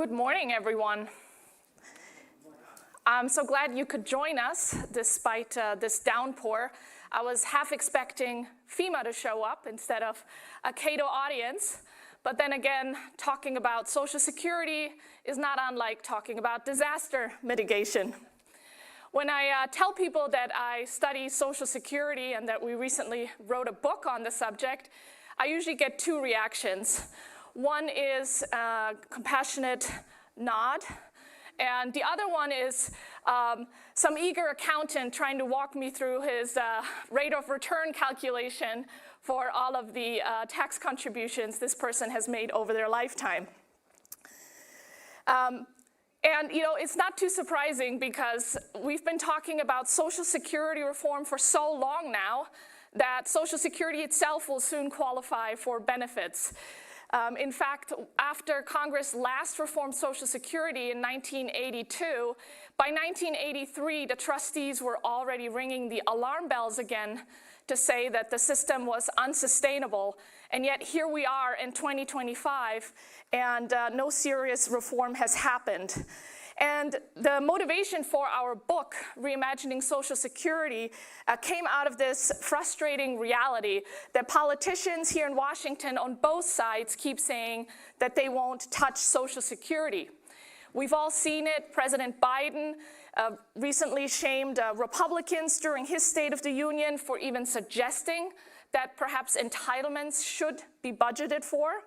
Good morning, everyone. I'm so glad you could join us despite this downpour. I was half expecting FEMA to show up instead of a Cato audience, but then again, talking about Social Security is not unlike talking about disaster mitigation. When I tell people that I study Social Security and that we recently wrote a book on the subject, I usually get two reactions. One is a compassionate nod, and the other one is some eager accountant trying to walk me through his rate of return calculation for all of the tax contributions this person has made over their lifetime. And you know, it's not too surprising because we've been talking about Social Security reform for so long now that Social Security itself will soon qualify for benefits. In fact, after Congress last reformed Social Security in 1982, by 1983, the trustees were already ringing the alarm bells again to say that the system was unsustainable. And yet here we are in 2025, and no serious reform has happened. And the motivation for our book, Reimagining Social Security, came out of this frustrating reality that politicians here in Washington on both sides keep saying that they won't touch Social Security. We've all seen it. President Biden recently shamed Republicans during his State of the Union for even suggesting that perhaps entitlements should be budgeted for.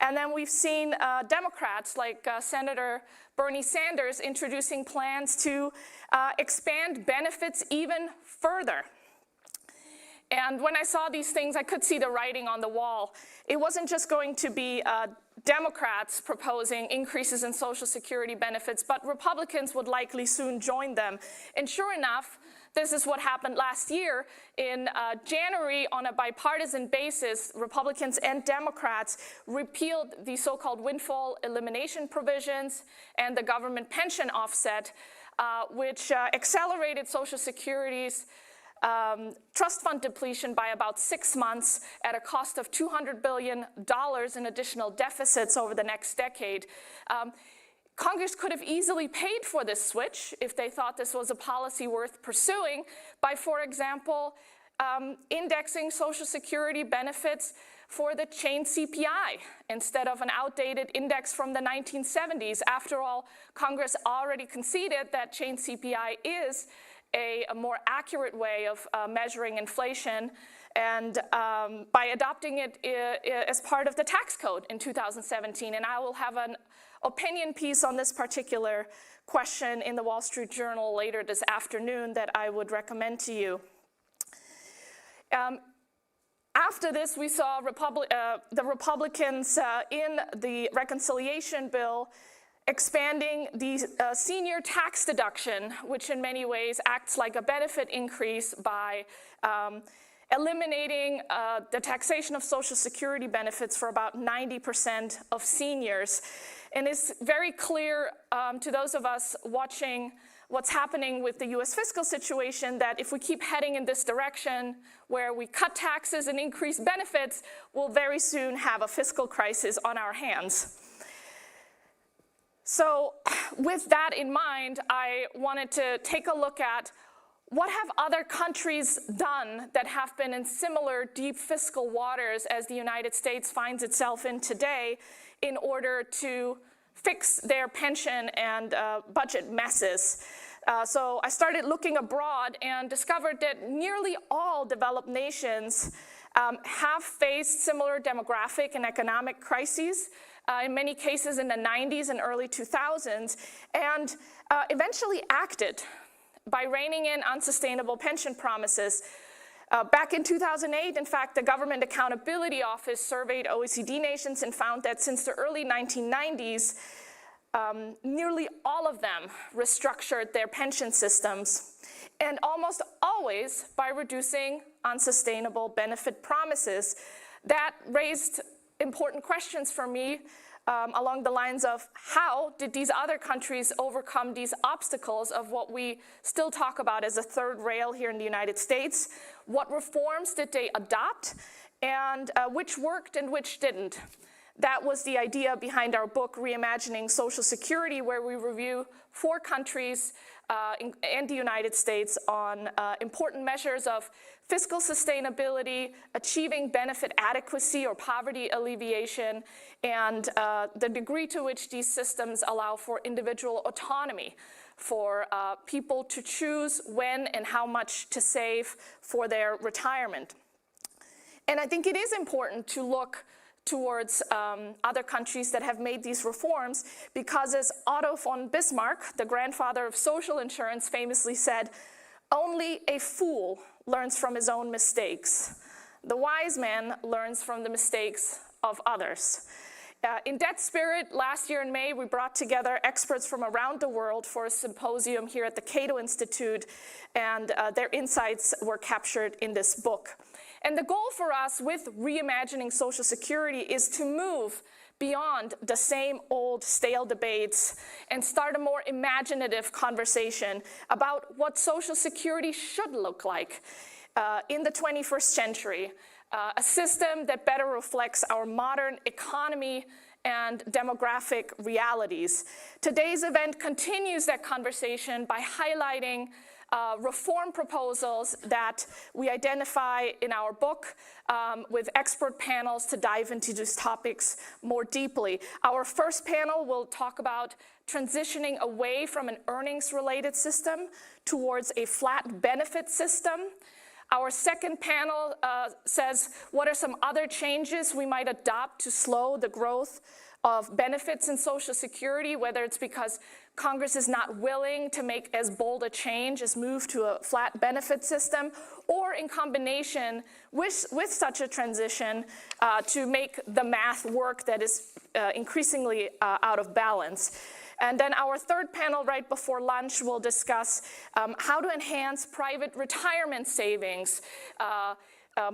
And then we've seen Democrats like Senator Bernie Sanders introducing plans to expand benefits even further. And when I saw these things, I could see the writing on the wall. It wasn't just going to be Democrats proposing increases in Social Security benefits, but Republicans would likely soon join them. And sure enough, this is what happened last year. In January, on a bipartisan basis, Republicans and Democrats repealed the so-called windfall elimination provisions and the government pension offset, which accelerated Social Security's trust fund depletion by about 6 months at a cost of $200 billion in additional deficits over the next decade. Congress could have easily paid for this switch if they thought this was a policy worth pursuing by, for example, indexing Social Security benefits for the chain CPI instead of an outdated index from the 1970s. After all, Congress already conceded that chain CPI is a more accurate way of measuring inflation, and by adopting it as part of the tax code in 2017. And I will have an opinion piece on this particular question in the Wall Street Journal later this afternoon that I would recommend to you. After this, we saw the Republicans in the reconciliation bill expanding the senior tax deduction, which in many ways acts like a benefit increase by eliminating the taxation of Social Security benefits for about 90% of seniors. And it's very clear to those of us watching what's happening with the US fiscal situation that if we keep heading in this direction where we cut taxes and increase benefits, we'll very soon have a fiscal crisis on our hands. So with that in mind, I wanted to take a look at what have other countries done that have been in similar deep fiscal waters as the United States finds itself in today in order to fix their pension and budget messes. So I started looking abroad and discovered that nearly all developed nations have faced similar demographic and economic crises, in many cases in the 90s and early 2000s, and eventually acted by reining in unsustainable pension promises. Back in 2008, in fact, the Government Accountability Office surveyed OECD nations and found that since the early 1990s, nearly all of them restructured their pension systems, and almost always by reducing unsustainable benefit promises. That raised important questions for me along the lines of how did these other countries overcome these obstacles of what we still talk about as a third rail here in the United States? What reforms did they adopt, and which worked and which didn't? That was the idea behind our book, Reimagining Social Security, where we review 4 countries and the United States on important measures of fiscal sustainability, achieving benefit adequacy or poverty alleviation, and the degree to which these systems allow for individual autonomy, for people to choose when and how much to save for their retirement. And I think it is important to look towards other countries that have made these reforms, because as Otto von Bismarck, the grandfather of social insurance, famously said, "Only a fool learns from his own mistakes. The wise man learns from the mistakes of others." In that spirit, last year in May, we brought together experts from around the world for a symposium here at the Cato Institute, and their insights were captured in this book. And the goal for us with Reimagining Social Security is to move beyond the same old stale debates and start a more imaginative conversation about what Social Security should look like in the 21st century, a system that better reflects our modern economy and demographic realities. Today's event continues that conversation by highlighting reform proposals that we identify in our book with expert panels to dive into these topics more deeply. Our first panel will talk about transitioning away from an earnings-related system towards a flat benefit system. Our second panel says, what are some other changes we might adopt to slow the growth of benefits in Social Security, whether it's because Congress is not willing to make as bold a change as move to a flat benefit system, or in combination with such a transition to make the math work that is increasingly out of balance. And then our third panel right before lunch will discuss how to enhance private retirement savings,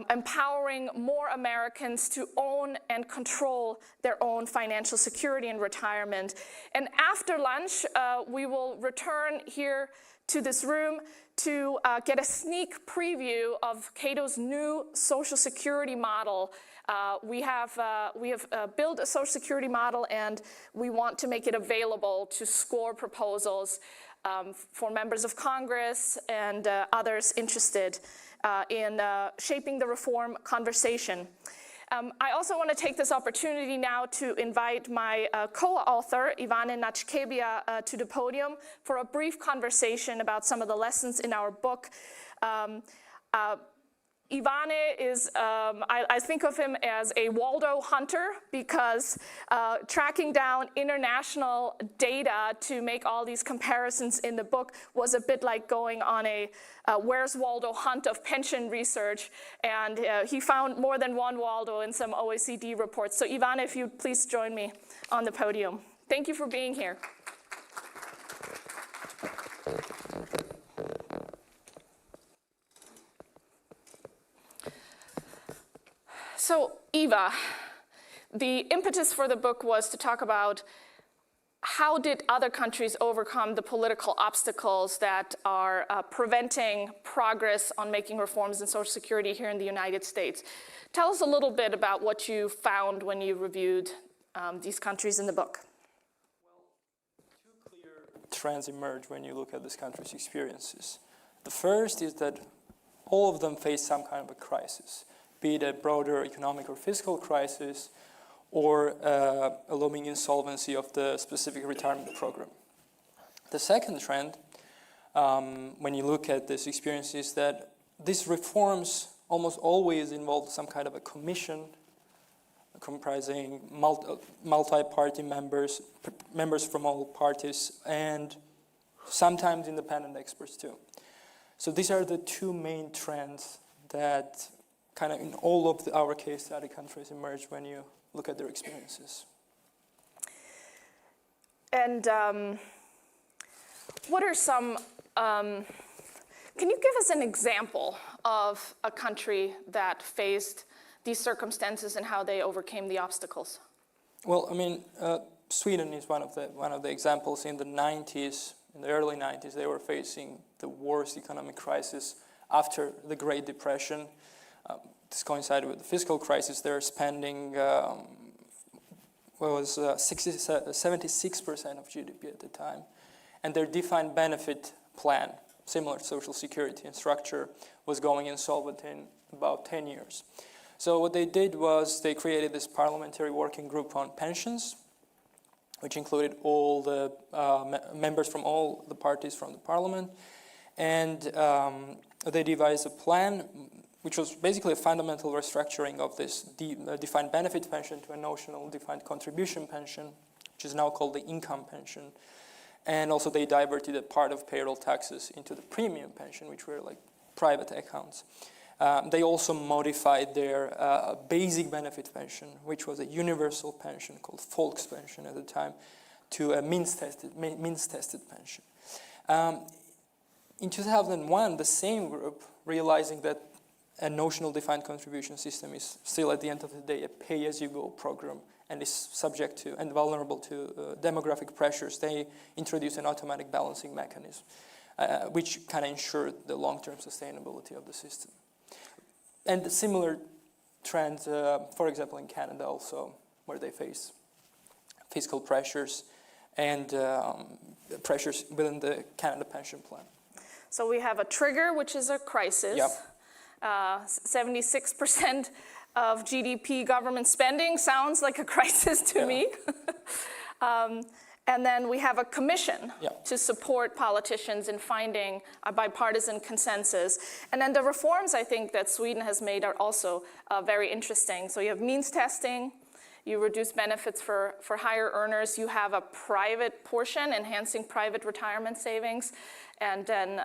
empowering more Americans to own and control their own financial security in retirement. And after lunch, we will return here to this room to get a sneak preview of Cato's new Social Security model. We have built a Social Security model, and we want to make it available to score proposals for members of Congress and others interested in shaping the reform conversation. I also want to take this opportunity now to invite my co-author, Ivane Nachkebia, to the podium for a brief conversation about some of the lessons in our book. Ivane is, I think of him as a Waldo hunter, because tracking down international data to make all these comparisons in the book was a bit like going on a Where's Waldo hunt of pension research, and he found more than one Waldo in some OECD reports. So Ivane, if you'd please join me on the podium. Thank you for being here. So Eva, the impetus for the book was to talk about how did other countries overcome the political obstacles that are preventing progress on making reforms in Social Security here in the United States. Tell us a little bit about what you found when you reviewed these countries in the book. Well, two clear trends emerge when you look at this country's experiences. The first is that all of them face some kind of a crisis, be it a broader economic or fiscal crisis, or a looming insolvency of the specific retirement program. The second trend, when you look at this experience, is that these reforms almost always involve some kind of a commission comprising multi-party members from all parties, and sometimes independent experts too. So these are the two main trends that kind of in all of our case study countries emerge when you look at their experiences. And what are some, can you give us an example of a country that faced these circumstances and how they overcame the obstacles? Well, I mean, Sweden is one of the examples. In the 90s, in the early 90s, they were facing the worst economic crisis after the Great Depression. This coincided with the fiscal crisis. They're spending was 76% of GDP at the time. And their defined benefit plan, similar to Social Security in structure, was going insolvent in about 10 years. So what they did was they created this parliamentary working group on pensions, which included all the members from all the parties from the parliament. And they devised a plan which was basically a fundamental restructuring of this defined benefit pension to a notional defined contribution pension, which is now called the income pension. And also they diverted a part of payroll taxes into the premium pension, which were like private accounts. They also modified their basic benefit pension, which was a universal pension called Volkspension at the time, to a means-tested pension. In 2001, the same group, realizing that a notional defined contribution system is still at the end of the day a pay-as-you-go program and is subject to and vulnerable to demographic pressures, they introduced an automatic balancing mechanism, which kind of ensured the long-term sustainability of the system. And the similar trend, for example, in Canada also, where they face fiscal pressures and pressures within the Canada pension plan. So we have a trigger, which is a crisis. Yep. 76% of GDP government spending sounds like a crisis to me. And then we have a commission to support politicians in finding a bipartisan consensus. And then the reforms, I think, that Sweden has made are also very interesting. So you have means testing, you reduce benefits for higher earners, you have a private portion, enhancing private retirement savings, and then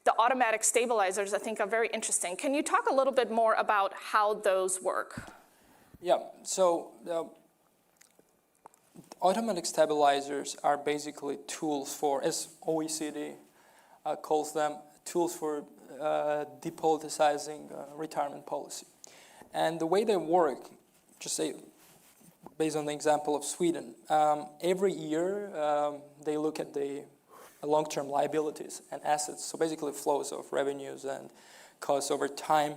the automatic stabilizers, I think, are very interesting. Can you talk a little bit more about how those work? Yeah, so automatic stabilizers are basically tools for, as OECD calls them, tools for depoliticizing retirement policy. And the way they work, just say, based on the example of Sweden, every year they look at the long-term liabilities and assets, so basically flows of revenues and costs over time.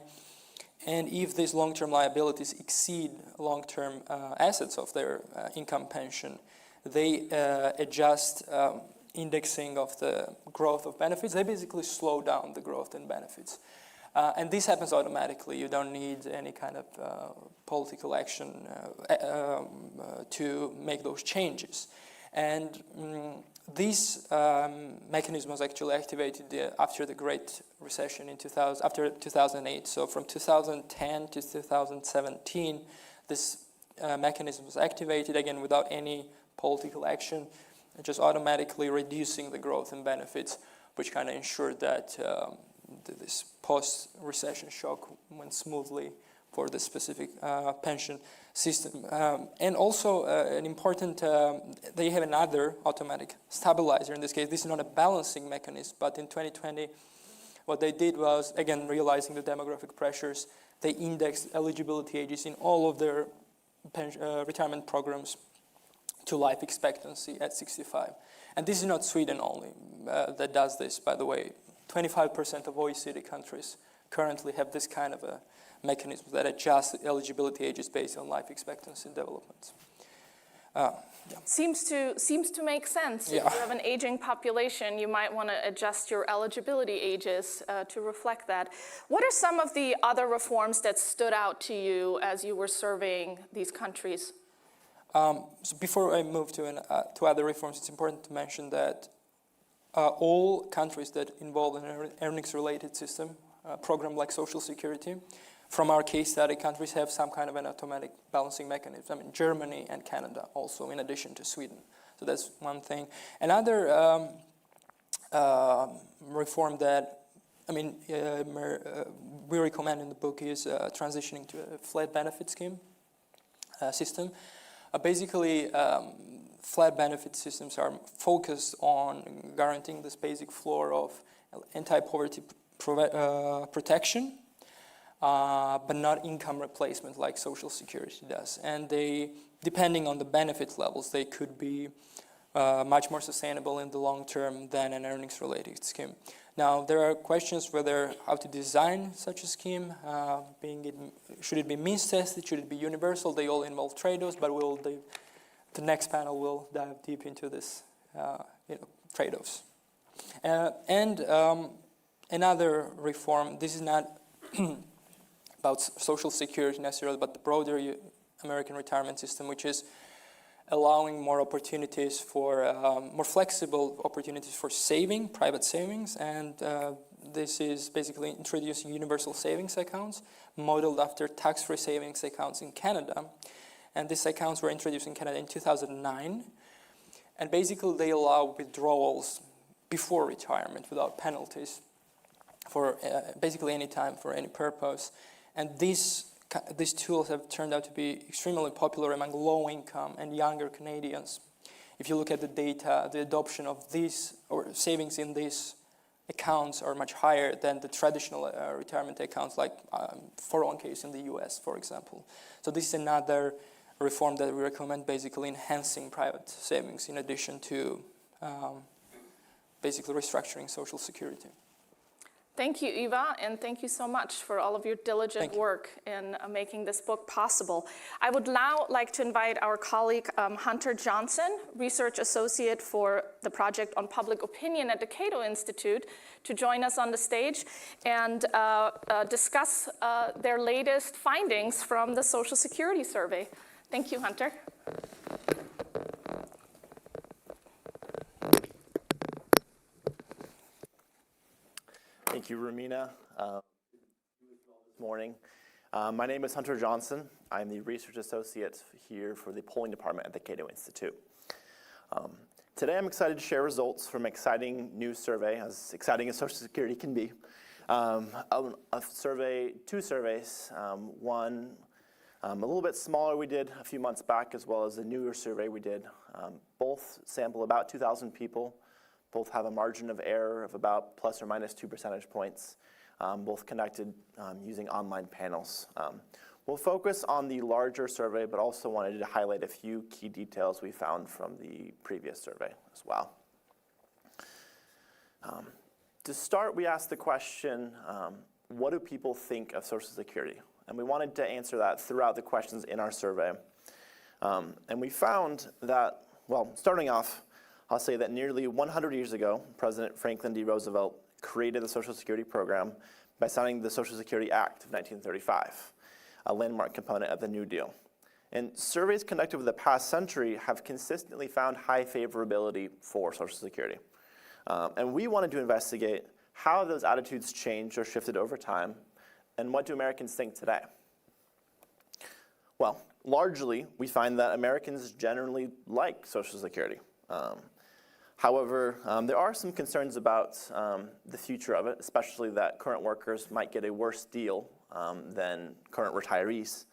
And if these long-term liabilities exceed long-term assets of their income pension, they adjust indexing of the growth of benefits. They basically slow down the growth in benefits. And this happens automatically. You don't need any kind of political action to make those changes. And this mechanism was actually activated after the Great Recession in after 2008. So from 2010 to 2017, this mechanism was activated, again, without any political action, just automatically reducing the growth in benefits, which kind of ensured that this post-recession shock went smoothly for the specific pension system. And also an important, they have another automatic stabilizer in this case. This is not a balancing mechanism, but in 2020, what they did was, again, realizing the demographic pressures, they indexed eligibility ages in all of their retirement programs to life expectancy at 65. And this is not Sweden only that does this, by the way. 25% of OECD countries currently have this kind of a mechanism that adjusts eligibility ages based on life expectancy developments. Seems to make sense. Yeah. If you have an aging population, you might want to adjust your eligibility ages to reflect that. What are some of the other reforms that stood out to you as you were surveying these countries? So before I move to other reforms, it's important to mention that all countries that involve an earnings-related system, program like Social Security, from our case study, countries have some kind of an automatic balancing mechanism. I mean, Germany and Canada also, in addition to Sweden. So that's one thing. Another reform that, I mean, we recommend in the book is transitioning to a flat benefit scheme system. Basically, flat benefit systems are focused on guaranteeing this basic floor of anti-poverty protection, but not income replacement like Social Security does. And they, depending on the benefit levels, they could be much more sustainable in the long term than an earnings-related scheme. Now, there are questions whether how to design such a scheme, should it be means-tested, should it be universal? They all involve trade-offs, but will they the next panel will dive deep into this trade-offs. Another reform, this is not about Social Security necessarily, but the broader American retirement system, which is allowing more opportunities for, more flexible opportunities for saving, private savings, and this is basically introducing universal savings accounts modeled after tax-free savings accounts in Canada. And these accounts were introduced in Canada in 2009. And basically they allow withdrawals before retirement without penalties for basically any time, for any purpose. And these tools have turned out to be extremely popular among low-income and younger Canadians. If you look at the data, the adoption of these, or savings in these accounts are much higher than the traditional retirement accounts like 401ks in the US, for example. So this is another reform that we recommend, basically enhancing private savings in addition to basically restructuring Social Security. Thank you, Eva, and thank you so much for all of your diligent work in making this book possible. I would now like to invite our colleague Hunter Johnson, Research Associate for the Project on Public Opinion at the Cato Institute, to join us on the stage and discuss their latest findings from the Social Security Survey. Thank you, Hunter. Thank you, Romina. This morning. My name is Hunter Johnson. I'm the Research Associate here for the Polling Department at the Cato Institute. Today I'm excited to share results from an exciting new survey, as exciting as Social Security can be. Two surveys, one a little bit smaller we did a few months back, as well as a newer survey we did. Both sample about 2,000 people. Both have a margin of error of about plus or minus 2 percentage points, both conducted using online panels. We'll focus on the larger survey, but also wanted to highlight a few key details we found from the previous survey as well. To start, we asked the question, what do people think of Social Security? And we wanted to answer that throughout the questions in our survey. And we found that, well, starting off, I'll say that nearly 100 years ago, President Franklin D. Roosevelt created the Social Security program by signing the Social Security Act of 1935, a landmark component of the New Deal. And surveys conducted over the past century have consistently found high favorability for Social Security. And we wanted to investigate how those attitudes changed or shifted over time, and what do Americans think today? Well, largely, we find that Americans generally like Social Security. However, there are some concerns about the future of it, especially that current workers might get a worse deal than current retirees,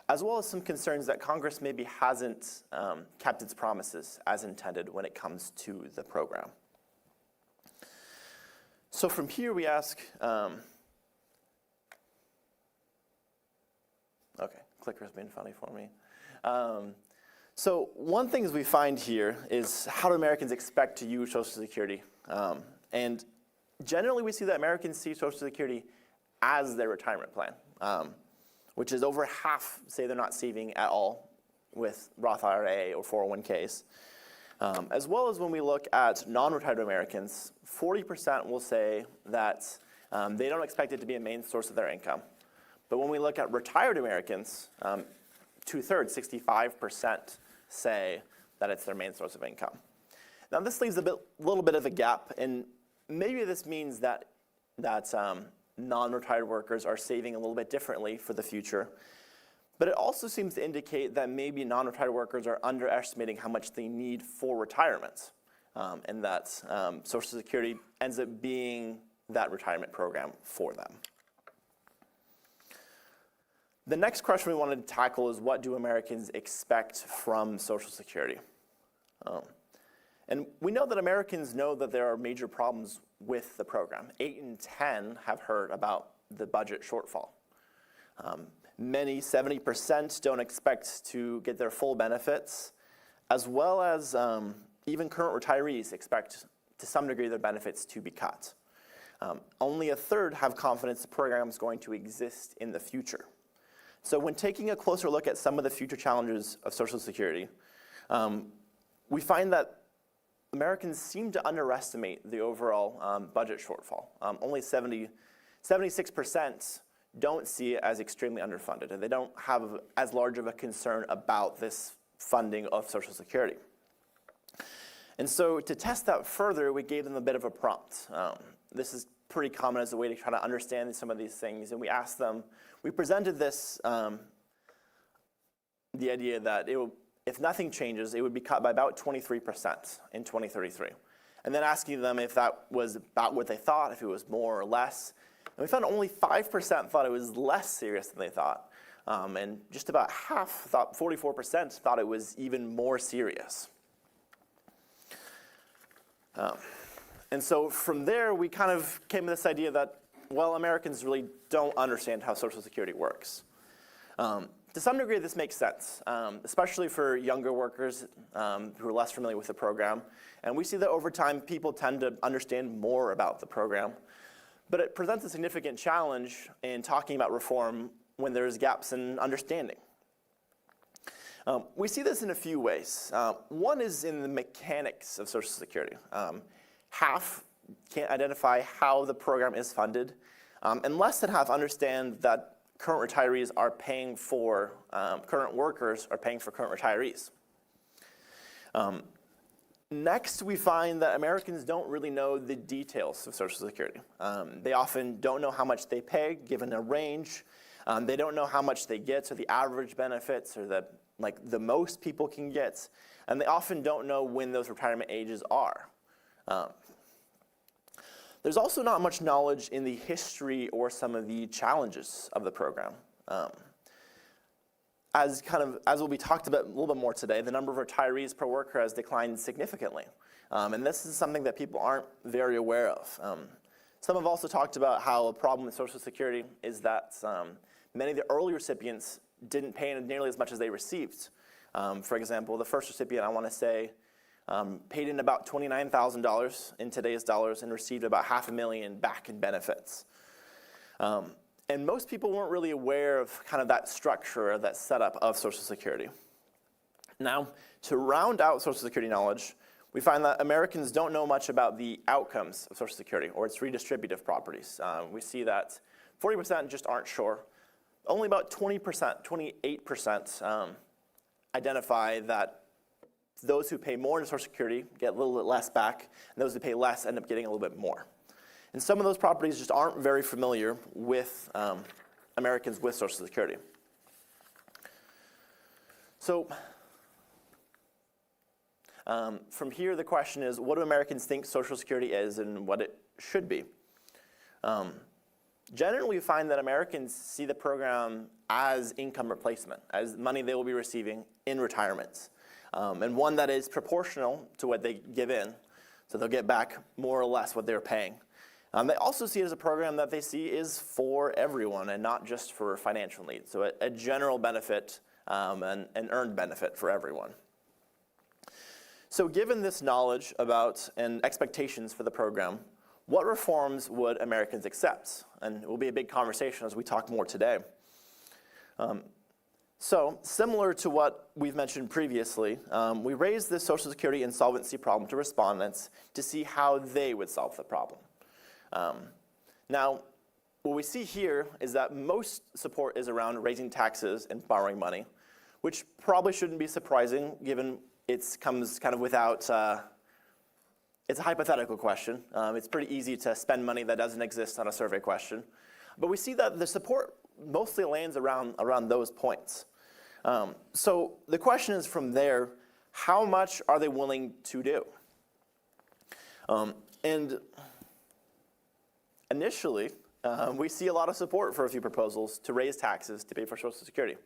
as well as some concerns that Congress maybe hasn't kept its promises as intended when it comes to the program. So from here we ask, okay, clicker's been funny for me. So one thing we find here is how do Americans expect to use Social Security? And generally we see that Americans see Social Security as their retirement plan, which is over half say they're not saving at all with Roth IRA or 401ks. As well as when we look at non-retired Americans, 40% will say that they don't expect it to be a main source of their income. But when we look at retired Americans, 2/3, 65%, say that it's their main source of income. Now this leaves a little bit of a gap, and maybe this means that non-retired workers are saving a little bit differently for the future. But it also seems to indicate that maybe non-retired workers are underestimating how much they need for retirement, and that Social Security ends up being that retirement program for them. The next question we wanted to tackle is, what do Americans expect from Social Security? And we know that Americans know that there are major problems with the program. 8 in 10 have heard about the budget shortfall. Many, 70%, don't expect to get their full benefits, as well as even current retirees expect to some degree their benefits to be cut. Only 1/3 have confidence the program is going to exist in the future. So when taking a closer look at some of the future challenges of Social Security, we find that Americans seem to underestimate the overall budget shortfall. Only 76% don't see it as extremely underfunded, and they don't have as large of a concern about this funding of Social Security. And so to test that further, we gave them a bit of a prompt. This is pretty common as a way to try to understand some of these things, and we asked them, we presented this, the idea that if nothing changes, it would be cut by about 23% in 2033. And then asking them if that was about what they thought, if it was more or less. And we found only 5% thought it was less serious than they thought. And just about half thought, 44%, thought it was even more serious. And so from there, we kind of came to this idea that, well, Americans really don't understand how Social Security works. To some degree, this makes sense, especially for younger workers who are less familiar with the program. And we see that over time, people tend to understand more about the program. But it presents a significant challenge in talking about reform when there's gaps in understanding. We see this in a few ways. One is in the mechanics of Social Security. Half can't identify how the program is funded, and less than half understand that current retirees are paying for, current workers are paying for current retirees. Next, we find that Americans don't really know the details of Social Security. They often don't know how much they pay, given a range. They don't know how much they get, or the average benefits, or the most people can get. And they often don't know when those retirement ages are. There's also not much knowledge in the history or some of the challenges of the program. As will be talked about a little bit more today, the number of retirees per worker has declined significantly. And this is something that people aren't very aware of. Some have also talked about how a problem with Social Security is that many of the early recipients didn't pay nearly as much as they received. For example, the first recipient, I want to say, paid in about $29,000 in today's dollars and received about $500,000 back in benefits. And most people weren't really aware of kind of that structure, that setup of Social Security. Now, to round out Social Security knowledge, we find that Americans don't know much about the outcomes of Social Security or its redistributive properties. We see that 40% just aren't sure. Only about 20%, 28% identify that those who pay more into Social Security get a little bit less back, and those who pay less end up getting a little bit more. And some of those properties just aren't very familiar with Americans with Social Security. So from here, the question is, what do Americans think Social Security is and what it should be? Generally, we find that Americans see the program as income replacement, as money they will be receiving in retirement, and one that is proportional to what they give in, so they'll get back more or less what they're paying. They also see it as a program that they see is for everyone and not just for financial needs, so a general benefit and an earned benefit for everyone. So given this knowledge about and expectations for the program, what reforms would Americans accept? And it will be a big conversation as we talk more today. So similar to what we've mentioned previously, we raised this Social Security insolvency problem to respondents to see how they would solve the problem. Now, what we see here is that most support is around raising taxes and borrowing money, which probably shouldn't be surprising given it comes kind of without, it's a hypothetical question. It's pretty easy to spend money that doesn't exist on a survey question. But we see that the support mostly lands around those points. So the question is from there, how much are they willing to do? And initially, we see a lot of support for a few proposals to raise taxes to pay for Social Security.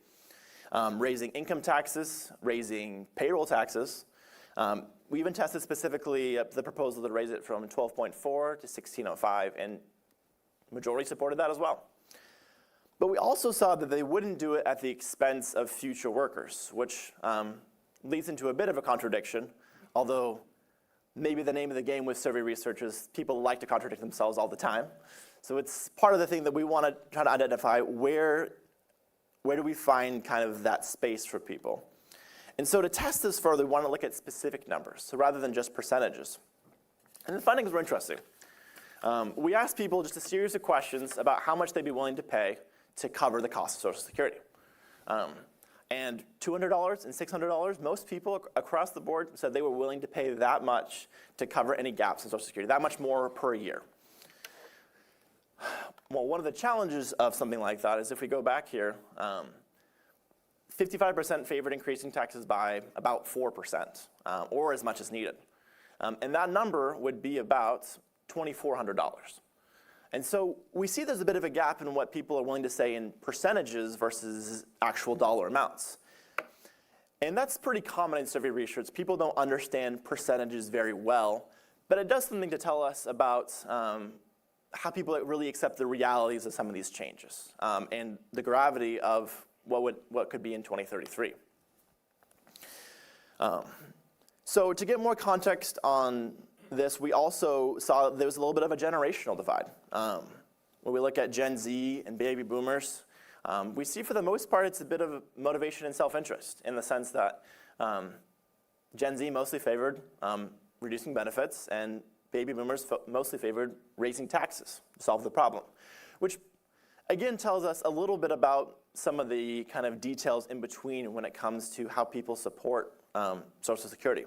Raising income taxes, raising payroll taxes. We even tested specifically the proposal to raise it from 12.4 to 1605, and majority supported that as well. But we also saw that they wouldn't do it at the expense of future workers, which leads into a bit of a contradiction, although maybe the name of the game with survey research is people like to contradict themselves all the time. So it's part of the thing that we want to try to identify where do we find kind of that space for people. And so to test this further, we want to look at specific numbers, so rather than just percentages. And the findings were interesting. We asked people just a series of questions about how much they'd be willing to pay to cover the cost of Social Security. And $200 and $600, most people across the board said they were willing to pay that much to cover any gaps in Social Security, that much more per year. Well, one of the challenges of something like that is if we go back here, 55% favored increasing taxes by about 4%, or as much as needed. And that number would be about $2,400. And so we see there's a bit of a gap in what people are willing to say in percentages versus actual dollar amounts. And that's pretty common in survey research. People don't understand percentages very well, but it does something to tell us about how people really accept the realities of some of these changes and the gravity of what could be in 2033. So to get more context on this, we also saw there was a little bit of a generational divide. When we look at Gen Z and baby boomers, we see for the most part it's a bit of motivation and self-interest in the sense that Gen Z mostly favored reducing benefits and baby boomers mostly favored raising taxes to solve the problem, which again tells us a little bit about some of the kind of details in between when it comes to how people support Social Security.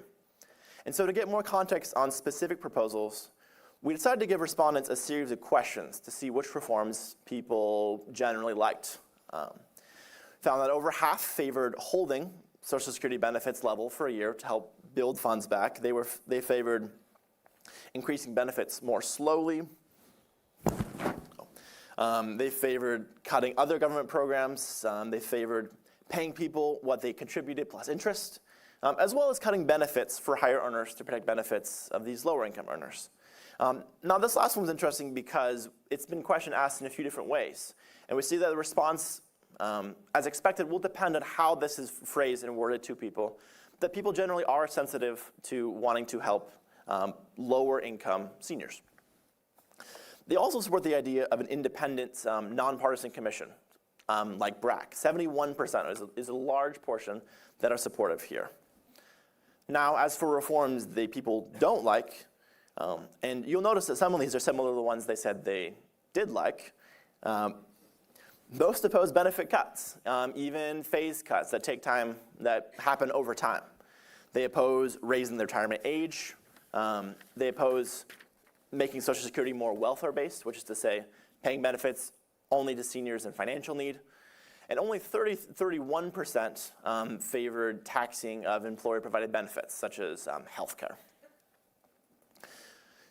And so to get more context on specific proposals, we decided to give respondents a series of questions to see which reforms people generally liked. Found that over half favored holding Social Security benefits level for a year to help build funds back. They favored increasing benefits more slowly. They favored cutting other government programs. They favored paying people what they contributed plus interest, as well as cutting benefits for higher earners to protect benefits of these lower income earners. Now this last one's interesting because it's been question asked in a few different ways. And we see that the response, as expected, will depend on how this is phrased and worded to people, that people generally are sensitive to wanting to help lower income seniors. They also support the idea of an independent, nonpartisan commission, like BRAC. 71% is a large portion that are supportive here. Now, as for reforms that people don't like, and you'll notice that some of these are similar to the ones they said they did like, most oppose benefit cuts, even phase cuts that take time, that happen over time. They oppose raising the retirement age. They oppose making Social Security more welfare-based, which is to say paying benefits only to seniors in financial need. And only 31% favored taxing of employer-provided benefits, such as health care.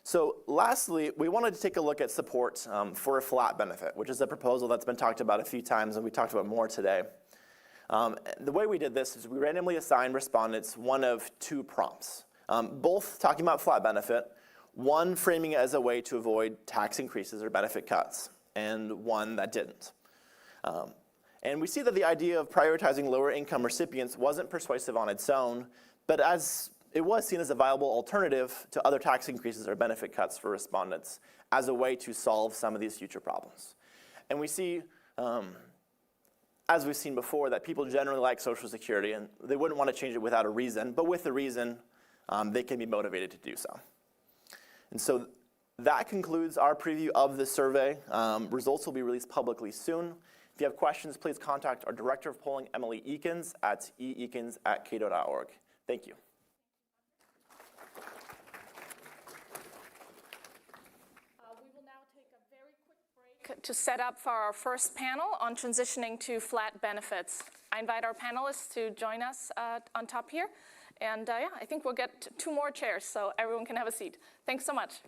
So lastly, we wanted to take a look at support for a flat benefit, which is a proposal that's been talked about a few times, and we talked about more today. The way we did this is we randomly assigned respondents one of two prompts, both talking about flat benefit, one framing it as a way to avoid tax increases or benefit cuts, and one that didn't. And we see that the idea of prioritizing lower income recipients wasn't persuasive on its own, but as it was seen as a viable alternative to other tax increases or benefit cuts for respondents as a way to solve some of these future problems. And we see, as we've seen before, that people generally like Social Security and they wouldn't want to change it without a reason, but with a reason, they can be motivated to do so. And so that concludes our preview of the survey. Results will be released publicly soon. If you have questions, please contact our Director of Polling, Emily Eakins, at eekins@cato.org. Thank you. We will now take a very quick break to set up for our first panel on transitioning to flat benefits. I invite our panelists to join us on top here. And yeah, I think we'll get 2 more chairs so everyone can have a seat. Thanks so much.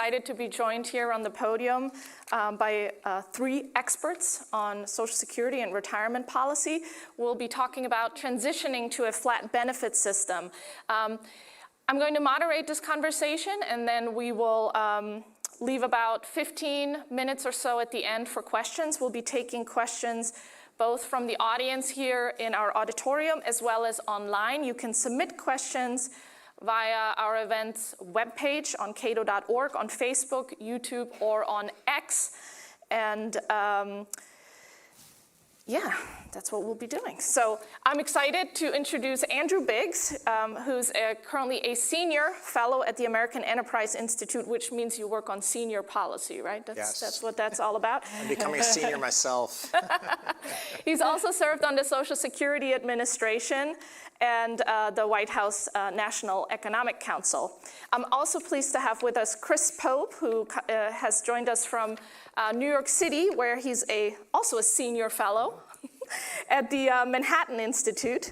excited to be joined here on the podium by 3 experts on Social Security and retirement policy. We'll be talking about transitioning to a flat benefit system. I'm going to moderate this conversation, and then we will leave about 15 minutes or so at the end for questions. We'll be taking questions both from the audience here in our auditorium as well as online. You can submit questions via our event's webpage on cato.org, on Facebook, YouTube, or on X. And yeah, that's what we'll be doing. So I'm excited to introduce Andrew Biggs, who's currently a senior fellow at the American Enterprise Institute, which means you work on senior policy, right? Yes. That's what that's all about. I'm becoming a senior myself. He's also served on the Social Security Administration and the White House National Economic Council. I'm also pleased to have with us Chris Pope, who has joined us from New York City, where he's also a senior fellow at the Manhattan Institute.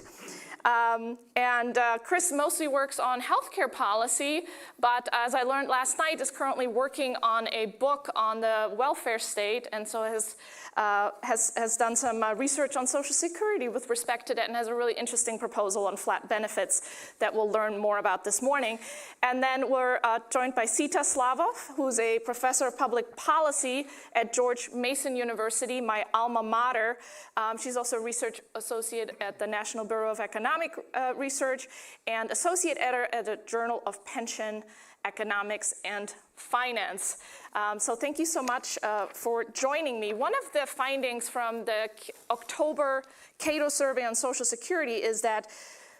Chris mostly works on healthcare policy, but as I learned last night, is currently working on a book on the welfare state, and so has done some research on Social Security with respect to that, and has a really interesting proposal on flat benefits that we'll learn more about this morning. And then we're joined by Sita Slavov, who's a professor of public policy at George Mason University, my alma mater. She's also a research associate at the National Bureau of Economic Research and associate editor at the Journal of Pension Economics and Finance. So thank you so much for joining me. One of the findings from the October Cato survey on Social Security is that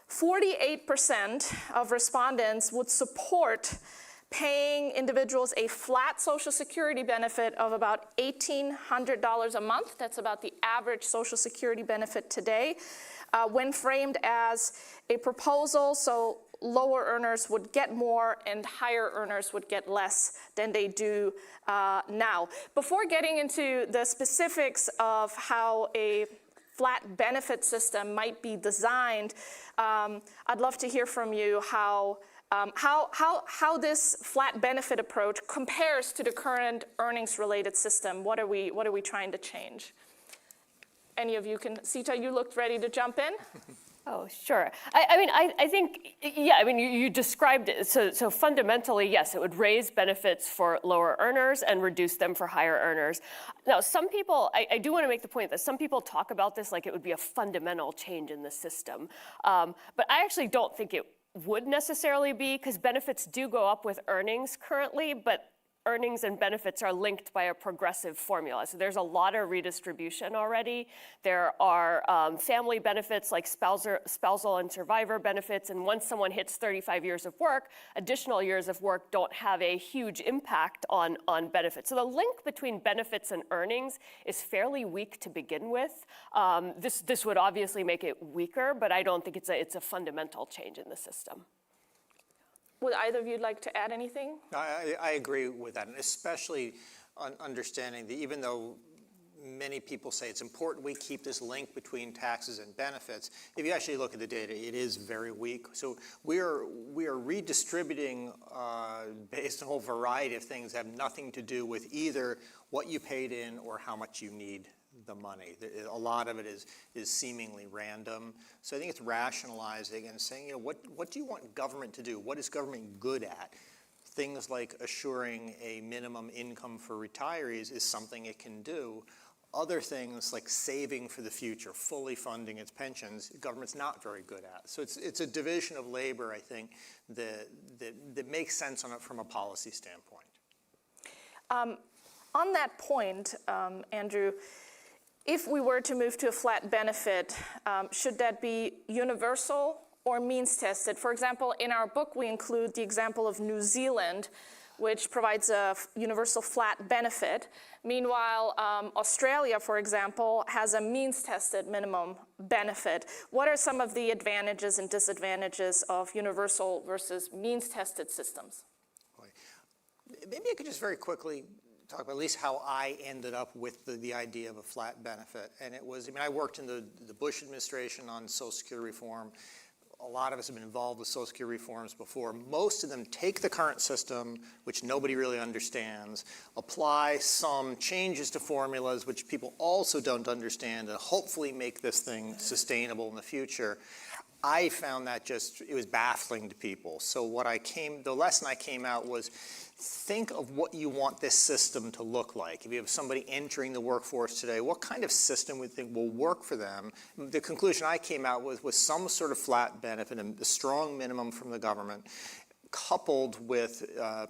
48% of respondents would support paying individuals a flat Social Security benefit of about $1,800 a month. That's about the average Social Security benefit today. When framed as a proposal, so lower earners would get more and higher earners would get less than they do now. Before getting into the specifics of how a flat benefit system might be designed, I'd love to hear from you how this flat benefit approach compares to the current earnings-related system. What are we trying to change? Any of you can, Sita, you looked ready to jump in? Oh, sure. I think, yeah, you described it. So fundamentally, yes, it would raise benefits for lower earners and reduce them for higher earners. Now, some people, I do want to make the point that some people talk about this like it would be a fundamental change in the system. But I actually don't think it would necessarily be, because benefits do go up with earnings currently, but earnings and benefits are linked by a progressive formula. So there's a lot of redistribution already. There are family benefits like spousal and survivor benefits, and once someone hits 35 years of work, additional years of work don't have a huge impact on benefits. So the link between benefits and earnings is fairly weak to begin with. This would obviously make it weaker, but I don't think it's a fundamental change in the system. Would either of you like to add anything? I agree with that, and especially understanding that even though many people say it's important we keep this link between taxes and benefits, if you actually look at the data, it is very weak. So we are redistributing based on a whole variety of things that have nothing to do with either what you paid in or how much you need the money. A lot of it is seemingly random. So I think it's rationalizing and saying, what do you want government to do? What is government good at? Things like assuring a minimum income for retirees is something it can do. Other things like saving for the future, fully funding its pensions, government's not very good at. So it's a division of labor, I think, that makes sense from a policy standpoint. On that point, Andrew, if we were to move to a flat benefit, should that be universal or means tested? For example, in our book, we include the example of New Zealand, which provides a universal flat benefit. Meanwhile, Australia, for example, has a means-tested minimum benefit. What are some of the advantages and disadvantages of universal versus means-tested systems? Maybe I could just very quickly talk about at least how I ended up with the idea of a flat benefit. And it was, I worked in the Bush administration on Social Security reform. a lot of us have been involved with Social Security reforms before. Most of them take the current system, which nobody really understands, apply some changes to formulas, which people also don't understand, and hopefully make this thing sustainable in the future. I found that it was baffling to people. So the lesson I came out was, think of what you want this system to look like. If you have somebody entering the workforce today, what kind of system we think will work for them? The conclusion I came out with was some sort of flat benefit and a strong minimum from the government, coupled with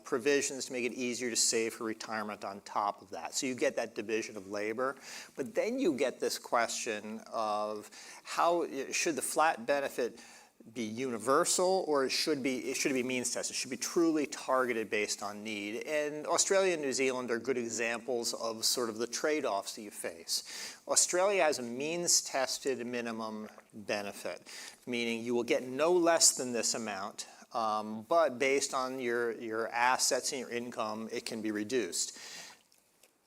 provisions to make it easier to save for retirement on top of that. So you get that division of labor. But then you get this question of how should the flat benefit be universal, or should it be means tested? It should be truly targeted based on need. And Australia and New Zealand are good examples of sort of the trade-offs that you face. Australia has a means tested minimum benefit, meaning you will get no less than this amount, but based on your assets and your income, it can be reduced.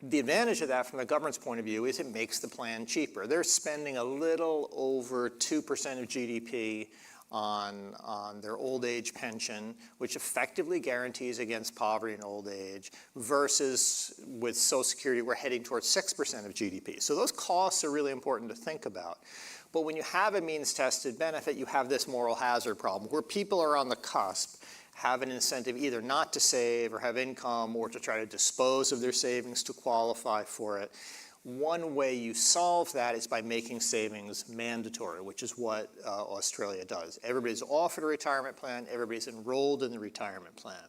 The advantage of that from the government's point of view is it makes the plan cheaper. They're spending a little over 2% of GDP on their old age pension, which effectively guarantees against poverty and old age, versus with Social Security, we're heading towards 6% of GDP. So those costs are really important to think about. But when you have a means-tested benefit, you have this moral hazard problem, where people are on the cusp, have an incentive either not to save or have income, or to try to dispose of their savings to qualify for it. One way you solve that is by making savings mandatory, which is what Australia does. Everybody's offered a retirement plan, everybody's enrolled in the retirement plan.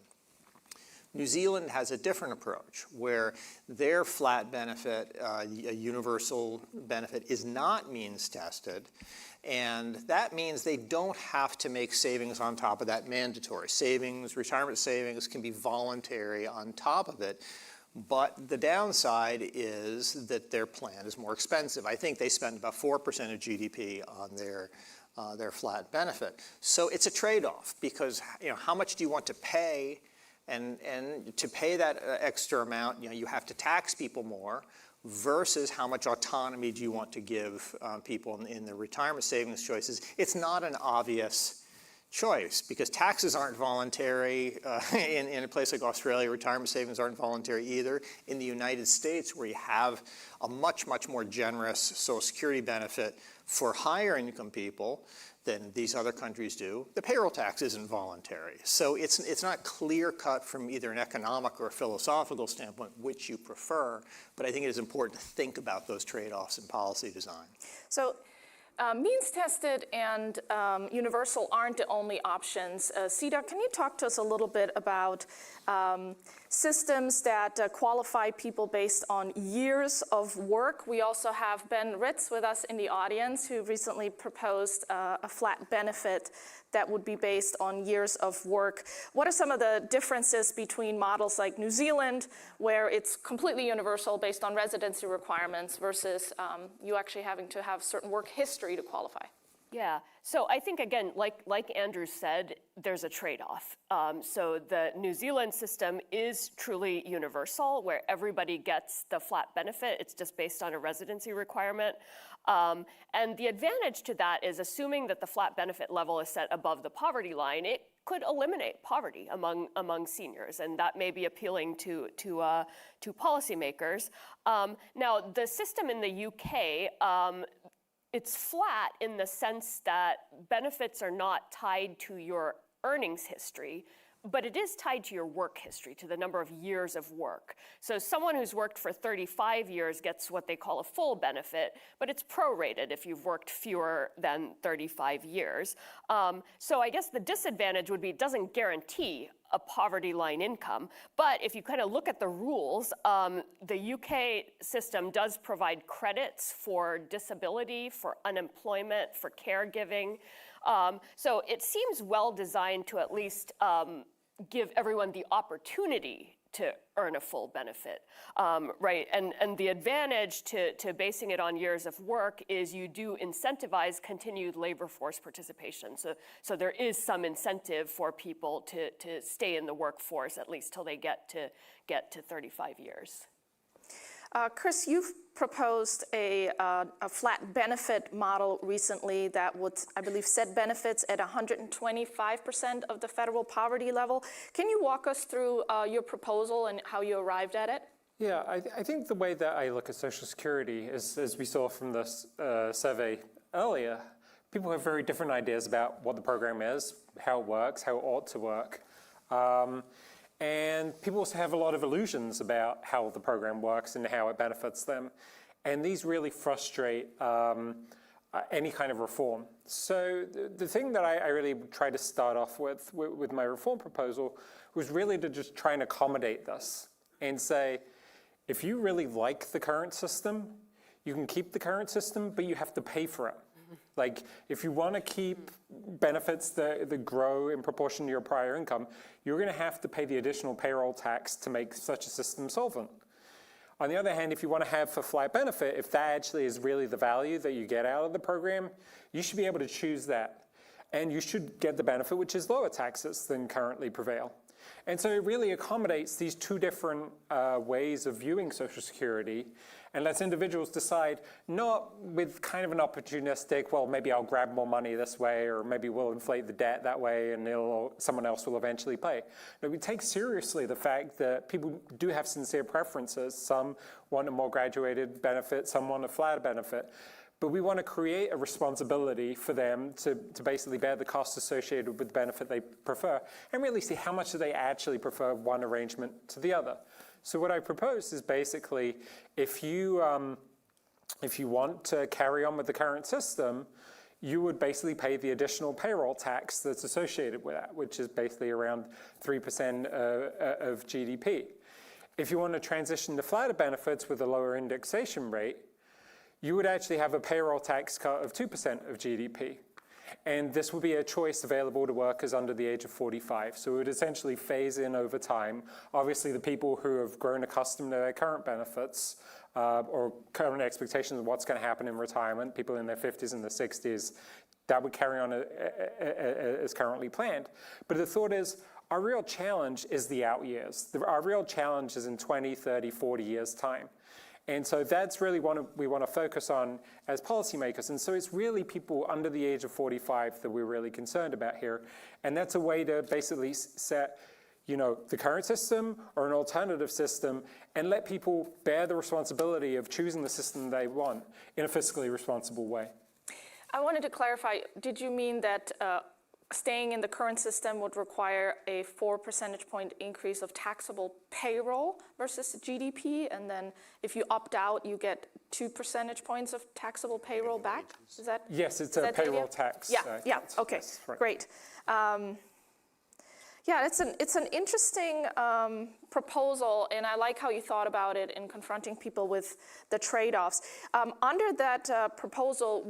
New Zealand has a different approach, where their flat benefit, a universal benefit, is not means tested. And that means they don't have to make savings on top of that mandatory. Savings, retirement savings, can be voluntary on top of it. But the downside is that their plan is more expensive. I think they spend about 4% of GDP on their flat benefit. So it's a trade-off, because how much do you want to pay? And to pay that extra amount, you have to tax people more, versus how much autonomy do you want to give people in the retirement savings choices. It's not an obvious choice, because taxes aren't voluntary. In a place like Australia, retirement savings aren't voluntary either. In the United States, where you have a much, much more generous Social Security benefit for higher income people than these other countries do, the payroll tax isn't voluntary. So it's not clear cut from either an economic or a philosophical standpoint which you prefer, but I think it is important to think about those trade-offs in policy design. So means-tested and universal aren't the only options. Sita, can you talk to us a little bit about systems that qualify people based on years of work? We also have Ben Ritz with us in the audience, who recently proposed a flat benefit that would be based on years of work. What are some of the differences between models like New Zealand, where it's completely universal based on residency requirements, versus you actually having to have certain work history to qualify? Yeah, so I think, again, like Andrew said, there's a trade-off. So the New Zealand system is truly universal, where everybody gets the flat benefit. It's just based on a residency requirement. And the advantage to that is, assuming that the flat benefit level is set above the poverty line, it could eliminate poverty among seniors, and that may be appealing to policymakers. Now, the system in the UK, it's flat in the sense that benefits are not tied to your earnings history, but it is tied to your work history, to the number of years of work. So someone who's worked for 35 years gets what they call a full benefit, but it's prorated if you've worked fewer than 35 years. So I guess the disadvantage would be it doesn't guarantee a poverty line income, but if you kind of look at the rules, the UK system does provide credits for disability, for unemployment, for caregiving. So it seems well designed to at least give everyone the opportunity to earn a full benefit, right? And the advantage to basing it on years of work is you do incentivize continued labor force participation. So there is some incentive for people to stay in the workforce, at least till they get to 35 years. Chris, you've proposed a flat benefit model recently that would, I believe, set benefits at 125% of the federal poverty level. Can you walk us through your proposal and how you arrived at it? Yeah, I think the way that I look at Social Security is, as we saw from this survey earlier, people have very different ideas about what the program is, how it works, how it ought to work. And people also have a lot of illusions about how the program works and how it benefits them. And these really frustrate any kind of reform. So the thing that I really tried to start off with my reform proposal was really to just try and accommodate this and say, if you really like the current system, you can keep the current system, but you have to pay for it. Like, if you want to keep benefits that grow in proportion to your prior income, you're going to have to pay the additional payroll tax to make such a system solvent. On the other hand, if you want to have a flat benefit, if that actually is really the value that you get out of the program, you should be able to choose that. And you should get the benefit, which is lower taxes than currently prevail. And so it really accommodates these two different ways of viewing Social Security and lets individuals decide, not with kind of an opportunistic, well, maybe I'll grab more money this way, or maybe we'll inflate the debt that way and someone else will eventually pay. No, we take seriously the fact that people do have sincere preferences. Some want a more graduated benefit, some want a flatter benefit. But we want to create a responsibility for them to basically bear the costs associated with the benefit they prefer and really see how much do they actually prefer one arrangement to the other. So what I propose is basically if you want to carry on with the current system, you would basically pay the additional payroll tax that's associated with that, which is basically around 3% of GDP. If you want to transition to flatter benefits with a lower indexation rate, you would actually have a payroll tax cut of 2% of GDP. And this would be a choice available to workers under the age of 45. So it would essentially phase in over time. Obviously, the people who have grown accustomed to their current benefits or current expectations of what's going to happen in retirement, people in their 50s and their 60s, that would carry on as currently planned. But the thought is, our real challenge is the out years. Our real challenge is in 20, 30, 40 years' time. And so that's really what we want to focus on as policymakers. And so it's really people under the age of 45 that we're really concerned about here. And that's a way to basically set, the current system or an alternative system and let people bear the responsibility of choosing the system they want in a fiscally responsible way. I wanted to clarify, did you mean that staying in the current system would require a 4 percentage point increase of taxable payroll versus GDP, and then if you opt out, you get 2 percentage points of taxable payroll back? Is that? Yes, it's a payroll tax. Yeah, okay, right. Great. Yeah, it's an interesting proposal, and I like how you thought about it in confronting people with the trade-offs. Under that proposal,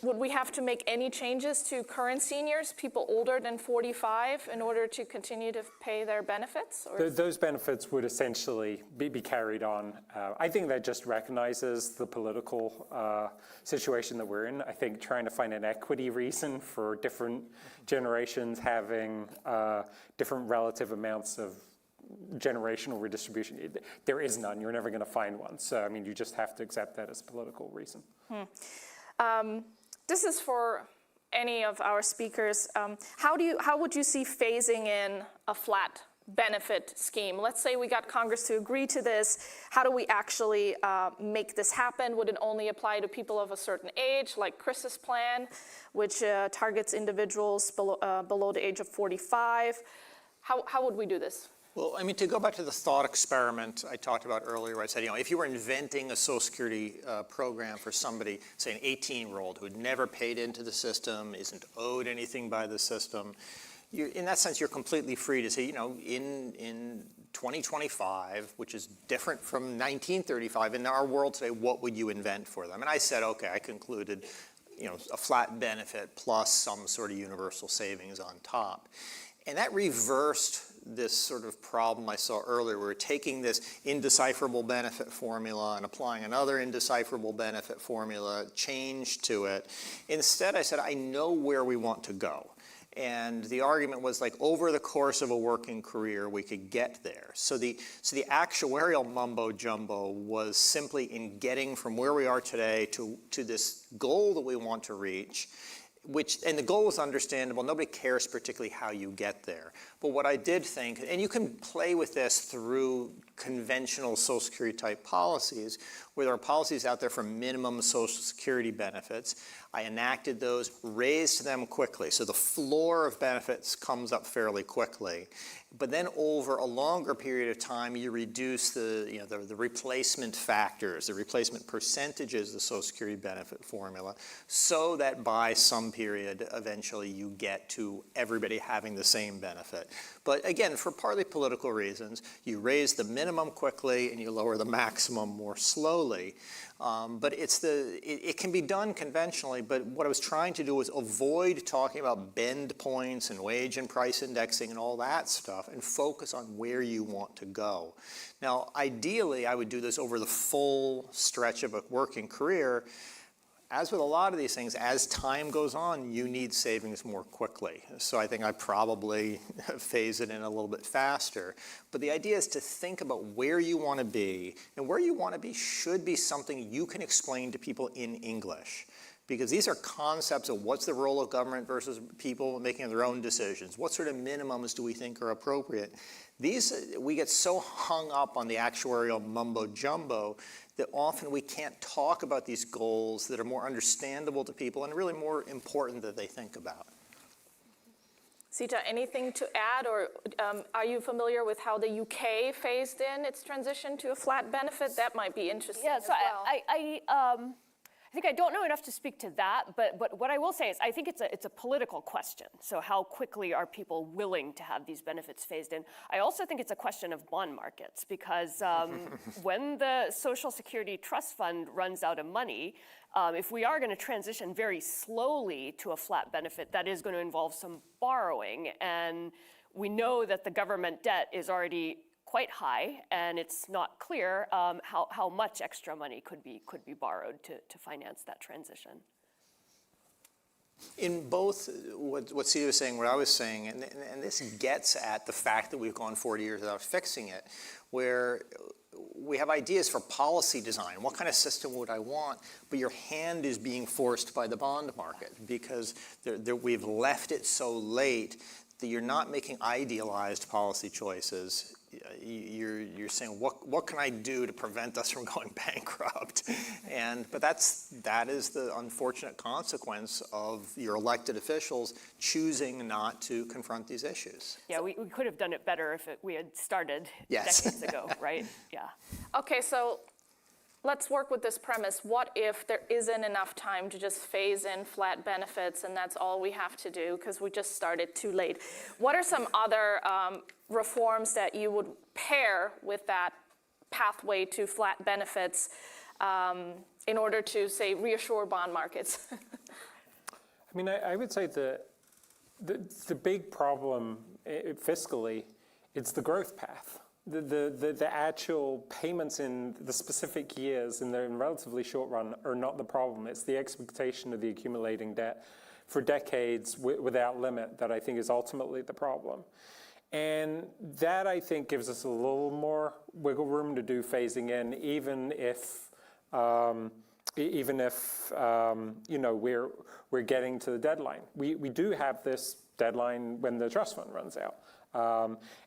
would we have to make any changes to current seniors, people older than 45, in order to continue to pay their benefits? Or? Those benefits would essentially be carried on. I think that just recognizes the political situation that we're in. I think trying to find an equity reason for different generations having different relative amounts of generational redistribution, there is none. You're never going to find one. So, I mean, you just have to accept that as a political reason. This is for any of our speakers. How would you see phasing in a flat benefit scheme? Let's say we got Congress to agree to this. How do we actually make this happen? Would it only apply to people of a certain age, like Chris's plan, which targets individuals below the age of 45? How would we do this? Well, I mean, to go back to the thought experiment I talked about earlier, where I said, if you were inventing a Social Security program for somebody, say an 18-year-old who had never paid into the system, isn't owed anything by the system, in that sense, you're completely free to say, in 2025, which is different from 1935, in our world today, what would you invent for them? And I said, okay, I concluded, a flat benefit plus some sort of universal savings on top. And that reversed this sort of problem I saw earlier. We're taking this indecipherable benefit formula and applying another indecipherable benefit formula, change to it. Instead, I said, I know where we want to go. And the argument was like over the course of a working career, we could get there. So the actuarial mumbo jumbo was simply in getting from where we are today to this goal that we want to reach, and the goal is understandable. Nobody cares particularly how you get there. But what I did think, and you can play with this through conventional Social Security type policies, where there are policies out there for minimum Social Security benefits. I enacted those, raised them quickly. So the floor of benefits comes up fairly quickly. But then over a longer period of time, you reduce the replacement factors, the replacement percentages of the Social Security benefit formula, so that by some period, eventually you get to everybody having the same benefit. But again, for partly political reasons, you raise the minimum quickly and you lower the maximum more slowly. But it can be done conventionally, but what I was trying to do was avoid talking about bend points and wage and price indexing and all that stuff and focus on where you want to go. Now, ideally, I would do this over the full stretch of a working career. As with a lot of these things, as time goes on, you need savings more quickly. So I think I probably phase it in a little bit faster. But the idea is to think about where you want to be, and where you want to be should be something you can explain to people in English. Because these are concepts of what's the role of government versus people making their own decisions. What sort of minimums do we think are appropriate? We get so hung up on the actuarial mumbo jumbo that often we can't talk about these goals that are more understandable to people and really more important that they think about. Sita, anything to add, or are you familiar with how the UK phased in its transition to a flat benefit? That might be interesting Yeah, as so well. I think I don't know enough to speak to that, but what I will say is I think it's a political question. So how quickly are people willing to have these benefits phased in? I also think it's a question of bond markets, because when the Social Security Trust Fund runs out of money, if we are going to transition very slowly to a flat benefit, that is going to involve some borrowing. And we know that the government debt is already quite high, and it's not clear how much extra money could be borrowed to finance that transition. In both what Sita was saying, what I was saying, and this gets at the fact that we've gone 40 years without fixing it, where we have ideas for policy design. What kind of system would I want? But your hand is being forced by the bond market, because we've left it so late that you're not making idealized policy choices. You're saying, what can I do to prevent us from going bankrupt? But that is the unfortunate consequence of your elected officials choosing not to confront these issues. Yeah, we could have done it better if we had started decades ago, right? Yeah. Okay, so let's work with this premise. What if there isn't enough time to just phase in flat benefits and that's all we have to do because we just started too late? What are some other reforms that you would pair with that pathway to flat benefits in order to, say, reassure bond markets? I mean, I would say the big problem fiscally, it's the growth path. The actual payments in the specific years in the relatively short run are not the problem. It's the expectation of the accumulating debt for decades without limit that I think is ultimately the problem. And that, I think, gives us a little more wiggle room to do phasing in, even if we're getting to the deadline. We do have this deadline when the trust fund runs out.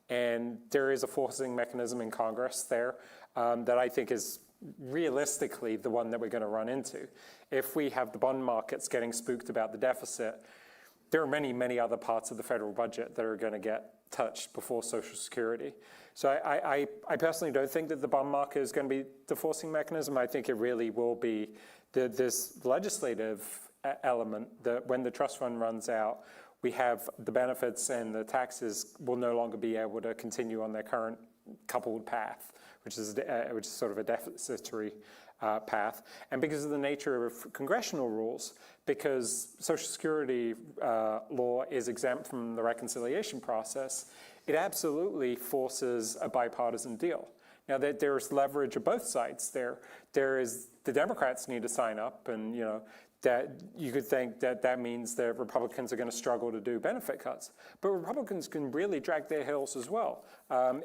And there is a forcing mechanism in Congress there that I think is realistically the one that we're going to run into. If we have the bond markets getting spooked about the deficit, there are many, many other parts of the federal budget that are going to get touched before Social Security. So I personally don't think that the bond market is going to be the forcing mechanism. I think it really will be this legislative element that when the trust fund runs out, we have the benefits and the taxes will no longer be able to continue on their current coupled path, which is sort of a deficitary path. And because of the nature of congressional rules, because Social Security law is exempt from the reconciliation process, it absolutely forces a bipartisan deal. Now, there's leverage of both sides there. There is the Democrats need to sign up, and that you could think that that means that Republicans are going to struggle to do benefit cuts. But Republicans can really drag their heels as well.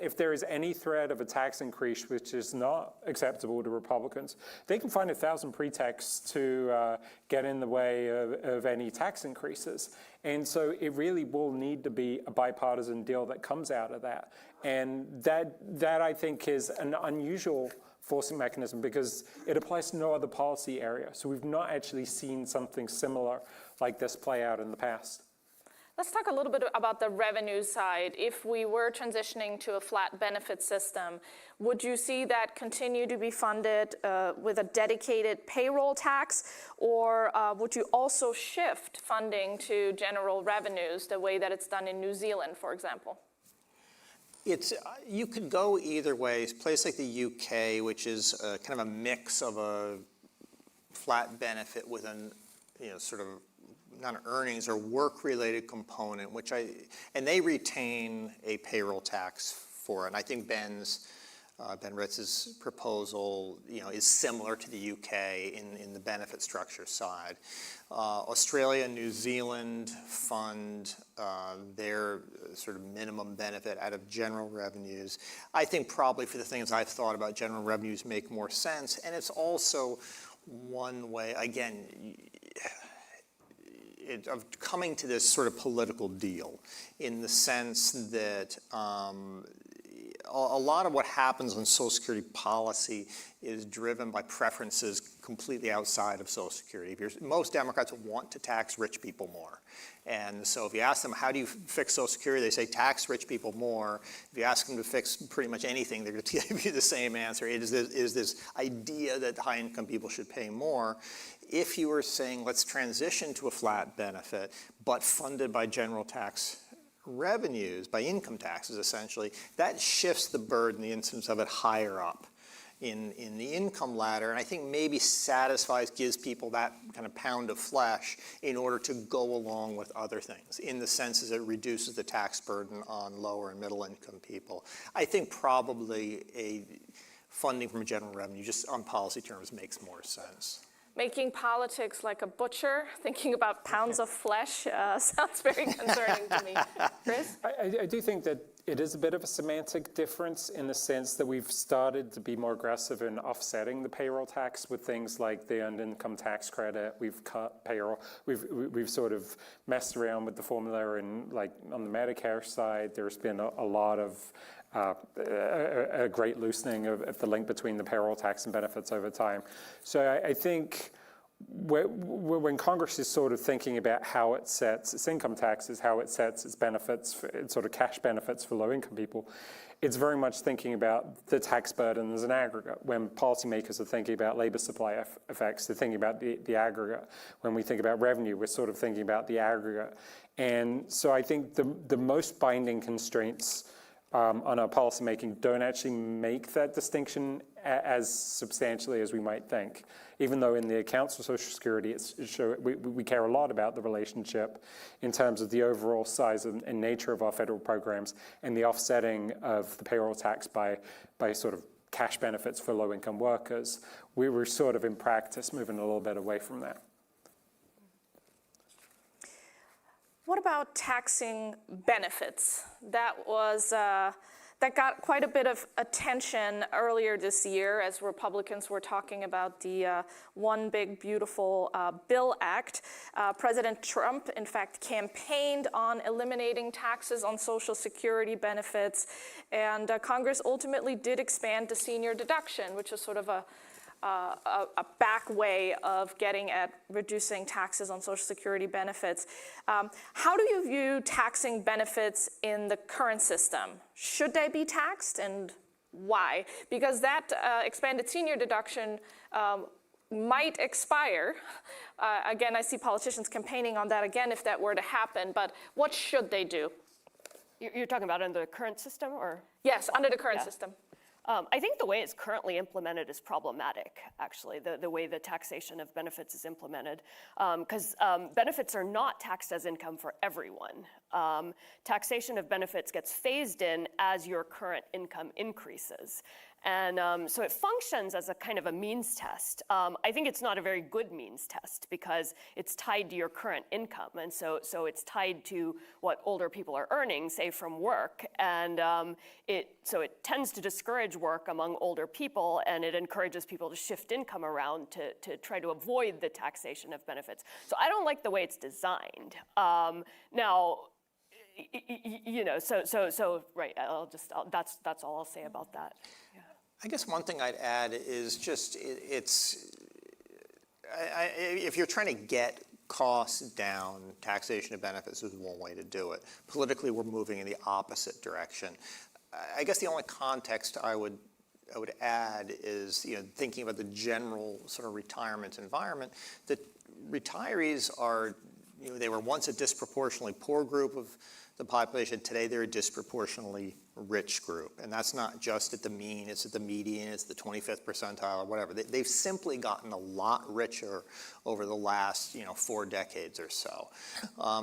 If there is any threat of a tax increase which is not acceptable to Republicans, they can find 1,000 pretexts to get in the way of any tax increases. And so it really will need to be a bipartisan deal that comes out of that. And that I think is an unusual forcing mechanism because it applies to no other policy area. So we've not actually seen something similar like this play out in the past. Let's talk a little bit about the revenue side. If we were transitioning to a flat benefit system, would you see that continue to be funded with a dedicated payroll tax, or would you also shift funding to general revenues the way that it's done in New Zealand, for example? You could go either way. A place like the UK, which is kind of a mix of a flat benefit with an, sort of not an earnings or work-related component, and they retain a payroll tax for it. And I think Ben Ritz's proposal, is similar to the UK in the benefit structure side. Australia and New Zealand fund their sort of minimum benefit out of general revenues. I think probably for the things I've thought about, general revenues make more sense. And it's also one way, again, of coming to this sort of political deal in the sense that a lot of what happens on Social Security policy is driven by preferences completely outside of Social Security. Most Democrats want to tax rich people more. And so if you ask them, how do you fix Social Security? They say, tax rich people more. If you ask them to fix pretty much anything, they're going to give you the same answer. It is this idea that high-income people should pay more. If you were saying, let's transition to a flat benefit, but funded by general tax revenues, by income taxes essentially, that shifts the burden, the incidence of it higher up in the income ladder, and I think maybe gives people that kind of pound of flesh in order to go along with other things, in the sense as it reduces the tax burden on lower and middle income people. I think probably a funding from general revenue, just on policy terms, makes more sense. Making politics like a butcher, thinking about pounds of flesh, sounds very concerning to me. Chris? I do think that it is a bit of a semantic difference in the sense that we've started to be more aggressive in offsetting the payroll tax with things like the earned income tax credit. We've cut payroll. We've sort of messed around with the formula, and like on the Medicare side, there's been a lot of a great loosening of the link between the payroll tax and benefits over time. So I think when Congress is sort of thinking about how it sets its income taxes, how it sets its benefits, its sort of cash benefits for low-income people, it's very much thinking about the tax burden as an aggregate. When policymakers are thinking about labor supply effects, they're thinking about the aggregate. When we think about revenue, we're sort of thinking about the aggregate. And so I think the most binding constraints on our policymaking don't actually make that distinction as substantially as we might think. Even though in the accounts for Social Security, we care a lot about the relationship in terms of the overall size and nature of our federal programs and the offsetting of the payroll tax by sort of cash benefits for low-income workers, we were sort of in practice moving a little bit away from that. What about taxing benefits? That got quite a bit of attention earlier this year as Republicans were talking about the One Big Beautiful Bill Act. President Trump, in fact, campaigned on eliminating taxes on Social Security benefits, and Congress ultimately did expand the senior deduction, which is sort of a back way of getting at reducing taxes on Social Security benefits. How do you view taxing benefits in the current system? Should they be taxed, and why? Because that expanded senior deduction might expire. Again, I see politicians campaigning on that again if that were to happen, but what should they do? You're talking about under the current system, or? Yes, under the current system. I think the way it's currently implemented is problematic, actually, the way the taxation of benefits is implemented, because benefits are not taxed as income for everyone. taxation of benefits gets phased in as your current income increases. And so it functions as a kind of a means test. I think it's not a very good means test because it's tied to your current income. And so it's tied to what older people are earning, say from work. And so it tends to discourage work among older people, and it encourages people to shift income around to try to avoid the taxation of benefits. So I don't like the way it's designed. Now, you know, right, that's all I'll say about that. Yeah. I guess one thing I'd add is just if you're trying to get costs down, taxation of benefits is one way to do it. Politically, we're moving in the opposite direction. I guess the only context I would add is, you know, thinking about the general sort of retirement environment, that retirees are, you know, they were once a disproportionately poor group of the population. Today, they're a disproportionately rich group. And that's not just at the mean, it's at the median, it's the 25th percentile or whatever. They've simply gotten a lot richer over the last, you know, 4 decades or so.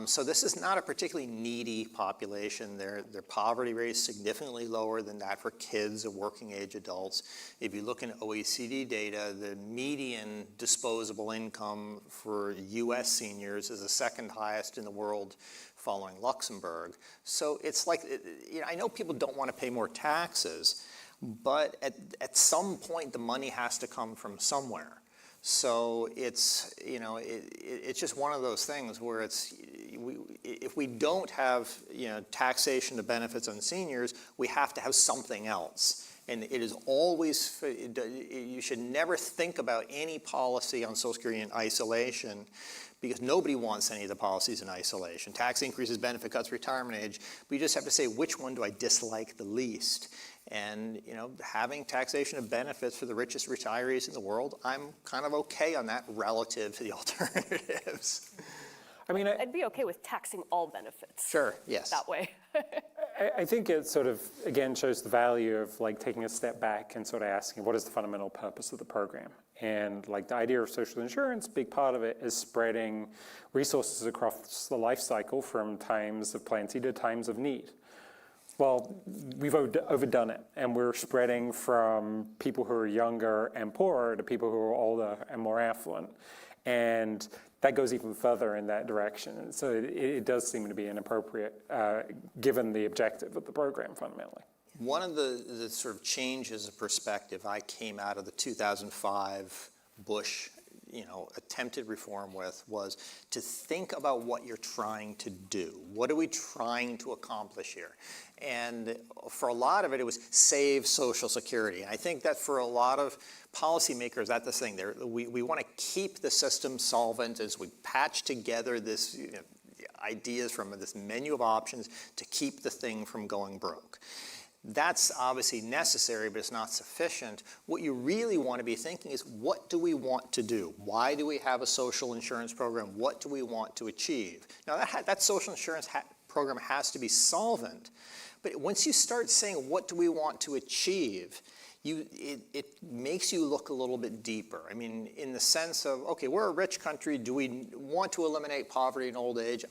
So this is not a particularly needy population. Their poverty rate is significantly lower than that for kids or working age adults. If you look in OECD data, the median disposable income for US seniors is the second highest in the world, following Luxembourg. So it's like, you know, I know people don't want to pay more taxes, but at some point the money has to come from somewhere. So it's, you know, it's just one of those things where if we don't have, you know, taxation of benefits on seniors, we have to have something else. And it is always, you should never think about any policy on Social Security in isolation, because nobody wants any of the policies in isolation. Tax increases, benefit cuts, retirement age, but you just have to say, which one do I dislike the least? And, you know, having taxation of benefits for the richest retirees in the world, I'm kind of okay on that relative to the alternatives. I mean, I'd be okay with taxing all benefits. Sure, yes. That way. I think it sort of, again, shows the value of like taking a step back and sort of asking, what is the fundamental purpose of the program? And like the idea of social insurance, big part of it is spreading resources across the life cycle from times of plenty to times of need. Well, we've overdone it, and we're spreading from people who are younger and poorer to people who are older and more affluent. And that goes even further in that direction. And so it does seem to be inappropriate, given the objective of the program fundamentally. One of the sort of changes of perspective I came out of the 2005 Bush, you know, attempted reform with was to think about what you're trying to do. What are we trying to accomplish here? And for a lot of it, it was save Social Security. And I think that for a lot of policymakers, that's the thing. We want to keep the system solvent as we patch together this, you know, ideas from this menu of options to keep the thing from going broke. That's obviously necessary, but it's not sufficient. What you really want to be thinking is, what do we want to do? Why do we have a social insurance program? What do we want to achieve? Now, that social insurance program has to be solvent. But once you start saying, what do we want to achieve, it makes you look a little bit deeper. I mean, in the sense of, okay, we're a rich country. Do we want to eliminate poverty in old age?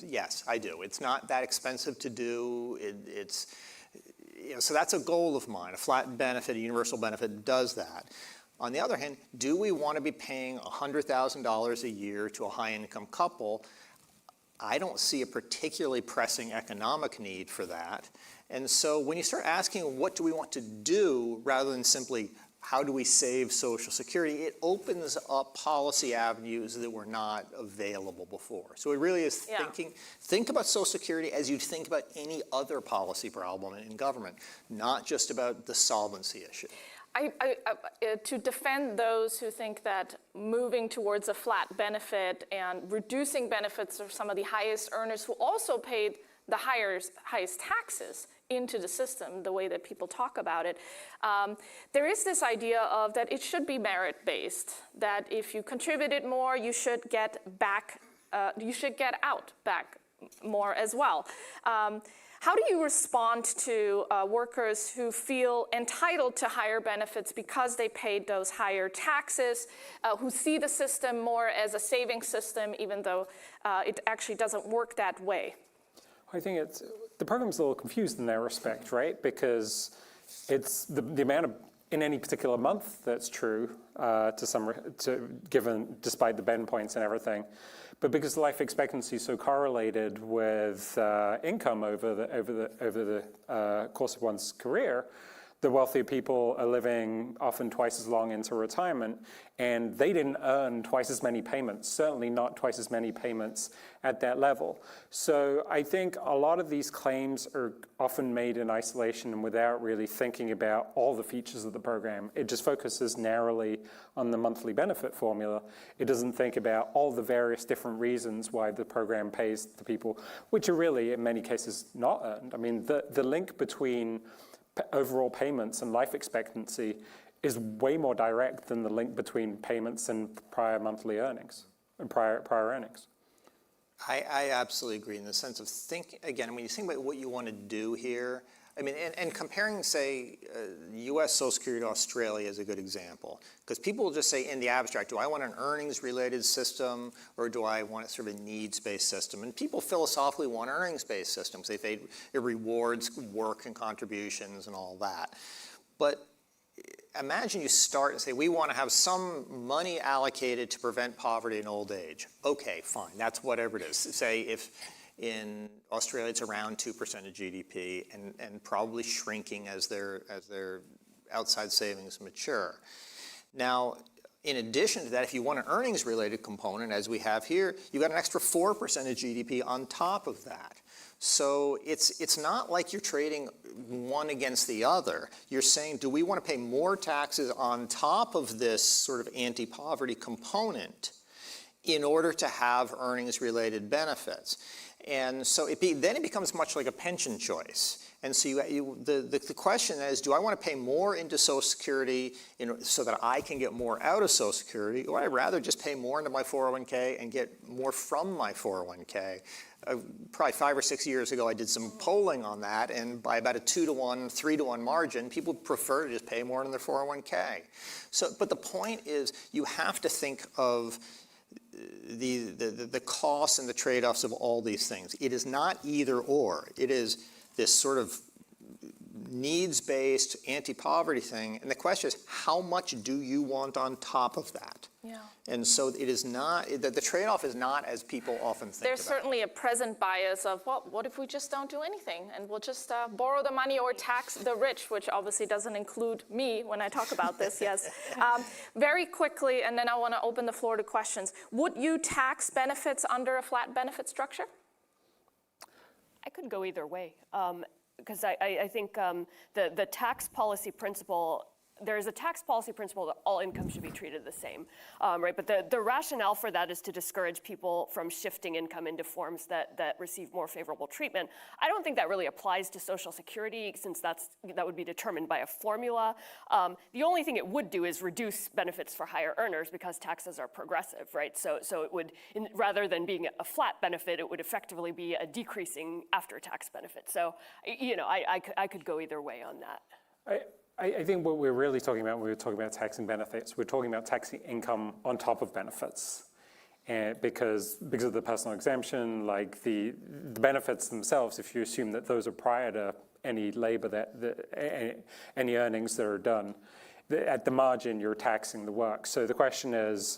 Yes, I do. It's not that expensive to do. You know, so that's a goal of mine. A flat benefit, a universal benefit does that. On the other hand, do we want to be paying $100,000 a year to a high-income couple? I don't see a particularly pressing economic need for that. And so when you start asking what do we want to do rather than simply how do we save Social Security, it opens up policy avenues that were not available before. So it really is think about Social Security as you'd think about any other policy problem in government, not just about the solvency issue. To defend those who think that moving towards a flat benefit and reducing benefits of some of the highest earners who also paid the highest taxes into the system, the way that people talk about it, there is this idea of that it should be merit-based, that if you contributed more, you should get out back more as well. How do you respond to workers who feel entitled to higher benefits because they paid those higher taxes, who see the system more as a saving system, even though it actually doesn't work that way? I think the program's a little confused in that respect, right? Because it's the amount of, in any particular month, that's true given despite the bend points and everything. But because life expectancy is so correlated with income over the course of one's career, the wealthier people are living often twice as long into retirement, and they didn't earn twice as many payments, certainly not twice as many payments at that level. So I think a lot of these claims are often made in isolation and without really thinking about all the features of the program. It just focuses narrowly on the monthly benefit formula. It doesn't think about all the various different reasons why the program pays the people, which are really, in many cases, not earned. I mean, the link between overall payments and life expectancy is way more direct than the link between payments and prior monthly earnings and prior earnings. I absolutely agree in the sense of again, when you think about what you want to do here, I mean, and comparing, say, U.S. Social Security to Australia is a good example. Because people will just say in the abstract, do I want an earnings-related system or do I want sort of a needs-based system? And people philosophically want an earnings-based system because it rewards work and contributions and all that. But imagine you start and say, we want to have some money allocated to prevent poverty in old age. Okay, fine, that's whatever it is. Say if in Australia, it's around 2% of GDP and probably shrinking as their outside savings mature. Now, in addition to that, if you want an earnings-related component, as we have here, you've got an extra 4% of GDP on top of that. So it's not like you're trading one against the other. You're saying, do we want to pay more taxes on top of this sort of anti-poverty component in order to have earnings-related benefits? And so then it becomes much like a pension choice. And so the question is, do I want to pay more into Social Security so that I can get more out of Social Security, or I'd rather just pay more into my 401k and get more from my 401k? Probably 5 or 6 years ago, I did some polling on that, and by about a 2-to-1, 3-to-1 margin, people prefer to just pay more in their 401k. So, but the point is, you have to think of the costs and the trade-offs of all these things. It is not either or. It is this sort of needs-based anti-poverty thing. And the question is, how much do you want on top of that? Yeah. And so it is not, the trade-off is not as people often think There's about. certainly a present bias of, well, what if we just don't do anything and we'll just borrow the money or tax the rich, which obviously doesn't include me when I talk about this, yes. Very quickly, and then I want to open the floor to questions. Would you tax benefits under a flat benefit structure? I could go either way, because I think the tax policy principle, there is a tax policy principle that all income should be treated the same, right? But the rationale for that is to discourage people from shifting income into forms that receive more favorable treatment. I don't think that really applies to Social Security, since that would be determined by a formula. The only thing it would do is reduce benefits for higher earners because taxes are progressive, right? So it would, rather than being a flat benefit, it would effectively be a decreasing after-tax benefit. So, I could go either way on that. I think what we're really talking about when we're talking about taxing benefits, we're talking about taxing income on top of benefits. And because of the personal exemption, like the benefits themselves, if you assume that those are prior to any labor, any earnings that are done, at the margin you're taxing the work. So the question is,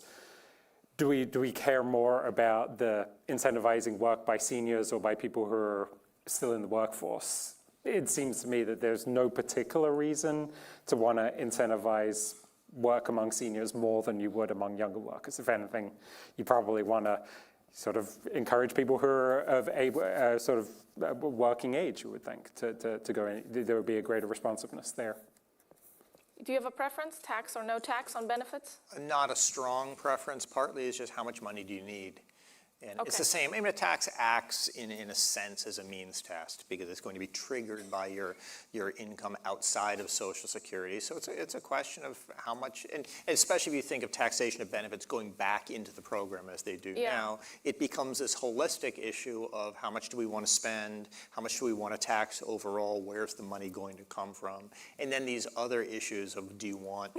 do we care more about the incentivizing work by seniors or by people who are still in the workforce? It seems to me that there's no particular reason to want to incentivize work among seniors more than you would among younger workers. If anything, you probably want to sort of encourage people who are of sort of working age, you would think, to go in. There would be a greater responsiveness there. Do you have a preference, tax or no tax on benefits? Not a strong preference. Partly is just how much money do you need? And Okay. It's the same. I mean, a tax acts in a sense as a means test because it's going to be triggered by your income outside of Social Security. So it's a question of how much, and especially if you think of taxation of benefits going back into the program as they do now, it becomes this holistic issue of how much do we want to spend, how much do we want to tax overall, where's the money going to come from, and then these other issues of do you want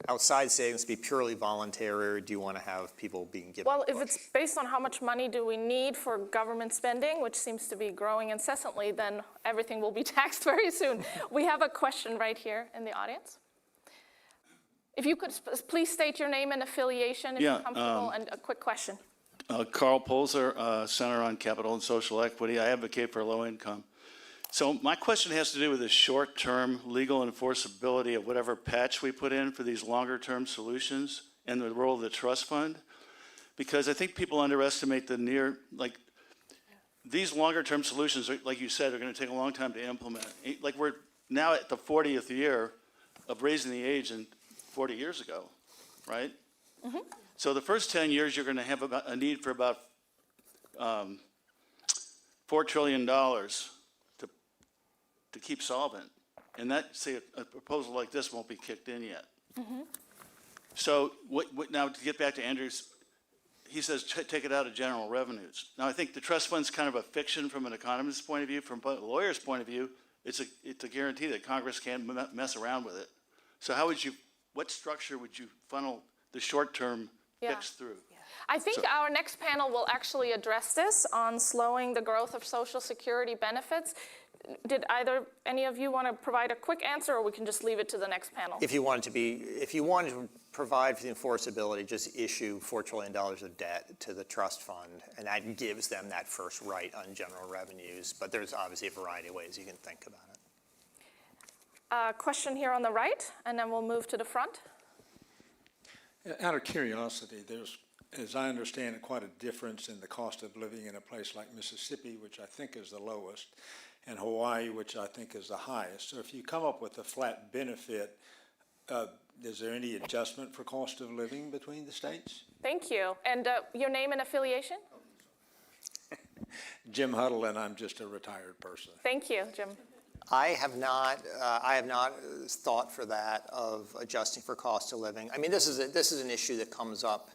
outside savings be purely voluntary, or do you want to have people being given? Well, if it's based on how much money do we need for government spending, which seems to be growing incessantly, then everything will be taxed very soon. We have a question right here in the audience. If you could please state your name and affiliation if you're comfortable, and a quick question. Carl Polzer, Center on Capital and Social Equity. I advocate for low income. So my question has to do with the short-term legal enforceability of whatever patch we put in for these longer-term solutions and the role of the trust fund. Because I think people underestimate these longer-term solutions, like you said, are going to take a long time to implement. Like we're now at the 40th year of raising the age and 40 years ago, right? Mm-hmm. So the first 10 years, you're going to have a need for about $4 trillion to keep solvent. And that, say, a proposal like this won't be kicked in yet. Mm-hmm. So now to get back to Andrew's, he says take it out of general revenues. Now I think the trust fund's kind of a fiction from an economist's point of view. From a lawyer's point of view, it's a guarantee that Congress can't mess around with it. So what structure would you funnel the short-term fix through? I think our next panel will actually address this on slowing the growth of Social Security benefits. Did any of you want to provide a quick answer, or we can just leave it to the next panel? If you wanted to provide for the enforceability, just issue $4 trillion of debt to the trust fund, and that gives them that first right on general revenues. But there's obviously a variety of ways you can think about it. Question here on the right, and then we'll move to the front. Out of curiosity, there's, as I understand it, quite a difference in the cost of living in a place like Mississippi, which I think is the lowest, and Hawaii, which I think is the highest. So if you come up with a flat benefit, is there any adjustment for cost of living between the states? Thank you. And your name and affiliation? Jim Huddle, and I'm just a retired person. Thank you, Jim. I have not thought for that of adjusting for cost of living. I mean, this is an issue that comes up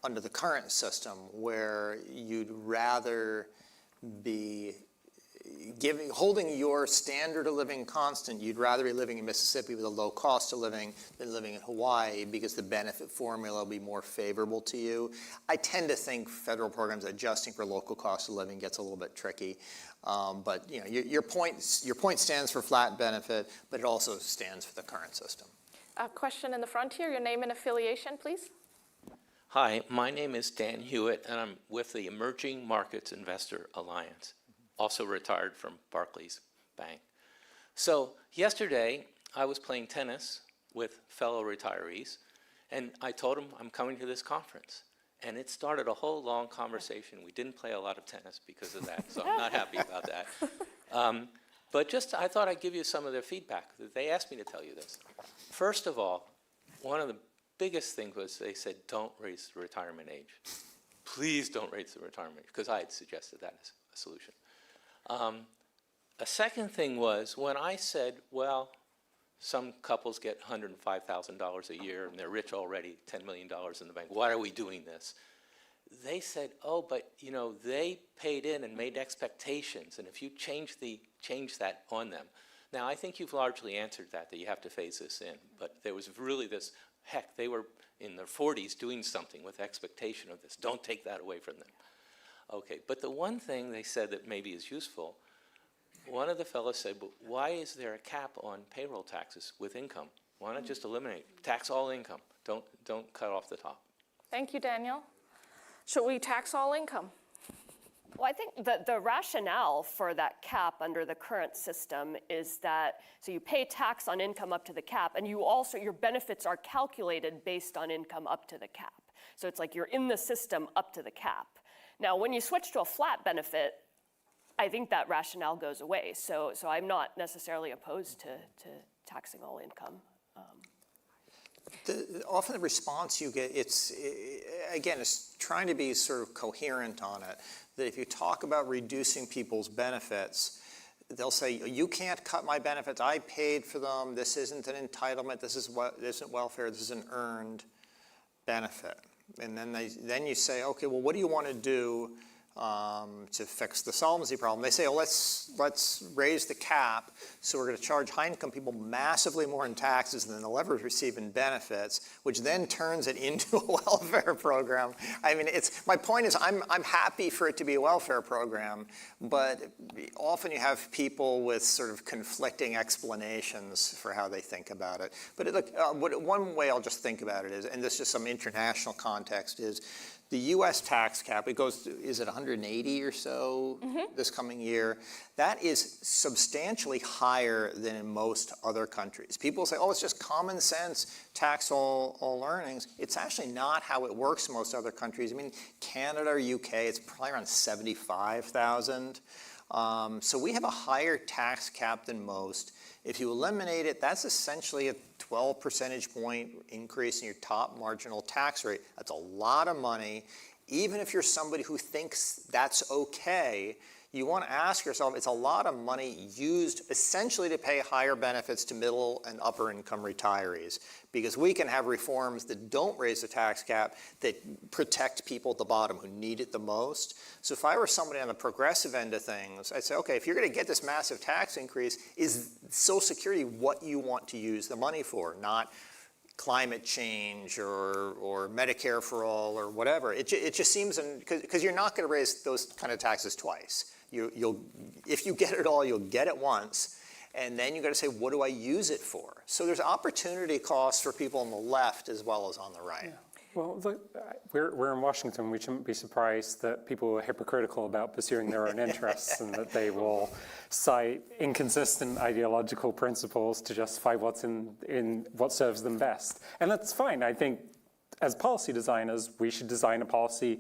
under the current system where you'd rather be holding your standard of living constant. You'd rather be living in Mississippi with a low cost of living than living in Hawaii because the benefit formula will be more favorable to you. I tend to think federal programs adjusting for local cost of living gets a little bit tricky. But you know, your point stands for flat benefit, but it also stands for the current system. A question in the front here. Your name and affiliation, please. Hi, my name is Dan Hewitt, and I'm with the Emerging Markets Investor Alliance, also retired from Barclays Bank. So yesterday, I was playing tennis with fellow retirees, and I told them I'm coming to this conference. And it started a whole long conversation. We didn't play a lot of tennis because of that, so I'm not happy about that. But I thought I'd give you some of their feedback. They asked me to tell you this. First of all, one of the biggest things was they said, don't raise the retirement age. Please don't raise the retirement age, because I had suggested that as a solution. A second thing was when I said, well, some couples get $105,000 a year and they're rich already, $10 million in the bank. Why are we doing this? They said, oh, but you know, they paid in and made expectations, and if you change that on them. Now, I think you've largely answered that you have to phase this in, but there was really this, heck, they were in their 40s doing something with expectation of this. Don't take that away from them. Okay, but the one thing they said that maybe is useful, one of the fellows said, but why is there a cap on payroll taxes with income? Why not just eliminate, tax all income? Don't cut off the top. Thank you, Daniel. Should we tax all income? Well, I think the rationale for that cap under the current system is that, so you pay tax on income up to the cap, and you also, your benefits are calculated based on income up to the cap. So it's like you're in the system up to the cap. Now, when you switch to a flat benefit, I think that rationale goes away. So I'm not necessarily opposed to taxing all income. Often the response you get, it's trying to be sort of coherent on it. That if you talk about reducing people's benefits, they'll say, you can't cut my benefits, I paid for them, this isn't an entitlement, this isn't welfare, this is an earned benefit. And then you say, okay, well, what do you want to do to fix the solvency problem. They say, oh, let's raise the cap, so we're going to charge high-income people massively more in taxes than they'll ever receive in benefits, which then turns it into a welfare program. I mean, my point is, I'm happy for it to be a welfare program, but often you have people with sort of conflicting explanations for how they think about it. But look, one way I'll just think about it is, and this is just some international context, is the U.S. tax cap, it goes to, is it 180 or so this coming year? That is substantially higher than in most other countries. People say, oh, it's just common sense, tax all earnings. It's actually not how it works in most other countries. I mean, Canada or UK, it's probably around 75,000. So we have a higher tax cap than most. If you eliminate it, that's essentially a 12 percentage point increase in your top marginal tax rate. That's a lot of money. Even if you're somebody who thinks that's okay, you want to ask yourself, it's a lot of money used essentially to pay higher benefits to middle and upper income retirees. Because we can have reforms that don't raise the tax cap that protect people at the bottom who need it the most. So if I were somebody on the progressive end of things, I'd say, okay, if you're going to get this massive tax increase, is Social Security what you want to use the money for? Not climate change or Medicare for all or whatever. It just seems, because you're not going to raise those kind of taxes twice. If you get it all, you'll get it once. And then you got to say, what do I use it for? So there's opportunity costs for people on the left as well as on the right. Yeah. Well, look, we're in Washington. We shouldn't be surprised that people are hypocritical about pursuing their own interests and that they will cite inconsistent ideological principles to justify what's in what serves them best. And that's fine. I think as policy designers, we should design a policy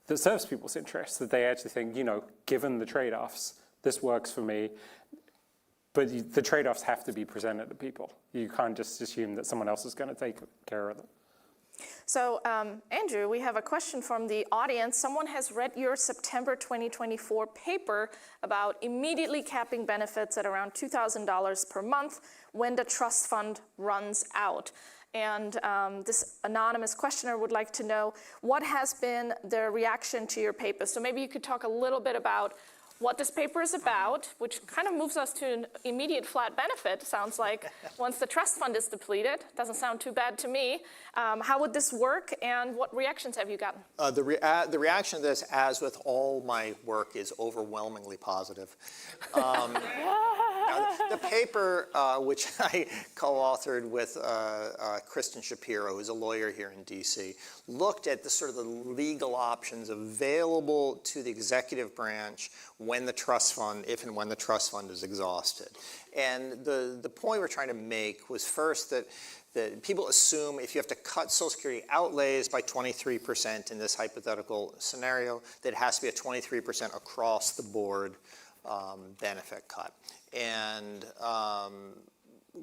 that serves people's interests, that they actually think, given the trade-offs, this works for me. But the trade-offs have to be presented to people. You can't just assume that someone else is going to take care of them. So, Andrew, we have a question from the audience. Someone has read your September 2024 paper about immediately capping benefits at around $2,000 per month when the trust fund runs out. And this anonymous questioner would like to know, what has been the reaction to your paper? So maybe you could talk a little bit about what this paper is about, which kind of moves us to an immediate flat benefit, sounds like, once the trust fund is depleted. Doesn't sound too bad to me. How would this work, and what reactions have you gotten? The reaction to this, as with all my work, is overwhelmingly positive. Now, the paper, which I co-authored with Kristen Shapiro, who's a lawyer here in DC, looked at the sort of the legal options available to the executive branch when the trust fund, if and when the trust fund is exhausted. And the point we're trying to make was first that people assume if you have to cut Social Security outlays by 23% in this hypothetical scenario, that it has to be a 23% across the board benefit cut. And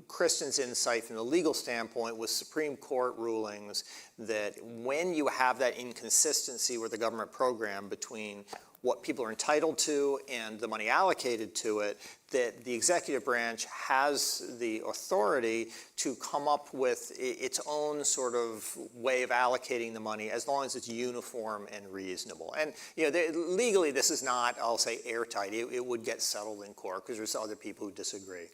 Kristen's insight from the legal standpoint was Supreme Court rulings that when you have that inconsistency with the government program between what people are entitled to and the money allocated to it, that the executive branch has the authority to come up with its own sort of way of allocating the money as long as it's uniform and reasonable. And legally this is not, I'll say, airtight. It would get settled in court because there's other people who disagree.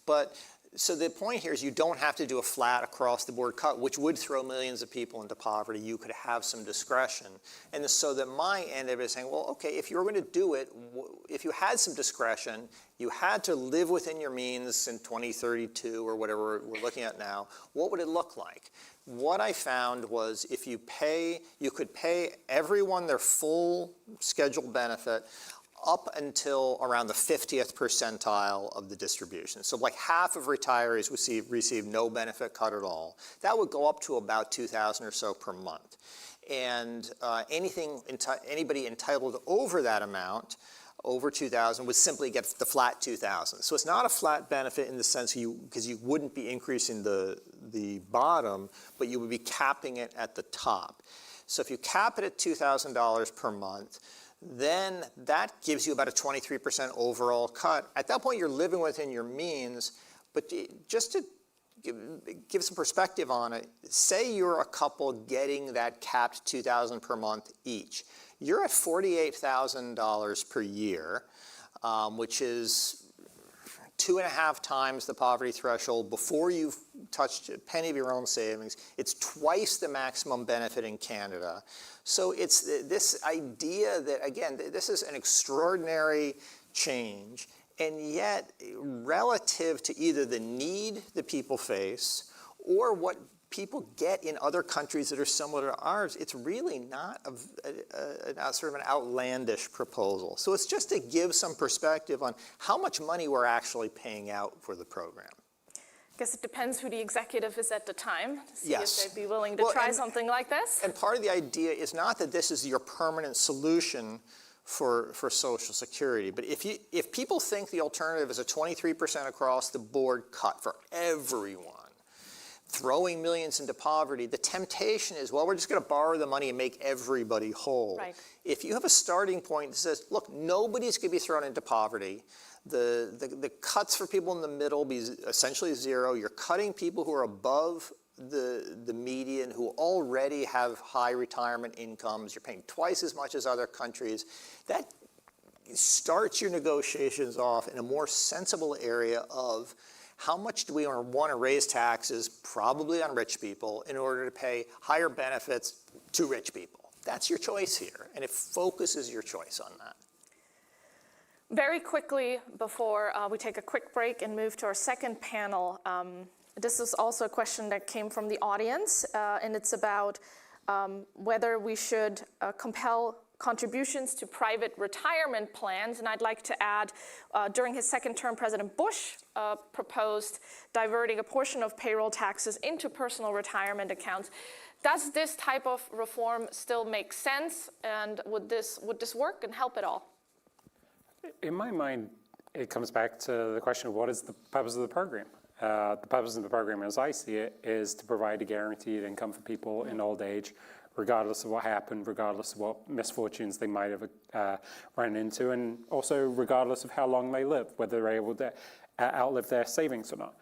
But so the point here is you don't have to do a flat across-the-board cut, which would throw millions of people into poverty. You could have some discretion. And so that my end of it is saying, well, okay, if you were going to do it, if you had some discretion, you had to live within your means in 2032 or whatever we're looking at now, what would it look like? What I found was if you could pay everyone their full scheduled benefit up until around the 50th percentile of the distribution. So like half of retirees receive no benefit cut at all. That would go up to about $2,000 or so per month. And anybody entitled over that amount, over $2,000, would simply get the flat $2,000. So it's not a flat benefit in the sense because you wouldn't be increasing the bottom, but you would be capping it at the top. So if you cap it at $2,000 per month, then that gives you about a 23% overall cut. At that point, you're living within your means, but just to give some perspective on it, say you're a couple getting that capped $2,000 per month each. you're at $48,000 per year, which is 2.5 times the poverty threshold before you've touched a penny of your own savings. It's twice the maximum benefit in Canada. So it's this idea that, again, this is an extraordinary change, and yet relative to either the need that people face or what people get in other countries that are similar to ours, it's really not a sort of an outlandish proposal. So it's just to give some perspective on how much money we're actually paying out for the program. I guess it depends who the executive is at the time, to see Yes. if they'd be willing to try something like this. And part of the idea is not that this is your permanent solution for Social Security, but if people think the alternative is a 23% across the board cut for everyone, throwing millions into poverty, the temptation is, well, we're just going to borrow the money and make everybody whole. Right. If you have a starting point that says, look, nobody's going to be thrown into poverty, the cuts for people in the middle be essentially zero, you're cutting people who are above the median, who already have high retirement incomes, you're paying twice as much as other countries, that starts your negotiations off in a more sensible area of how much do we want to raise taxes, probably on rich people, in order to pay higher benefits to rich people. That's your choice here, and it focuses your choice on that. Very quickly, before we take a quick break and move to our second panel, this is also a question that came from the audience, and it's about whether we should compel contributions to private retirement plans. And I'd like to add, during his second term, President Bush proposed diverting a portion of payroll taxes into personal retirement accounts. Does this type of reform still make sense? And would this work and help at all? In my mind, it comes back to the question of what is the purpose of the program? The purpose of the program, as I see it, is to provide a guaranteed income for people in old age, regardless of what happened, regardless of what misfortunes they might have run into, and also regardless of how long they live, whether they're able to outlive their savings or not.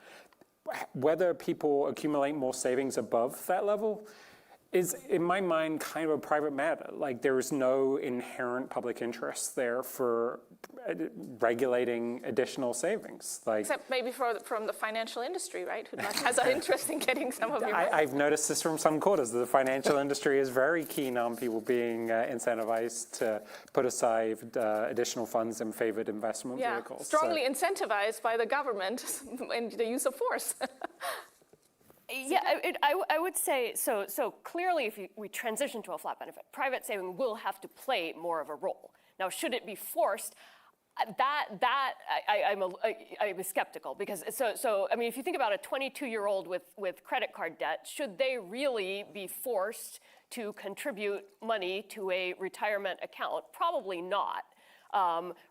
Whether people accumulate more savings above that level is, in my mind, kind of a private matter. Like, there is no inherent public interest there for regulating additional savings. Like, Except maybe from the financial industry, right? Who has an interest in getting some of your money. I've noticed this from some quarters. The financial industry is very keen on people being incentivized to put aside additional funds in favored investment vehicles. Strongly incentivized by the government and the use of force. Yeah, I would say, so clearly if we transition to a flat benefit, private saving will have to play more of a role. Now, should it be forced? I'm skeptical, because so I mean, if you think about a 22-year-old with credit card debt, should they really be forced to contribute money to a retirement account? Probably not.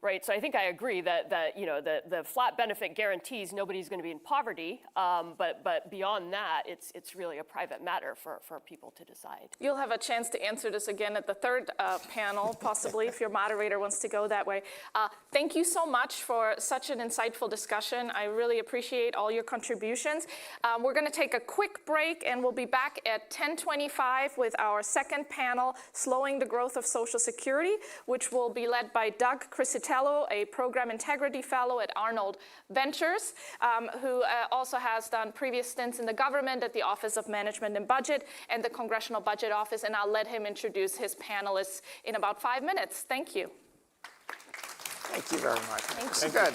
Right, so I think I agree that the flat benefit guarantees nobody's going to be in poverty, but beyond that, it's really a private matter for people to decide. You'll have a chance to answer this again at the third panel, possibly, if your moderator wants to go that way. Thank you so much for such an insightful discussion. I really appreciate all your contributions. We're going to take a quick break, and we'll be back at 10:25 with our second panel, Slowing the Growth of Social Security, which will be led by Doug Crisitello, a Program Integrity Fellow at Arnold Ventures, who also has done previous stints in the government at the Office of Management and Budget and the Congressional Budget Office, and I'll let him introduce his panelists in about 5 minutes. Thank you. Thank you very much. Thank you. Good.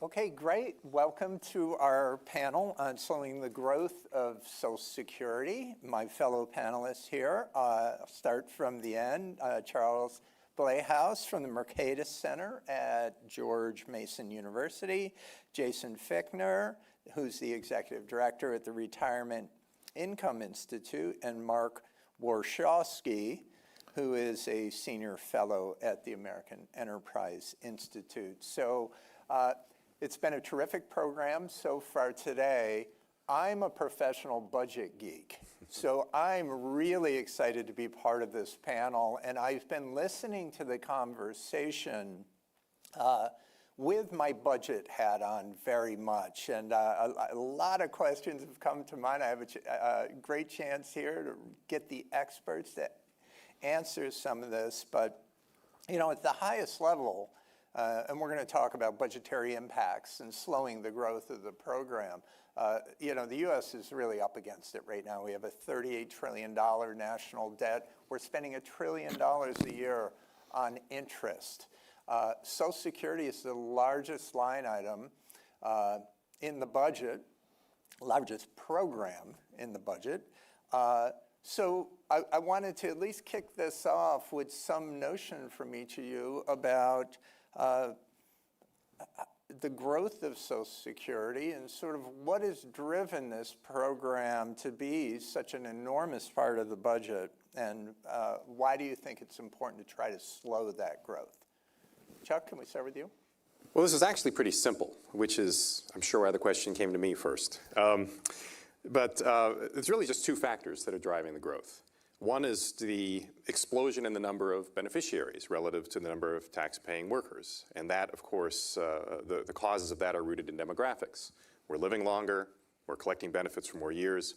Okay, great. Welcome to our panel on slowing the growth of Social Security. My fellow panelists here, I'll start from the end. Charles Blehaus from the Mercatus Center at George Mason University. Jason Fichtner, who's the executive director at the Retirement Income Institute, and Mark Warshawski, who is a senior fellow at the American Enterprise Institute. So it's been a terrific program so far today. I'm a professional budget geek, so I'm really excited to be part of this panel, and I've been listening to the conversation with my budget hat on very much, and a lot of questions have come to mind. I have a great chance here to get the experts to answer some of this, but you know, at the highest level, and we're going to talk about budgetary impacts and slowing the growth of the program. You know, the U.S. is really up against it right now. We have a $38 trillion national debt. We're spending $1 trillion a year on interest. Social Security is the largest line item in the budget, largest program in the budget. So I wanted to at least kick this off with some notion from each of you about the growth of Social Security and sort of what has driven this program to be such an enormous part of the budget, and why do you think it's important to try to slow that growth? Chuck, can we start with you? Well, this is actually pretty simple, which is, I'm sure, why the question came to me first. But it's really just two factors that are driving the growth. One is the explosion in the number of beneficiaries relative to the number of tax-paying workers. And that, of course, the causes of that are rooted in demographics. We're living longer, we're collecting benefits for more years.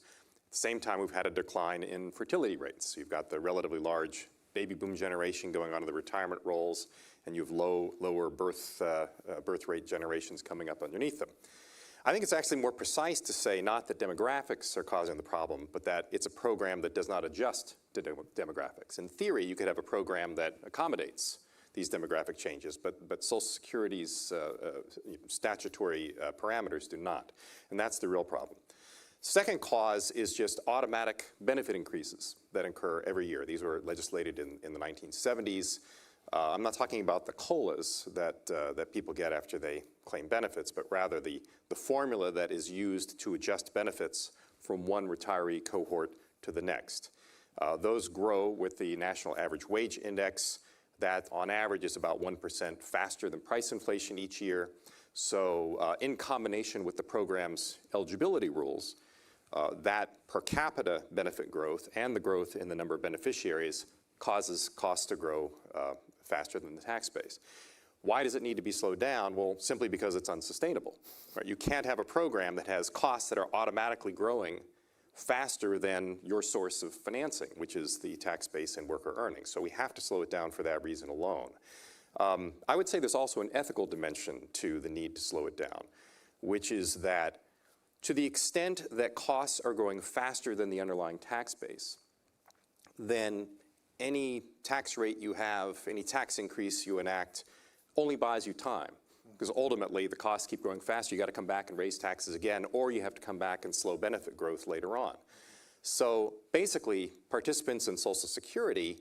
At the same time, we've had a decline in fertility rates. You've got the relatively large baby boom generation going on in the retirement rolls, and you have lower birth rate generations coming up underneath them. I think it's actually more precise to say not that demographics are causing the problem, but that it's a program that does not adjust to demographics. In theory, you could have a program that accommodates these demographic changes, but Social Security's statutory parameters do not, and that's the real problem. Second cause is just automatic benefit increases that occur every year. These were legislated in the 1970s. I'm not talking about the COLAs that people get after they claim benefits, but rather the formula that is used to adjust benefits from one retiree cohort to the next. Those grow with the National Average Wage Index. That, on average, is about 1% faster than price inflation each year. So in combination with the program's eligibility rules, that per capita benefit growth and the growth in the number of beneficiaries causes costs to grow faster than the tax base. Why does it need to be slowed down? Well, simply because it's unsustainable. Right? You can't have a program that has costs that are automatically growing faster than your source of financing, which is the tax base and worker earnings. So we have to slow it down for that reason alone. I would say there's also an ethical dimension to the need to slow it down, which is that to the extent that costs are growing faster than the underlying tax base, then any tax rate you have, any tax increase you enact, only buys you time. Because ultimately, the costs keep growing faster. You got to come back and raise taxes again, or you have to come back and slow benefit growth later on. So basically, participants in Social Security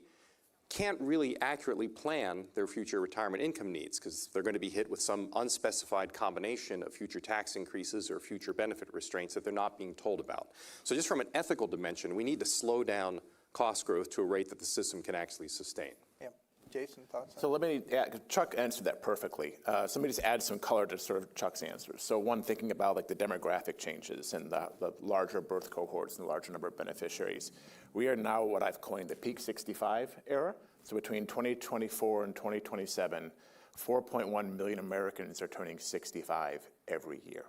can't really accurately plan their future retirement income needs because they're going to be hit with some unspecified combination of future tax increases or future benefit restraints that they're not being told about. So just from an ethical dimension, we need to slow down cost growth to a rate that the system can actually sustain. Yeah. Jason, thoughts? So let me, Chuck answered that perfectly. Let me just add some color to sort of Chuck's answers. So one, thinking about like the demographic changes and the larger birth cohorts and the larger number of beneficiaries. We are now what I've coined the peak 65 era. So between 2024 and 2027, 4.1 million Americans are turning 65 every year.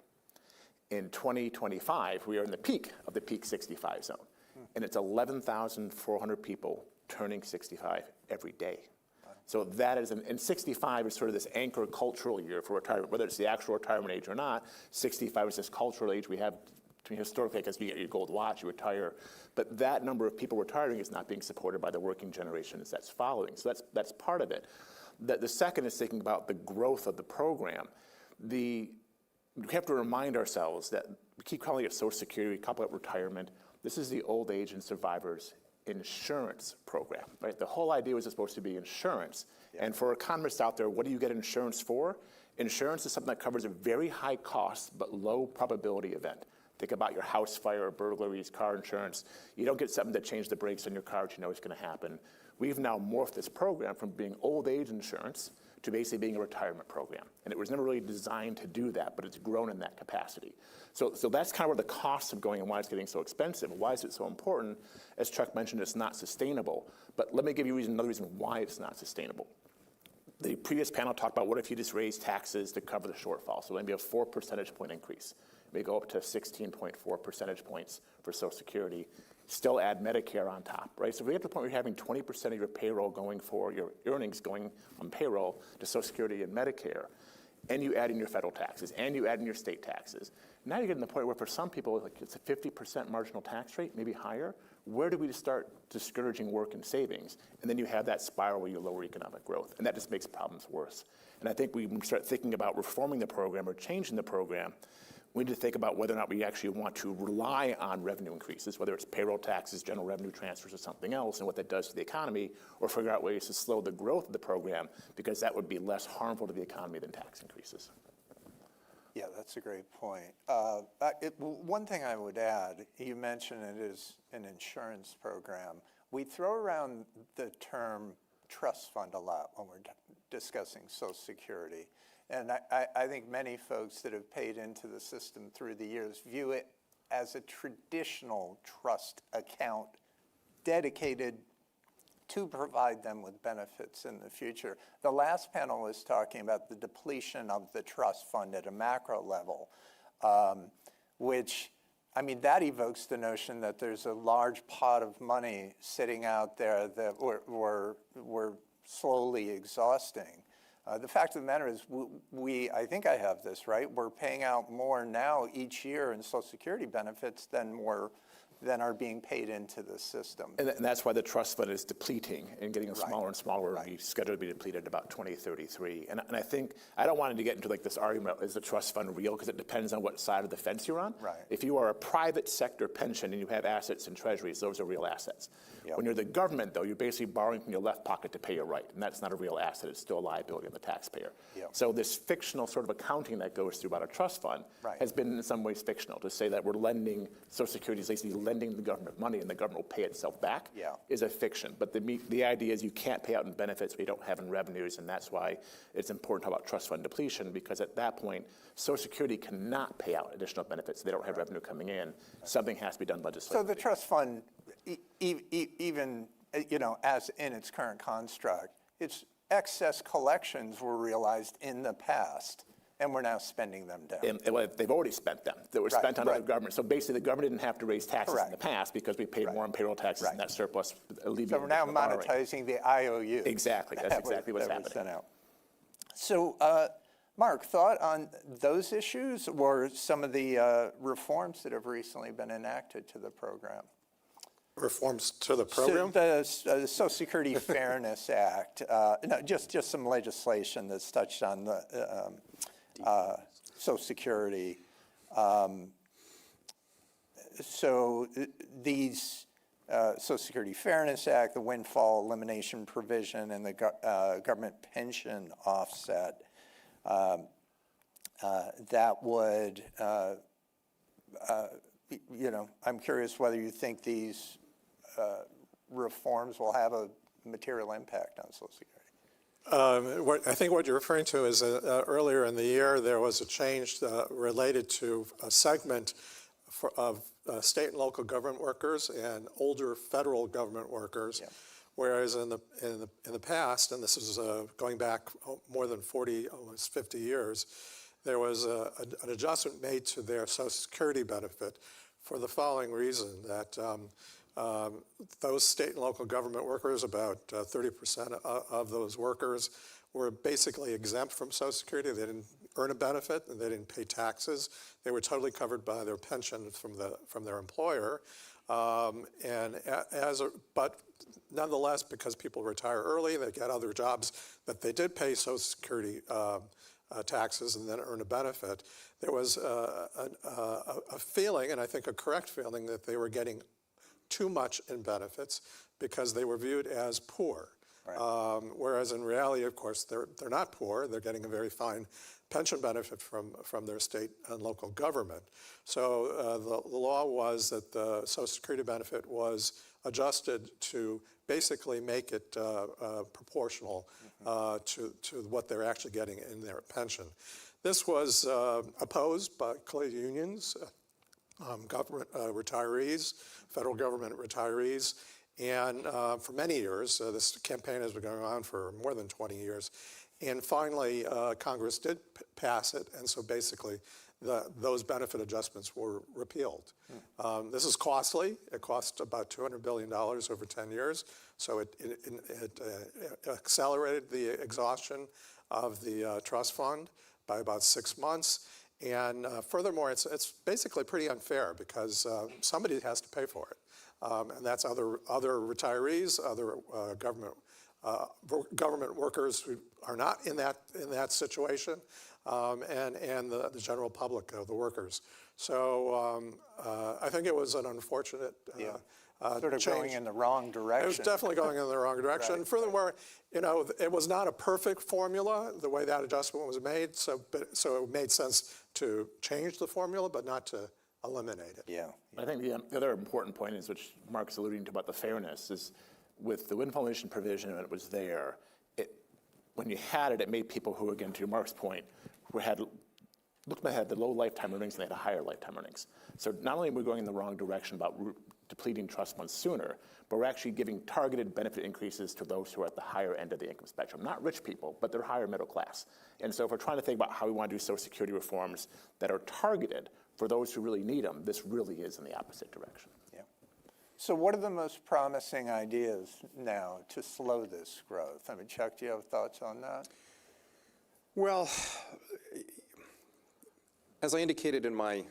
In 2025, we are in the peak of the peak 65 zone. And it's 11,400 people turning 65 every day. So that is, and 65 is sort of this anchor cultural year for retirement, whether it's the actual retirement age or not. 65 is this cultural age we have historically, because you get your gold watch, you retire. But that number of people retiring is not being supported by the working generations that's following. So that's part of it. The second is thinking about the growth of the program. The we have to remind ourselves that we keep calling it Social Security, we call it retirement. This is the old age and survivors insurance program, right? The whole idea was it's supposed to be insurance. And for economists out there, what do you get insurance for? Insurance is something that covers a very high cost but low probability event. Think about your house fire, burglaries, car insurance. You don't get something that changed the brakes on your car that you know is going to happen. We've now morphed this program from being old age insurance to basically being a retirement program. And it was never really designed to do that, but it's grown in that capacity. So that's kind of where the costs are going and why it's getting so expensive. Why is it so important? As Chuck mentioned, it's not sustainable. But let me give you another reason why it's not sustainable. The previous panel talked about what if you just raise taxes to cover the shortfall. So maybe a 4 percentage point increase. May go up to 16.4 percentage points for Social Security. Still add Medicare on top, right? So if we get to the point where you're having 20% of your payroll going for your earnings going on payroll to Social Security and Medicare, and you add in your federal taxes, and you add in your state taxes, now you're getting to the point where for some people, like it's a 50% marginal tax rate, maybe higher. Where do we start discouraging work and savings? And then you have that spiral where you lower economic growth, and that just makes problems worse. And I think we start thinking about reforming the program or changing the program. We need to think about whether or not we actually want to rely on revenue increases, whether it's payroll taxes, general revenue transfers, or something else, and what that does to the economy, or figure out ways to slow the growth of the program, because that would be less harmful to the economy than tax increases. Yeah, that's a great point. One thing I would add, you mentioned it is an insurance program. We throw around the term trust fund a lot when we're discussing Social Security. And I think many folks that have paid into the system through the years view it as a traditional trust account dedicated to provide them with benefits in the future. The last panel was talking about the depletion of the trust fund at a macro level, which, I mean, that evokes the notion that there's a large pot of money sitting out there that we're slowly exhausting. The fact of the matter is, I think I have this right, we're paying out more now each year in Social Security benefits than are being paid into the system. And that's why the trust fund is depleting and getting smaller and smaller. Right. It's scheduled to be depleted about 2033. And I think, I don't want to get into like this argument, is the trust fund real? Because it depends on what side of the fence you're on. Right. If you are a private sector pension and you have assets in treasuries, those are real assets. Yep. When you're the government, though, you're basically borrowing from your left pocket to pay your right. And that's not a real asset. It's still a liability of the taxpayer. Yep. So this fictional sort of accounting that goes through about a trust fund has been in some ways fictional. To say that we're lending, Social Security is basically lending the government money and the government will pay itself back is a fiction. But the idea is you can't pay out in benefits we don't have in revenues, and that's why it's important to talk about trust fund depletion, because at that point, Social Security cannot pay out additional benefits. They don't have revenue coming in. Something has to be done legislatively. So the trust fund, even as in its current construct, its excess collections were realized in the past, and we're now spending them down. And they've already spent them. That were spent on other government. So basically, the government didn't have to raise taxes in the past because we paid more on payroll taxes, and that surplus alleviated. So we're now monetizing the IOU. Exactly. That's exactly what's happening. So, Mark, thought on those issues or some of the reforms that have recently been enacted to the program? Reforms to the program? So the Social Security Fairness Act, no, just some legislation that's touched on the Social Security. So these Social Security Fairness Act, the windfall elimination provision, and the government pension offset, that would, I'm curious whether you think these reforms will have a material impact on Social Security. I think what you're referring to is earlier in the year there was a change related to a segment of state and local government workers and older federal government workers, whereas in the past, and this is going back more than 40, almost 50 years, there was an adjustment made to their Social Security benefit for the following reason, that those state and local government workers, about 30% of those workers, were basically exempt from Social Security. They didn't earn a benefit and they didn't pay taxes. They were totally covered by their pension from their employer. But nonetheless, because people retire early, they get other jobs that they did pay Social Security taxes and then earn a benefit. there was a feeling, and I think a correct feeling, that they were getting too much in benefits because they were viewed as poor. Right. Whereas in reality, of course, they're not poor. They're getting a very fine pension benefit from their state and local government. So the law was that the Social Security benefit was adjusted to basically make it proportional to what they're actually getting in their pension. This was opposed by clear unions, government retirees, federal government retirees, and for many years. This campaign has been going on for more than 20 years. And finally, Congress did pass it, and so basically those benefit adjustments were repealed. This is costly. It cost about $200 billion over 10 years, so it accelerated the exhaustion of the trust fund by about 6 months. And furthermore, it's basically pretty unfair because somebody has to pay for it. And that's other retirees, other government workers who are not in that situation, and the general public of the workers. So I think it was an unfortunate sort of change. going in the wrong direction. It was definitely going in the wrong direction. Right. Furthermore, it was not a perfect formula, the way that adjustment was made, so it made sense to change the formula, but not to eliminate it. Yeah. I think the other important point is, which Mark's alluding to about the fairness, is with the windfall elimination provision, when it was there, when you had it, it made people who, again, to Mark's point, who had the low lifetime earnings and they had a higher lifetime earnings. So not only are we going in the wrong direction about depleting trust funds sooner, but we're actually giving targeted benefit increases to those who are at the higher end of the income spectrum. Not rich people, but they're higher middle class. And so if we're trying to think about how we want to do Social Security reforms that are targeted for those who really need them, this really is in the opposite direction. Yeah. So what are the most promising ideas now to slow this growth? I mean, Chuck, do you have thoughts on that? Well, as I indicated in my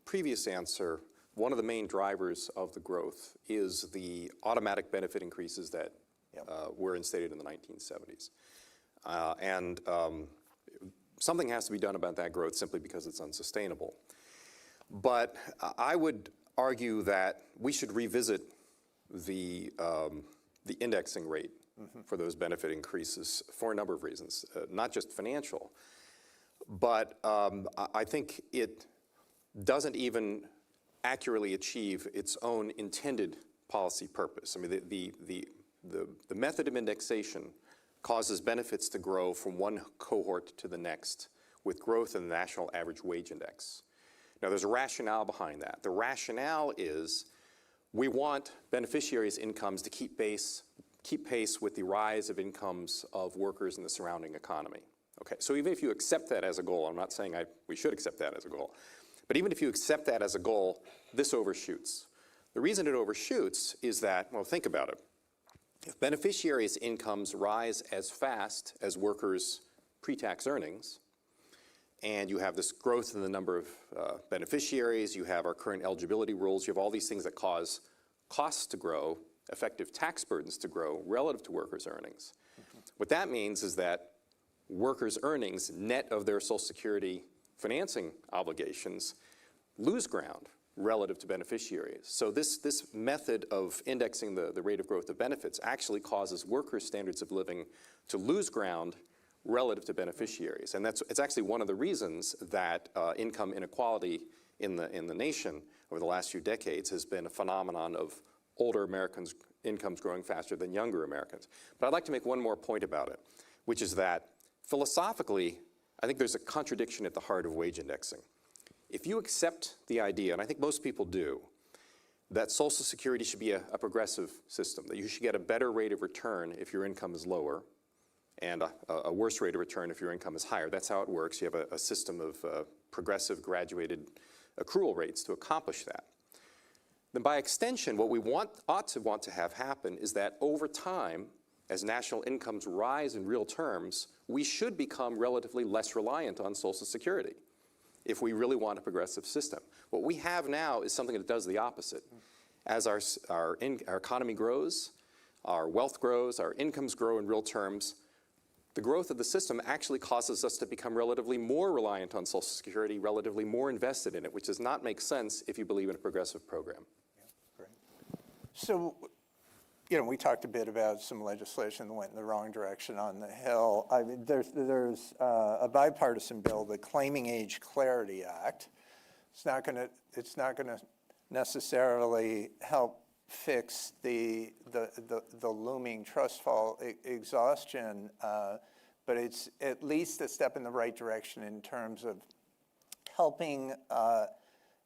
previous answer, one of the main drivers of the growth is the automatic benefit increases that were instated in the 1970s. And something has to be done about that growth simply because it's unsustainable. But I would argue that we should revisit the indexing rate for those benefit increases for a number of reasons, not just financial, but I think it doesn't even accurately achieve its own intended policy purpose. I mean, the method of indexation causes benefits to grow from one cohort to the next with growth in the national average wage index. Now, there's a rationale behind that. The rationale is we want beneficiaries' incomes to keep pace with the rise of incomes of workers in the surrounding economy. Okay, so even if you accept that as a goal, I'm not saying we should accept that as a goal, but even if you accept that as a goal, this overshoots. The reason it overshoots is that, well, think about it. If beneficiaries' incomes rise as fast as workers' pre-tax earnings, and you have this growth in the number of beneficiaries, you have our current eligibility rules, you have all these things that cause costs to grow, effective tax burdens to grow relative to workers' earnings. What that means is that workers' earnings, net of their Social Security financing obligations, lose ground relative to beneficiaries. So this method of indexing the rate of growth of benefits actually causes workers' standards of living to lose ground relative to beneficiaries. And it's actually one of the reasons that income inequality in the nation over the last few decades has been a phenomenon of older Americans' incomes growing faster than younger Americans. But I'd like to make one more point about it, which is that philosophically, I think there's a contradiction at the heart of wage indexing. If you accept the idea, and I think most people do, that Social Security should be a progressive system, that you should get a better rate of return if your income is lower, and a worse rate of return if your income is higher. That's how it works. You have a system of progressive graduated accrual rates to accomplish that. Then by extension, what we ought to want to have happen is that over time, as national incomes rise in real terms, we should become relatively less reliant on Social Security if we really want a progressive system. What we have now is something that does the opposite. As our economy grows, our wealth grows, our incomes grow in real terms, The growth of the system actually causes us to become relatively more reliant on Social Security, relatively more invested in it, which does not make sense if you believe in a progressive program. Great. So, you know, we talked a bit about some legislation that went in the wrong direction on the Hill. I mean, there's a bipartisan bill, the Claiming Age Clarity Act. It's not going to necessarily help fix the looming trust fall exhaustion, but it's at least a step in the right direction in terms of helping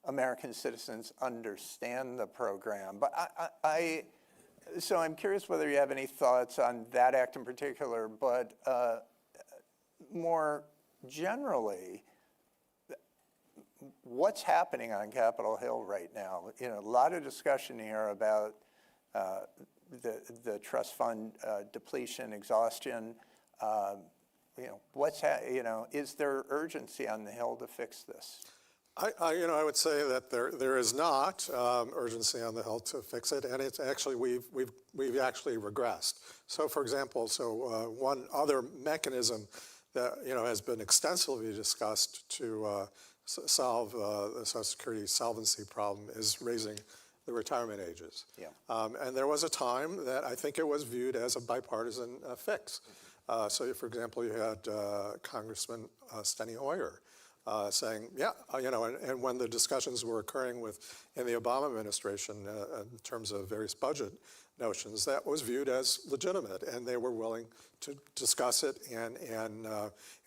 American citizens understand the program. But so I'm curious whether you have any thoughts on that act in particular, but more generally, what's happening on Capitol Hill right now? You know, a lot of discussion here about the trust fund depletion, exhaustion. You know, is there urgency on the Hill to fix this? I would say that there is not urgency on the Hill to fix it, and it's actually we've actually regressed. So, for example, one other mechanism that has been extensively discussed to solve the Social Security solvency problem is raising the retirement ages. Yeah. And there was a time that I think it was viewed as a bipartisan fix. So, for example, you had Congressman Steny Hoyer saying, yeah, and when the discussions were occurring in the Obama administration in terms of various budget notions, that was viewed as legitimate, and they were willing to discuss it and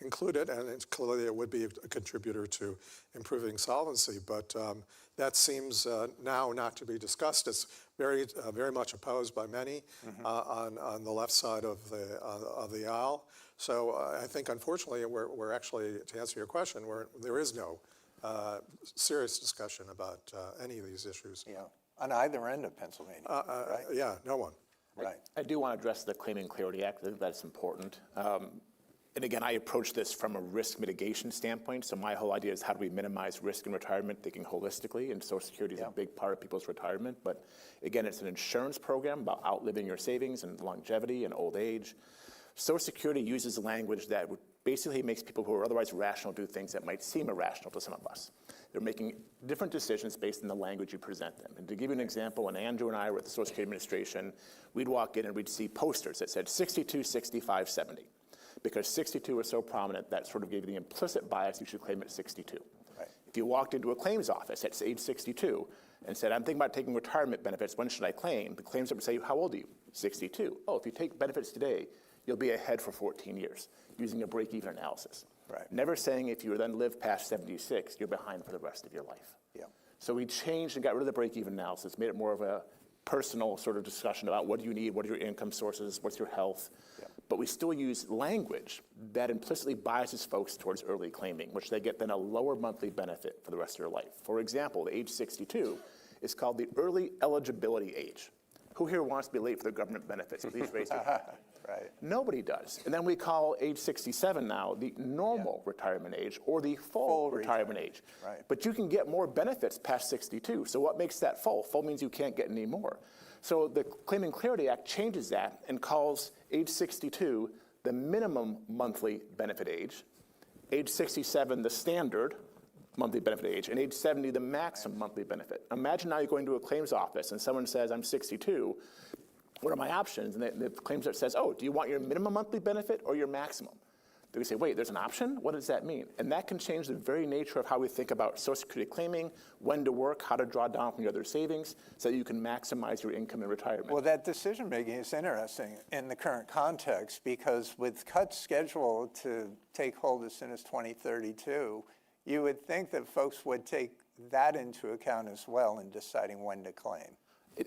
include it, and clearly it would be a contributor to improving solvency. But that seems now not to be discussed. It's very much opposed by many on the left side of the aisle. So I think, unfortunately, we're actually, to answer your question, there is no serious discussion about any of these issues. Yeah, on either end of Pennsylvania, right? Yeah, no one. Right. I do want to address the Claiming Clarity Act. I think that's important. And again, I approach this from a risk mitigation standpoint. So my whole idea is how do we minimize risk in retirement, thinking holistically, and Social Security is a big part of people's retirement. But again, it's an insurance program about outliving your savings and longevity and old age. Social Security uses language that basically makes people who are otherwise rational do things that might seem irrational to some of us. They're making different decisions based on the language you present them. And to give you an example, when Andrew and I were at the Social Security Administration, we'd walk in and we'd see posters that said 62, 65, 70. Because 62 was so prominent, that sort of gave you the implicit bias you should claim at 62. Right. If you walked into a claims office at age 62 and said, I'm thinking about taking retirement benefits, when should I claim? The claims rep would say, how old are you? 62. Oh, if you take benefits today, you'll be ahead for 14 years using a break-even analysis. Right. Never saying if you then live past 76, you're behind for the rest of your life. Yeah. So we changed and got rid of the break-even analysis, made it more of a personal sort of discussion about what do you need, what are your income sources, what's your health. Yeah. But we still use language that implicitly biases folks towards early claiming, which they get then a lower monthly benefit for the rest of their life. For example, the age 62 is called the early eligibility age. Who here wants to be late for their government benefits? Please raise your hand. Right. Nobody does. And then we call age 67 now the normal retirement age or the full retirement age. Right. But you can get more benefits past 62. So what makes that full? Full means you can't get any more. So the Claiming Clarity Act changes that and calls age 62 the minimum monthly benefit age 67 the standard monthly benefit age, and age 70 the maximum monthly benefit. Imagine now you're going to a claims office and someone says, I'm 62. What are my options? And the claims rep says, oh, do you want your minimum monthly benefit or your maximum? They would say, wait, there's an option? What does that mean? And that can change the very nature of how we think about Social Security claiming, when to work, how to draw down from your other savings so that you can maximize your income in retirement. Well, that decision making is interesting in the current context because with cuts scheduled to take hold as soon as 2032, you would think that folks would take that into account as well in deciding when to claim.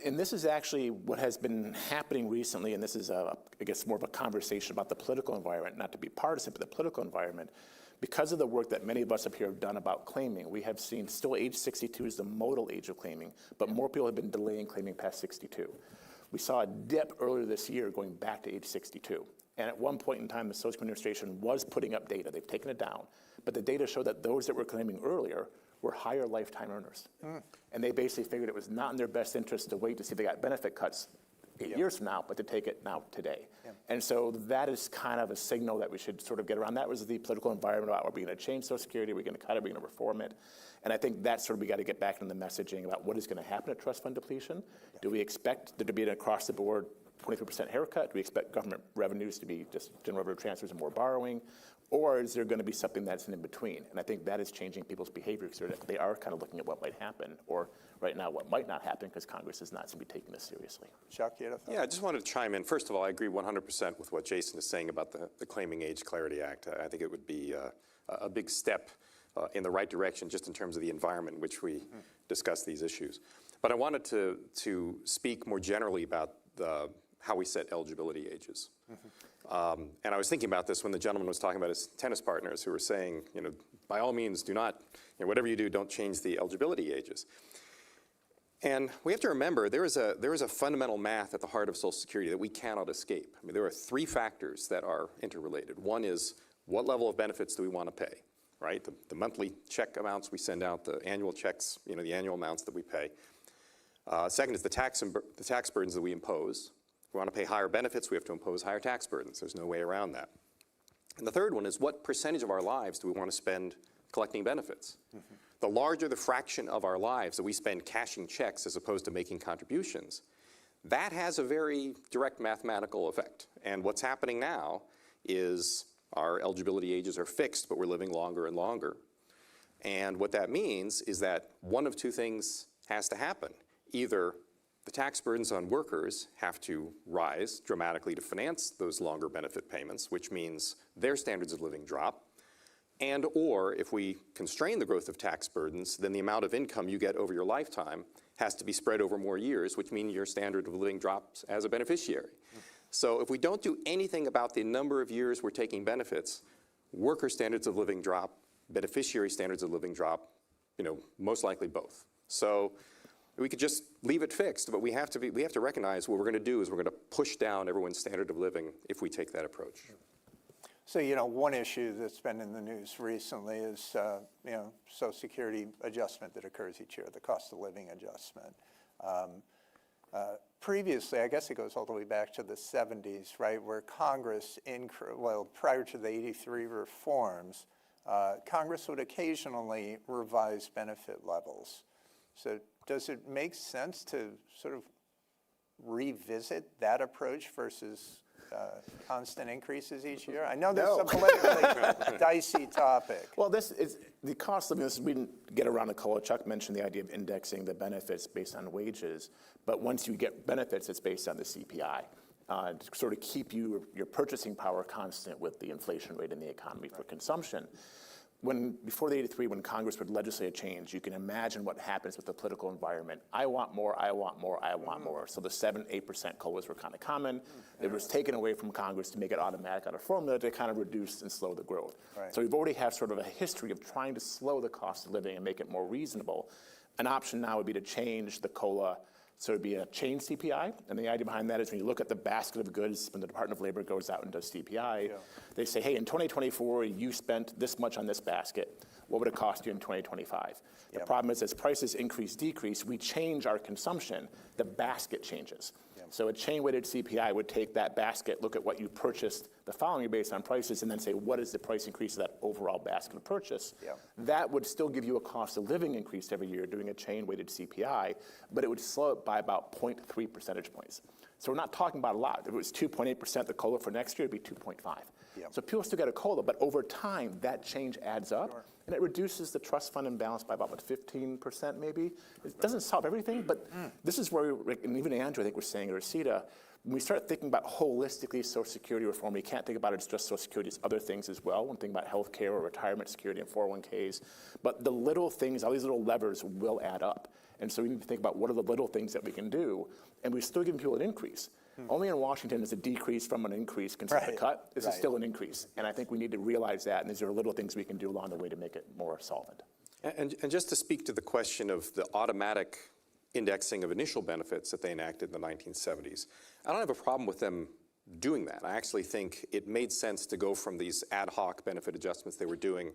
And this is actually what has been happening recently, and this is, I guess, more of a conversation about the political environment, not to be partisan, but the political environment. Because of the work that many of us up here have done about claiming, we have seen still age 62 is the modal age of claiming, but more people have been delaying claiming past 62. We saw a dip earlier this year going back to age 62. And at one point in time, the Social Security Administration was putting up data. They've taken it down. But the data showed that those that were claiming earlier were higher lifetime earners. And they basically figured it was not in their best interest to wait to see if they got benefit cuts 8 years from now, but to take it now today. And so that is kind of a signal that we should sort of get around. That was the political environment about, are we going to change Social Security? Are we going to cut it? Are we going to reform it? And I think that's sort of, we got to get back into the messaging about what is going to happen at trust fund depletion. Do we expect there to be an across the board 23% haircut? Do we expect government revenues to be just general revenue transfers and more borrowing? Or is there going to be something that's in between? And I think that is changing people's behavior, because they are kind of looking at what might happen, or right now what might not happen, because Congress is not going to be taking this seriously. Chuck, you had a thought? Yeah, I just wanted to chime in. First of all, I agree 100% with what Jason is saying about the Claiming Age Clarity Act. I think it would be a big step in the right direction, just in terms of the environment in which we discuss these issues. But I wanted to speak more generally about how we set eligibility ages. And I was thinking about this when the gentleman was talking about his tennis partners, who were saying, by all means, do not, whatever you do, don't change the eligibility ages. And we have to remember, there is a fundamental math at the heart of Social Security that we cannot escape. I mean, there are three factors that are interrelated. One is, what level of benefits do we want to pay, right? The monthly check amounts we send out, the annual checks, the annual amounts that we pay. Second is the tax burdens that we impose. If we want to pay higher benefits, we have to impose higher tax burdens. There's no way around that. And the third one is, what percentage of our lives do we want to spend collecting benefits? The larger the fraction of our lives that we spend cashing checks as opposed to making contributions, that has a very direct mathematical effect. And what's happening now is our eligibility ages are fixed, but we're living longer and longer. And what that means is that one of two things has to happen. Either the tax burdens on workers have to rise dramatically to finance those longer benefit payments, which means their standards of living drop. And or if we constrain the growth of tax burdens, then the amount of income you get over your lifetime has to be spread over more years, which means your standard of living drops as a beneficiary. So if we don't do anything about the number of years we're taking benefits, worker standards of living drop, beneficiary standards of living drop, most likely both. So we could just leave it fixed, but we have to recognize what we're going to do is we're going to push down everyone's standard of living if we take that approach. So, one issue that's been in the news recently is, Social Security adjustment that occurs each year, the cost of living adjustment. Previously, I guess it goes all the way back to the 70s, right, where Congress, prior to the 83 reforms, Congress would occasionally revise benefit levels. So does it make sense to sort of revisit that approach versus constant increases each year? I know this is a politically dicey topic. Well, this is the cost of this. We didn't get around the COLA. Chuck mentioned the idea of indexing the benefits based on wages, but once you get benefits, it's based on the CPI to sort of keep your purchasing power constant with the inflation rate in the economy for consumption. Before the 83, when Congress would legislate a change, you can imagine what happens with the political environment. I want more, I want more, I want more. So the 7-8% COLAs were kind of common. It was taken away from Congress to make it automatic out of formula to kind of reduce and slow the growth. Right. So we've already have sort of a history of trying to slow the cost of living and make it more reasonable. An option now would be to change the COLA. So it would be a chain CPI, and the idea behind that is when you look at the basket of goods, when the Department of Labor goes out and does CPI, they say, hey, in 2024, you spent this much on this basket. What would it cost you in 2025? The problem is as prices increase, decrease, we change our consumption, the basket changes. So a chain-weighted CPI would take that basket, look at what you purchased the following year based on prices, and then say, what is the price increase of that overall basket of purchase? That would still give you a cost of living increase every year doing a chain-weighted CPI, but it would slow it by about 0.3 percentage points. So we're not talking about a lot. If it was 2.8%, the COLA for next year would be 2.5. So people still get a COLA, but over time, that change adds up, and it reduces the trust fund imbalance by about 15% maybe. It doesn't solve everything, but this is where, and even Andrew, I think, was saying, or Rosita, when we start thinking about holistically Social Security reform, we can't think about it as just Social Security, it's other things as well. When we think about health care or retirement security and 401ks. But the little things, all these little levers will add up. And so we need to think about what are the little things that we can do, and we're still giving people an increase. Only in Washington is a decrease from an increase considered a cut. This is still an increase. And I think we need to realize that, and these are little things we can do along the way to make it more solvent. And just to speak to the question of the automatic indexing of initial benefits that they enacted in the 1970s, I don't have a problem with them doing that. I actually think it made sense to go from these ad hoc benefit adjustments they were doing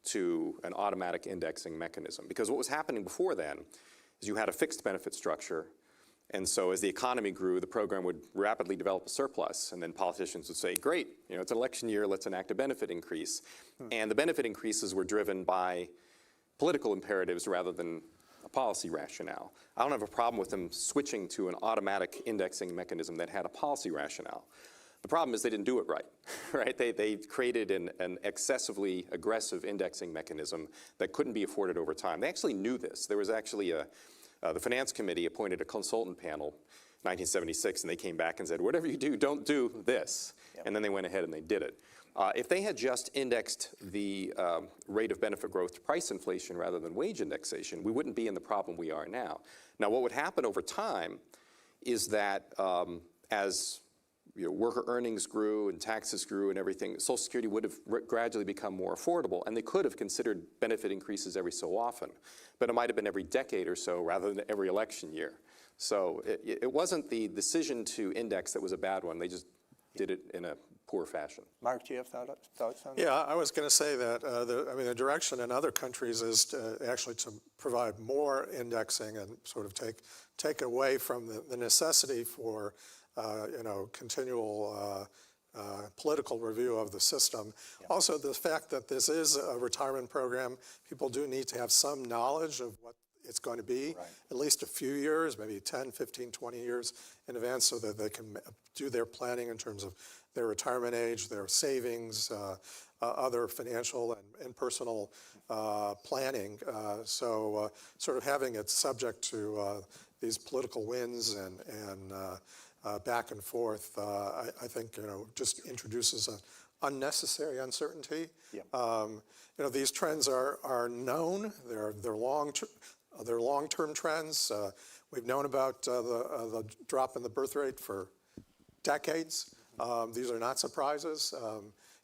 to an automatic indexing mechanism. Because what was happening before then is you had a fixed benefit structure, And so as the economy grew, the program would rapidly develop a surplus, and then politicians would say, great, it's an election year, let's enact a benefit increase. And the benefit increases were driven by political imperatives rather than a policy rationale. I don't have a problem with them switching to an automatic indexing mechanism that had a policy rationale. The problem is they didn't do it right, right? They created an excessively aggressive indexing mechanism that couldn't be afforded over time. They actually knew this. There was actually the Finance Committee appointed a consultant panel in 1976, and they came back and said, whatever you do, don't do this. Yep. And then they went ahead and they did it. If they had just indexed the rate of benefit growth to price inflation rather than wage indexation, we wouldn't be in the problem we are now. Now, what would happen over time is that as worker earnings grew and taxes grew and everything, Social Security would have gradually become more affordable, and they could have considered benefit increases every so often. But it might have been every decade or so rather than every election year. So it wasn't the decision to index that was a bad one. They just did it in a poor fashion. Mark, do you have thoughts on that? Yeah, I was going to say that the direction in other countries is actually to provide more indexing and sort of take away from the necessity for continual political review of the system. Yeah. Also, the fact that this is a retirement program, people do need to have some knowledge of what it's going to be, right, at least a few years, maybe 10, 15, 20 years in advance, so that they can do their planning in terms of their retirement age, their savings, other financial and personal planning. So sort of having it subject to these political winds and back and forth, I think just introduces an unnecessary uncertainty. Yep. These trends are known. They're long-term trends. We've known about the drop in the birth rate for decades. These are not surprises.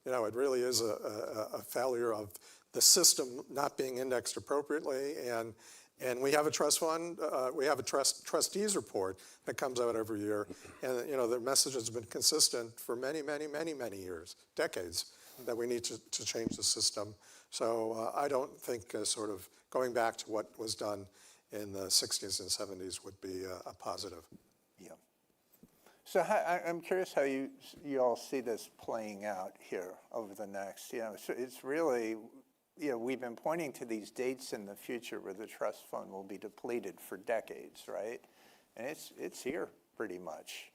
It really is a failure of the system not being indexed appropriately, and we have a trust fund. We have a trustees report that comes out every year, and the message has been consistent for many, many, many, many years, decades, that we need to change the system. So I don't think sort of going back to what was done in the 60s and 70s would be a positive. Yeah. So I'm curious how you all see this playing out here over the next, so it's really, we've been pointing to these dates in the future where the trust fund will be depleted for decades, right? And it's here pretty much.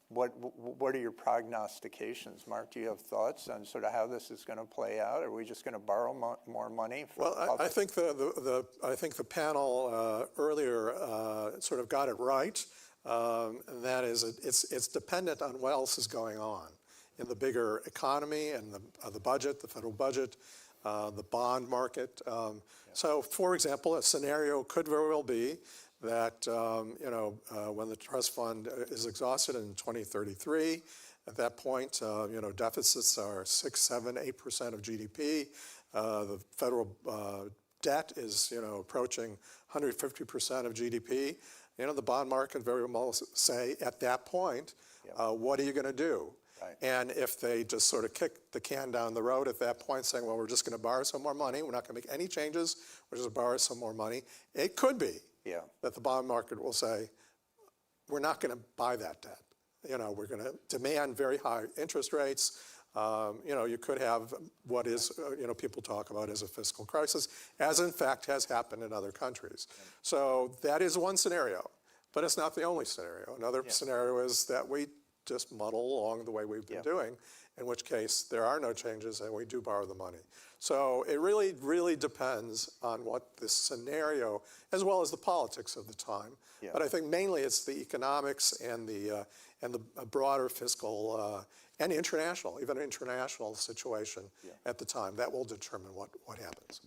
What are your prognostications? Mark, do you have thoughts on sort of how this is going to play out? Are we just going to borrow more money? Well, I think the panel earlier sort of got it right. And that is, it's dependent on what else is going on in the bigger economy and the budget, the federal budget, the bond market. So, for example, a scenario could very well be that when the trust fund is exhausted in 2033, at that point, deficits are 6, 7, 8% of GDP. The federal debt is approaching 150% of GDP. The bond market very well say at that point, what are you going to do? Right. And if they just sort of kick the can down the road at that point, saying, well, we're just going to borrow some more money, we're not going to make any changes, we're just going to borrow some more money, it could be that the bond market will say, we're not going to buy that debt. We're going to demand very high interest rates. You could have what is, people talk about as a fiscal crisis, as in fact has happened in other countries. So that is one scenario, but it's not the only scenario. Another scenario is that we just muddle along the way we've been doing, in which case there are no changes and we do borrow the money. So it really, really depends on what the scenario, as well as the politics of the time. But I think mainly it's the economics and the broader fiscal and international, even international situation at the time. That will determine what happens.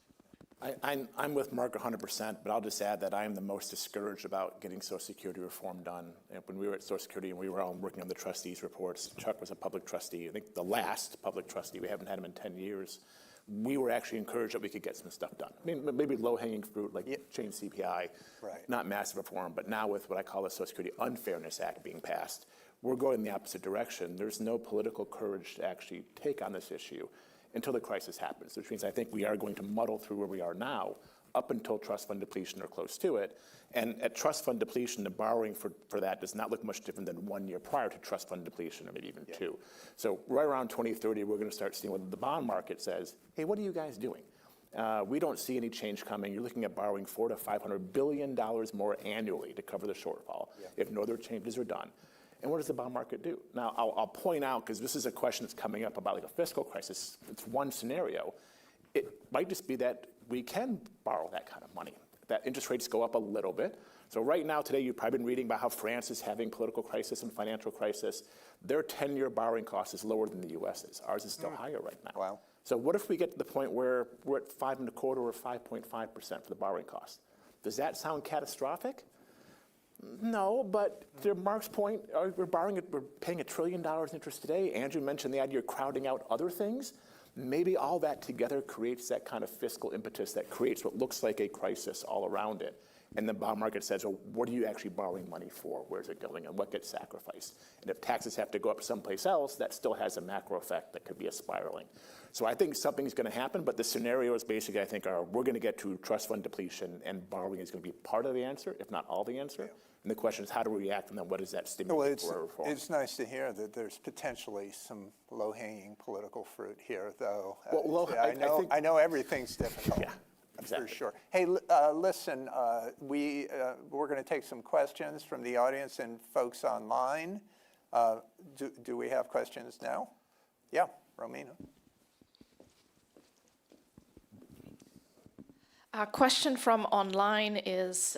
I'm with Mark 100%, but I'll just add that I am the most discouraged about getting Social Security reform done. When we were at Social Security and we were all working on the trustees' reports, Chuck was a public trustee, I think the last public trustee. We haven't had him in 10 years. We were actually encouraged that we could get some stuff done. I mean, maybe low-hanging fruit like change CPI, not massive reform, but now with what I call the Social Security Unfairness Act being passed, we're going in the opposite direction. There's no political courage to actually take on this issue until the crisis happens, which means I think we are going to muddle through where we are now up until trust fund depletion or close to it. And at trust fund depletion, the borrowing for that does not look much different than 1 year prior to trust fund depletion, or maybe even 2. So right around 2030, we're going to start seeing what the bond market says, hey, what are you guys doing? We don't see any change coming. You're looking at borrowing $400 to $500 billion more annually to cover the shortfall if no other changes are done. And what does the bond market do? Now, I'll point out, because this is a question that's coming up about like a fiscal crisis. It's one scenario. It might just be that we can borrow that kind of money, that interest rates go up a little bit. So right now, today, you've probably been reading about how France is having political crisis and financial crisis. Their 10-year borrowing cost is lower than the U.S. is. Ours is still higher right now. Wow. So what if we get to the point where we're at 5.25 or 5.5% for the borrowing cost? Does that sound catastrophic? No, but to Mark's point, we're paying $1 trillion in interest today. Andrew mentioned the idea of crowding out other things. Maybe all that together creates that kind of fiscal impetus that creates what looks like a crisis all around it. And the bond market says, well, what are you actually borrowing money for? Where's it going? And what gets sacrificed? And if taxes have to go up someplace else, that still has a macro effect that could be a spiraling. So I think something's going to happen, but the scenarios basically, I think, are we're going to get to trust fund depletion, and borrowing is going to be part of the answer, if not all the answer. And the question is, how do we react, and then what does that stimulate for reform? It's nice to hear that there's potentially some low-hanging political fruit here, though. Well, I know everything's difficult. Yeah. Exactly. For sure. Hey, listen, we're going to take some questions from the audience and folks online. Do we have questions now? Yeah, Romina. A question from online is,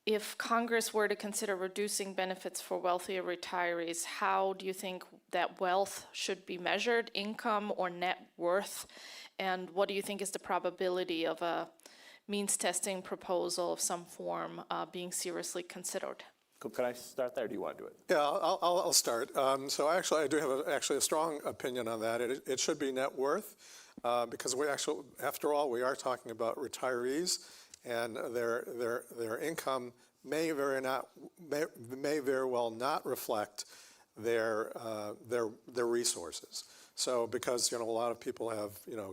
if Congress were to consider reducing benefits for wealthier retirees, how do you think that wealth should be measured, income or net worth? And what do you think is the probability of a means testing proposal of some form being seriously considered? Can I start there, or do you want to do it? Yeah, I'll start. So actually, I do have a strong opinion on that. It should be net worth, because after all, we are talking about retirees, and their income may very well not reflect their resources. So because a lot of people have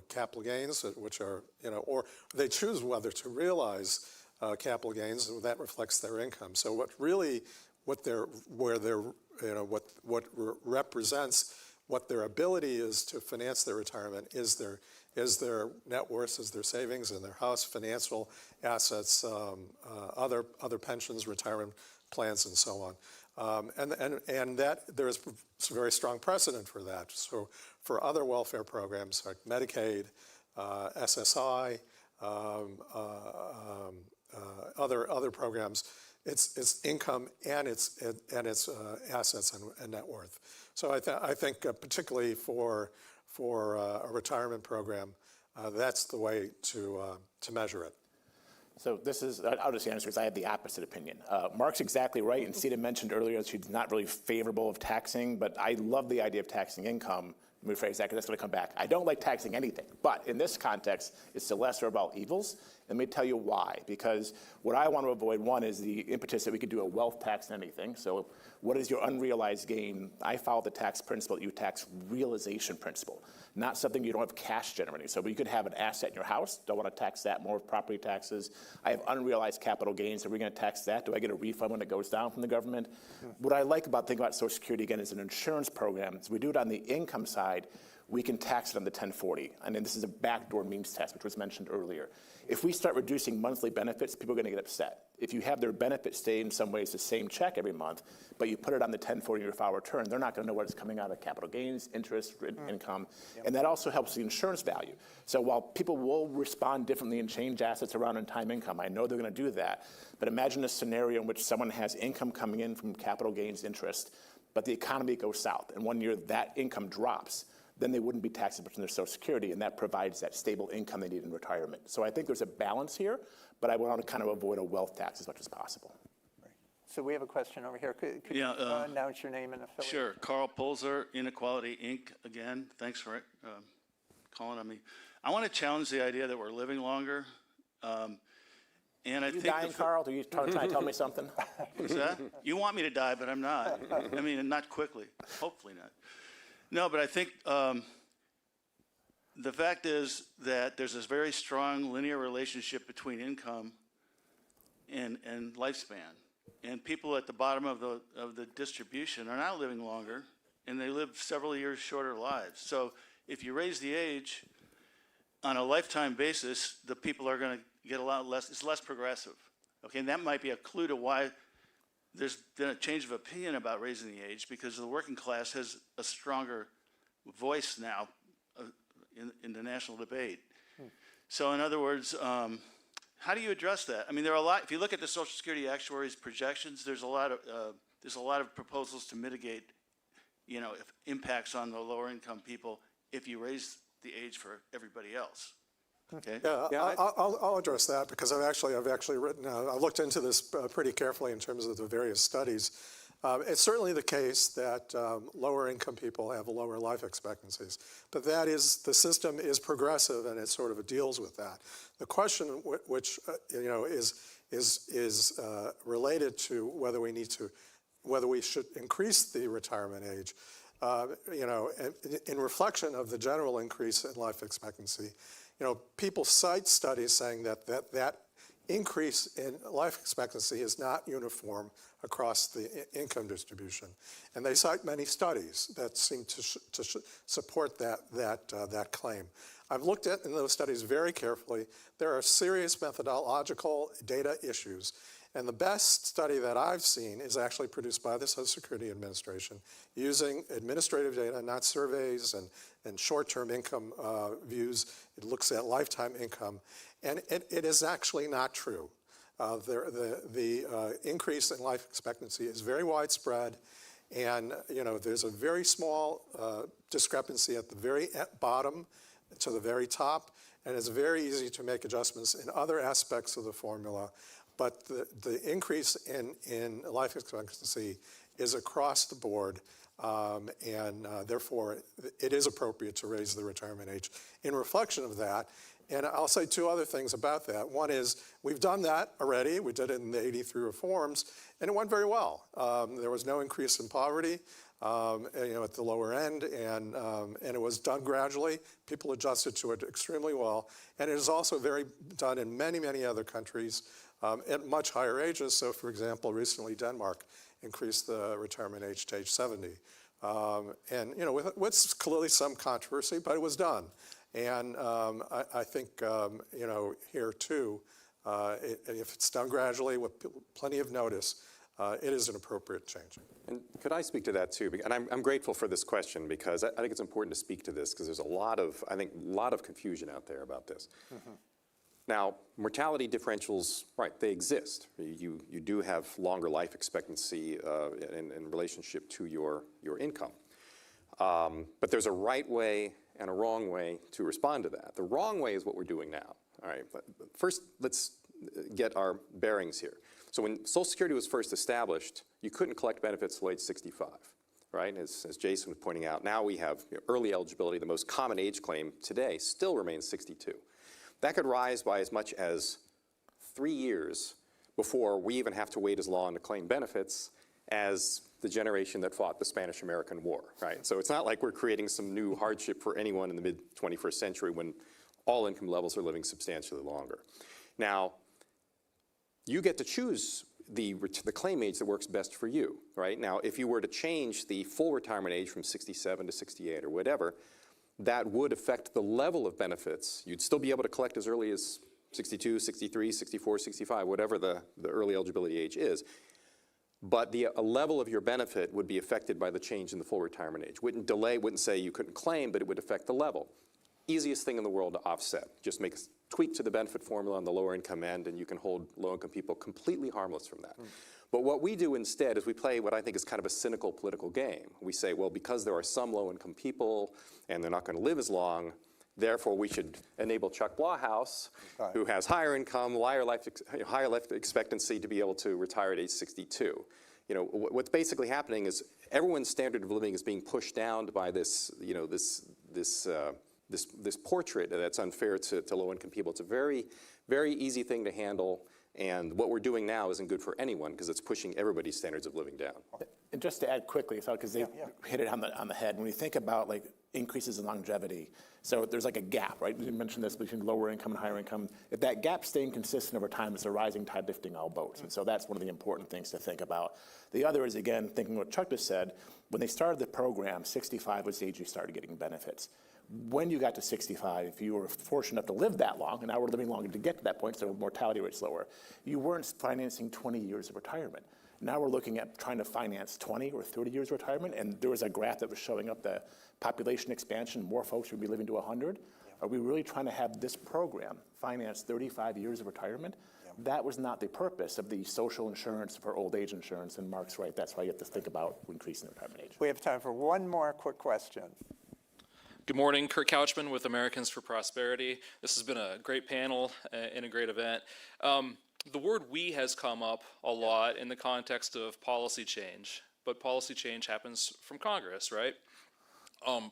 capital gains, which are or they choose whether to realize capital gains, that reflects their income. So what represents what their ability is to finance their retirement is their net worth, is their savings in their house, financial assets, other pensions, retirement plans, and so on. And that there is a very strong precedent for that. So for other welfare programs like Medicaid, SSI, other programs, it's income and it's assets and net worth. So I think particularly for a retirement program, that's the way to measure it. So I'll just answer because I have the opposite opinion. Mark's exactly right, and Sita mentioned earlier that she's not really favorable of taxing, but I love the idea of taxing income. Let me rephrase that because that's going to come back. I don't like taxing anything, but in this context, it's the lesser of all evils. Let me tell you why. Because what I want to avoid, one, is the impetus that we could do a wealth tax on anything. So what is your unrealized gain? I follow the tax principle that you tax realization principle, not something you don't have cash generating. So you could have an asset in your house, don't want to tax that, more property taxes. I have unrealized capital gains, are we going to tax that? Do I get a refund when it goes down from the government? What I like about thinking about Social Security, again, is an insurance program. So we do it on the income side, we can tax it on the 1040. And then this is a backdoor means test, which was mentioned earlier. If we start reducing monthly benefits, people are going to get upset. If you have their benefits stay in some ways the same check every month, but you put it on the 1040 in your file return, they're not going to know what is coming out of capital gains, interest, income, and that also helps the insurance value. So while people will respond differently and change assets around in time income, I know they're going to do that, but imagine a scenario in which someone has income coming in from capital gains interest, but the economy goes south, and 1 year that income drops. Then they wouldn't be taxable from their Social Security, and that provides that stable income they need in retirement. So I think there's a balance here, but I want to kind of avoid a wealth tax as much as possible. Right. So we have a question over here. Could you announce your name and affiliate? Sure. Carl Polzer, Inequality Inc. Again, thanks for calling on me. I want to challenge the idea that we're living longer. And I think dying, Carl? Are you trying to tell me something? What's that? You want me to die, but I'm not. I mean, not quickly. Hopefully not. No, but I think the fact is that there's this very strong linear relationship between income and lifespan. And people at the bottom of the distribution are not living longer, and they live several years shorter lives. So if you raise the age on a lifetime basis, the people are going to get a lot less, it's less progressive. Okay, and that might be a clue to why there's been a change of opinion about raising the age, because the working class has a stronger voice now in the national debate. So in other words, how do you address that? I mean, there are a lot, if you look at the Social Security actuaries' projections, there's a lot of proposals to mitigate, you know, if impacts on the lower income people if you raise the age for everybody else. Okay. Yeah, I'll address that, because I've actually written, I looked into this pretty carefully in terms of the various studies. It's certainly the case that lower income people have lower life expectancies, but the system is progressive, and it sort of deals with that. The question, which you know, is related to whether we should increase the retirement age. You know, in reflection of the general increase in life expectancy, you know, people cite studies saying that increase in life expectancy is not uniform across the income distribution, and they cite many studies that seem to support that claim. I've looked at in those studies very carefully. There are serious methodological data issues, and the best study that I've seen is actually produced by the Social Security Administration using administrative data, not surveys and short-term income views. It looks at lifetime income, and it is actually not true. The increase in life expectancy is very widespread, and you know, there's a very small discrepancy at the very bottom to the very top, and it's very easy to make adjustments in other aspects of the formula. But the increase in life expectancy is across the board, and therefore it is appropriate to raise the retirement age in reflection of that. And I'll say two other things about that. One is we've done that already. We did it in the 83 reforms, and it went very well. There was no increase in poverty, you know, at the lower end, and it was done gradually. People adjusted to it extremely well, and it is also done in many, many other countries at much higher ages. So, for example, recently Denmark increased the retirement age to age 70, and you know, with clearly some controversy, but it was done. And I think, you know, here too, if it's done gradually with plenty of notice, it is an appropriate change. And could I speak to that too? And I'm grateful for this question, because I think it's important to speak to this, because there's a lot of confusion out there about this. Mm-hmm. Now, mortality differentials, right, they exist. You do have longer life expectancy in relationship to your income. But there's a right way and a wrong way to respond to that. The wrong way is what we're doing now. All right, but first let's get our bearings here. So when Social Security was first established, you couldn't collect benefits till age 65, right? As Jason was pointing out, now we have early eligibility. The most common age claim today still remains 62. That could rise by as much as 3 years before we even have to wait as long to claim benefits as the generation that fought the Spanish-American War, right? So it's not like we're creating some new hardship for anyone in the mid-21st century when all income levels are living substantially longer. Now, you get to choose the claim age that works best for you, right? Now, if you were to change the full retirement age from 67 to 68 or whatever, that would affect the level of benefits. You'd still be able to collect as early as 62, 63, 64, 65, whatever the early eligibility age is. But the level of your benefit would be affected by the change in the full retirement age. Wouldn't say you couldn't claim, but it would affect the level. Easiest thing in the world to offset. Just make a tweak to the benefit formula on the lower income end, and you can hold low income people completely harmless from that. But what we do instead is we play what I think is kind of a cynical political game. We say, well, because there are some low income people and they're not going to live as long, therefore we should enable Chuck Blauhaus, who has higher income, higher life expectancy, to be able to retire at age 62. You know, what's basically happening is everyone's standard of living is being pushed down by this, you know, this portrait that's unfair to low income people. It's a very, very easy thing to handle. And what we're doing now isn't good for anyone because it's pushing everybody's standards of living down. And just to add quickly, because they hit it on the head, when we think about like increases in longevity, so there's like a gap, right? We mentioned this between lower income and higher income. If that gap staying consistent over time, it's a rising tide lifting all boats. And so that's one of the important things to think about. The other is, again, thinking what Chuck just said, when they started the program, 65 was the age you started getting benefits. When you got to 65, if you were fortunate enough to live that long, and now we're living longer to get to that point, so mortality rate's lower, you weren't financing 20 years of retirement. Now we're looking at trying to finance 20 or 30 years of retirement, and there was a graph that was showing up the population expansion, more folks would be living to 100. Are we really trying to have this program finance 35 years of retirement? That was not the purpose of the social insurance for old age insurance, and Mark's right, that's why you have to think about increasing the retirement age. We have time for one more quick question. Good morning, Kurt Couchman with Americans for Prosperity. This has been a great panel and a great event. The word "we" has come up a lot in the context of policy change, but policy change happens from Congress, right?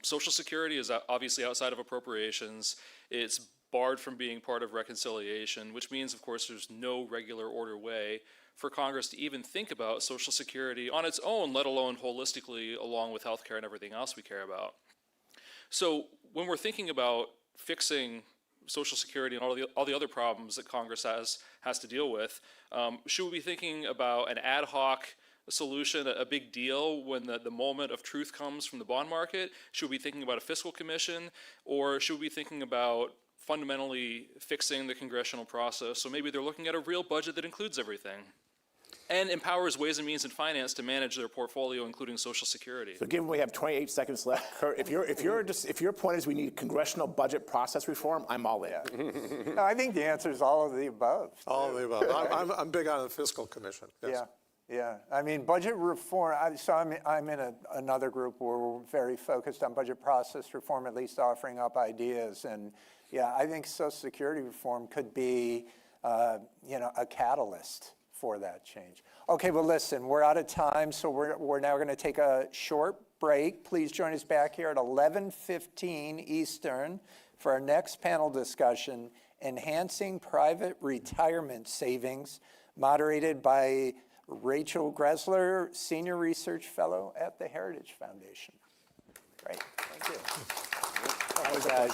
Social Security is obviously outside of appropriations. It's barred from being part of reconciliation, which means, of course, there's no regular order way for Congress to even think about Social Security on its own, let alone holistically along with healthcare and everything else we care about. So when we're thinking about fixing Social Security and all the other problems that Congress has to deal with, should we be thinking about an ad hoc solution, a big deal when the moment of truth comes from the bond market? Should we be thinking about a fiscal commission, or should we be thinking about fundamentally fixing the congressional process? So maybe they're looking at a real budget that includes everything and empowers Ways and Means and Finance to manage their portfolio, including Social Security. So given we have 28 seconds left, Kurt, if your point is we need congressional budget process reform, I'm all in. No, I think the answer is all of the above. All of the above. I'm big on the fiscal commission. Yes. Yeah. I mean, budget reform, I'm in another group where we're very focused on budget process reform, at least offering up ideas. And yeah, I think Social Security reform could be, a catalyst for that change. Okay, well, listen, we're out of time, so we're now going to take a short break. Please join us back here at 11:15 Eastern for our next panel discussion, Enhancing Private Retirement Savings, moderated by Rachel Gressler, Senior Research Fellow at the Heritage Foundation. Great, thank you. Thanks, guys.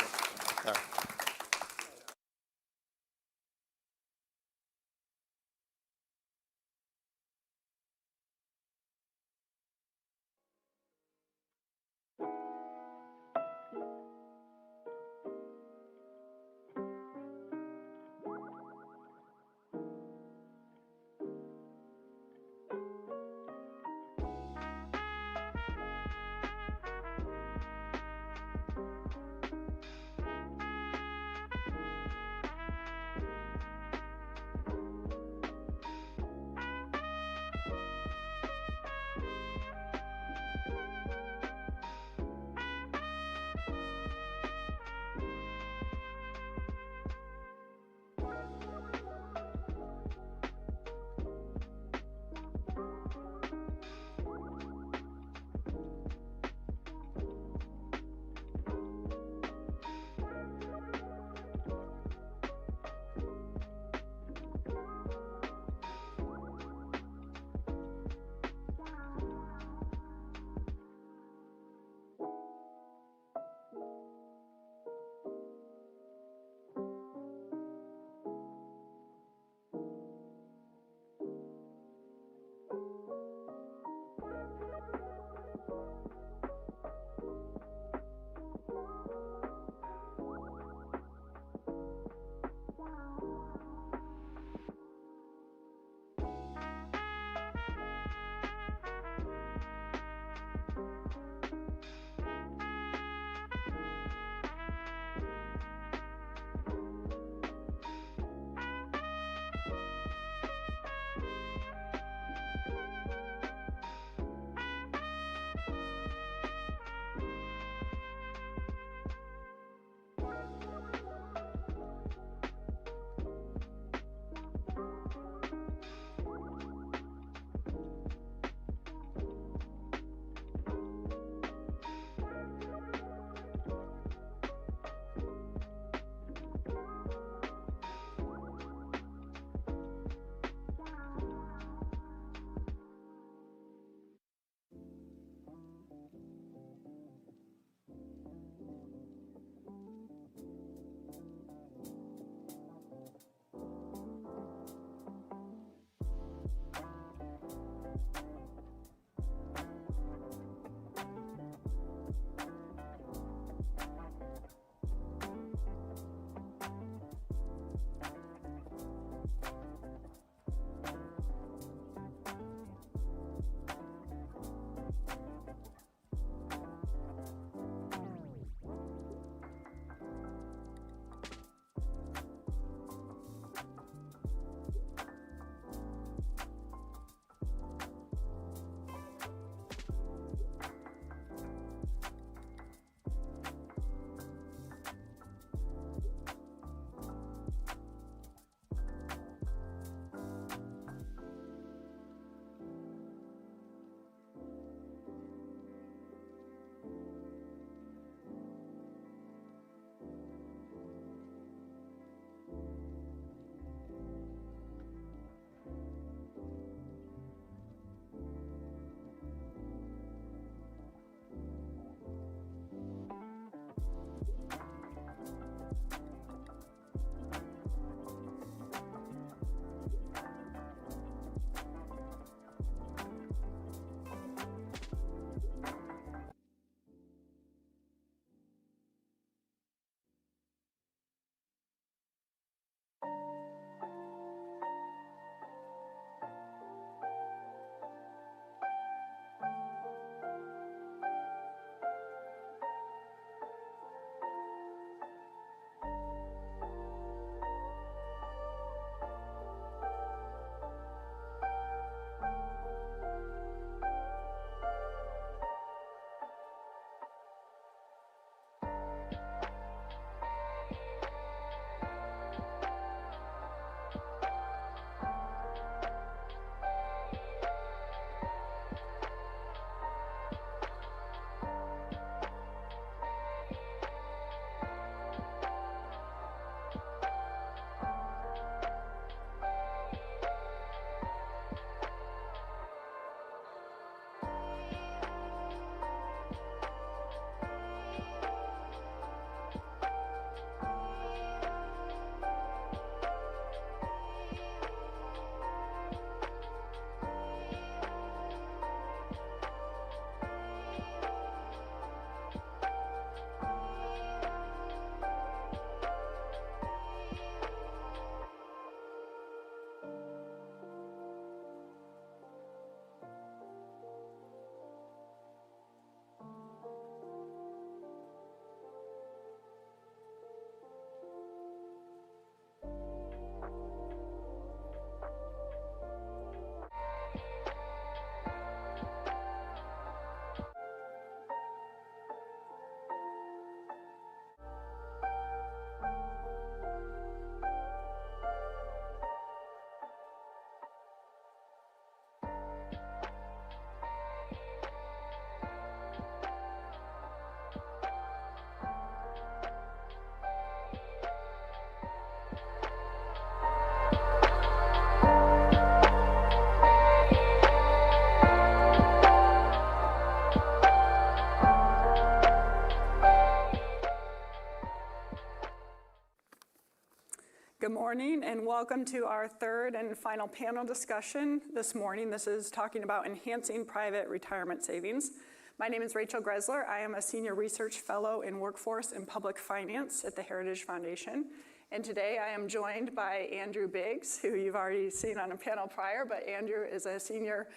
morning and welcome to our third and final panel discussion this morning. This is talking about enhancing private retirement savings. My name is Rachel Gressler. I am a Senior Research Fellow in Workforce and Public Finance at the Heritage Foundation. And today I am joined by Andrew Biggs, who you've already seen on a panel prior, but Andrew is a Senior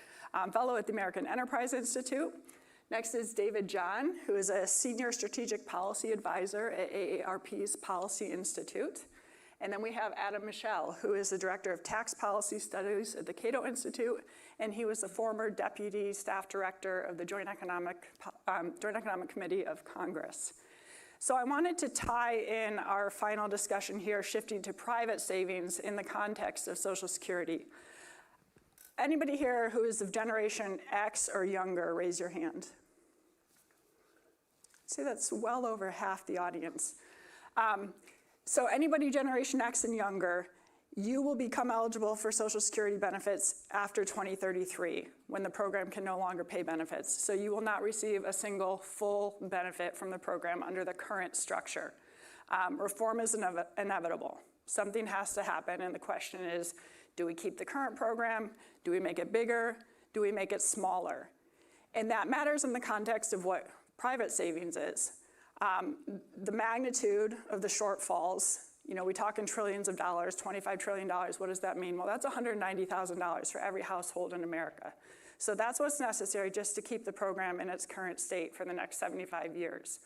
Fellow at the American Enterprise Institute. Next is David John, who is a Senior Strategic Policy Advisor at AARP's Policy Institute. And then we have Adam Michel, who is the Director of Tax Policy Studies at the Cato Institute, and he was the former Deputy Staff Director of the Joint Economic Committee of Congress. So I wanted to tie in our final discussion here, shifting to private savings in the context of Social Security. Anybody here who is of Generation X or younger, raise your hand. See, that's well over half the audience. So anybody Generation X and younger, you will become eligible for Social Security benefits after 2033, when the program can no longer pay benefits. So you will not receive a single full benefit from the program under the current structure. Reform is inevitable. Something has to happen, and the question is, do we keep the current program? Do we make it bigger? Do we make it smaller? And that matters in the context of what private savings is. The magnitude of the shortfalls, you know, we talk in trillions of dollars, $25 trillion, what does that mean? Well, that's $190,000 for every household in America. So that's what's necessary just to keep the program in its current state for the next 75 years.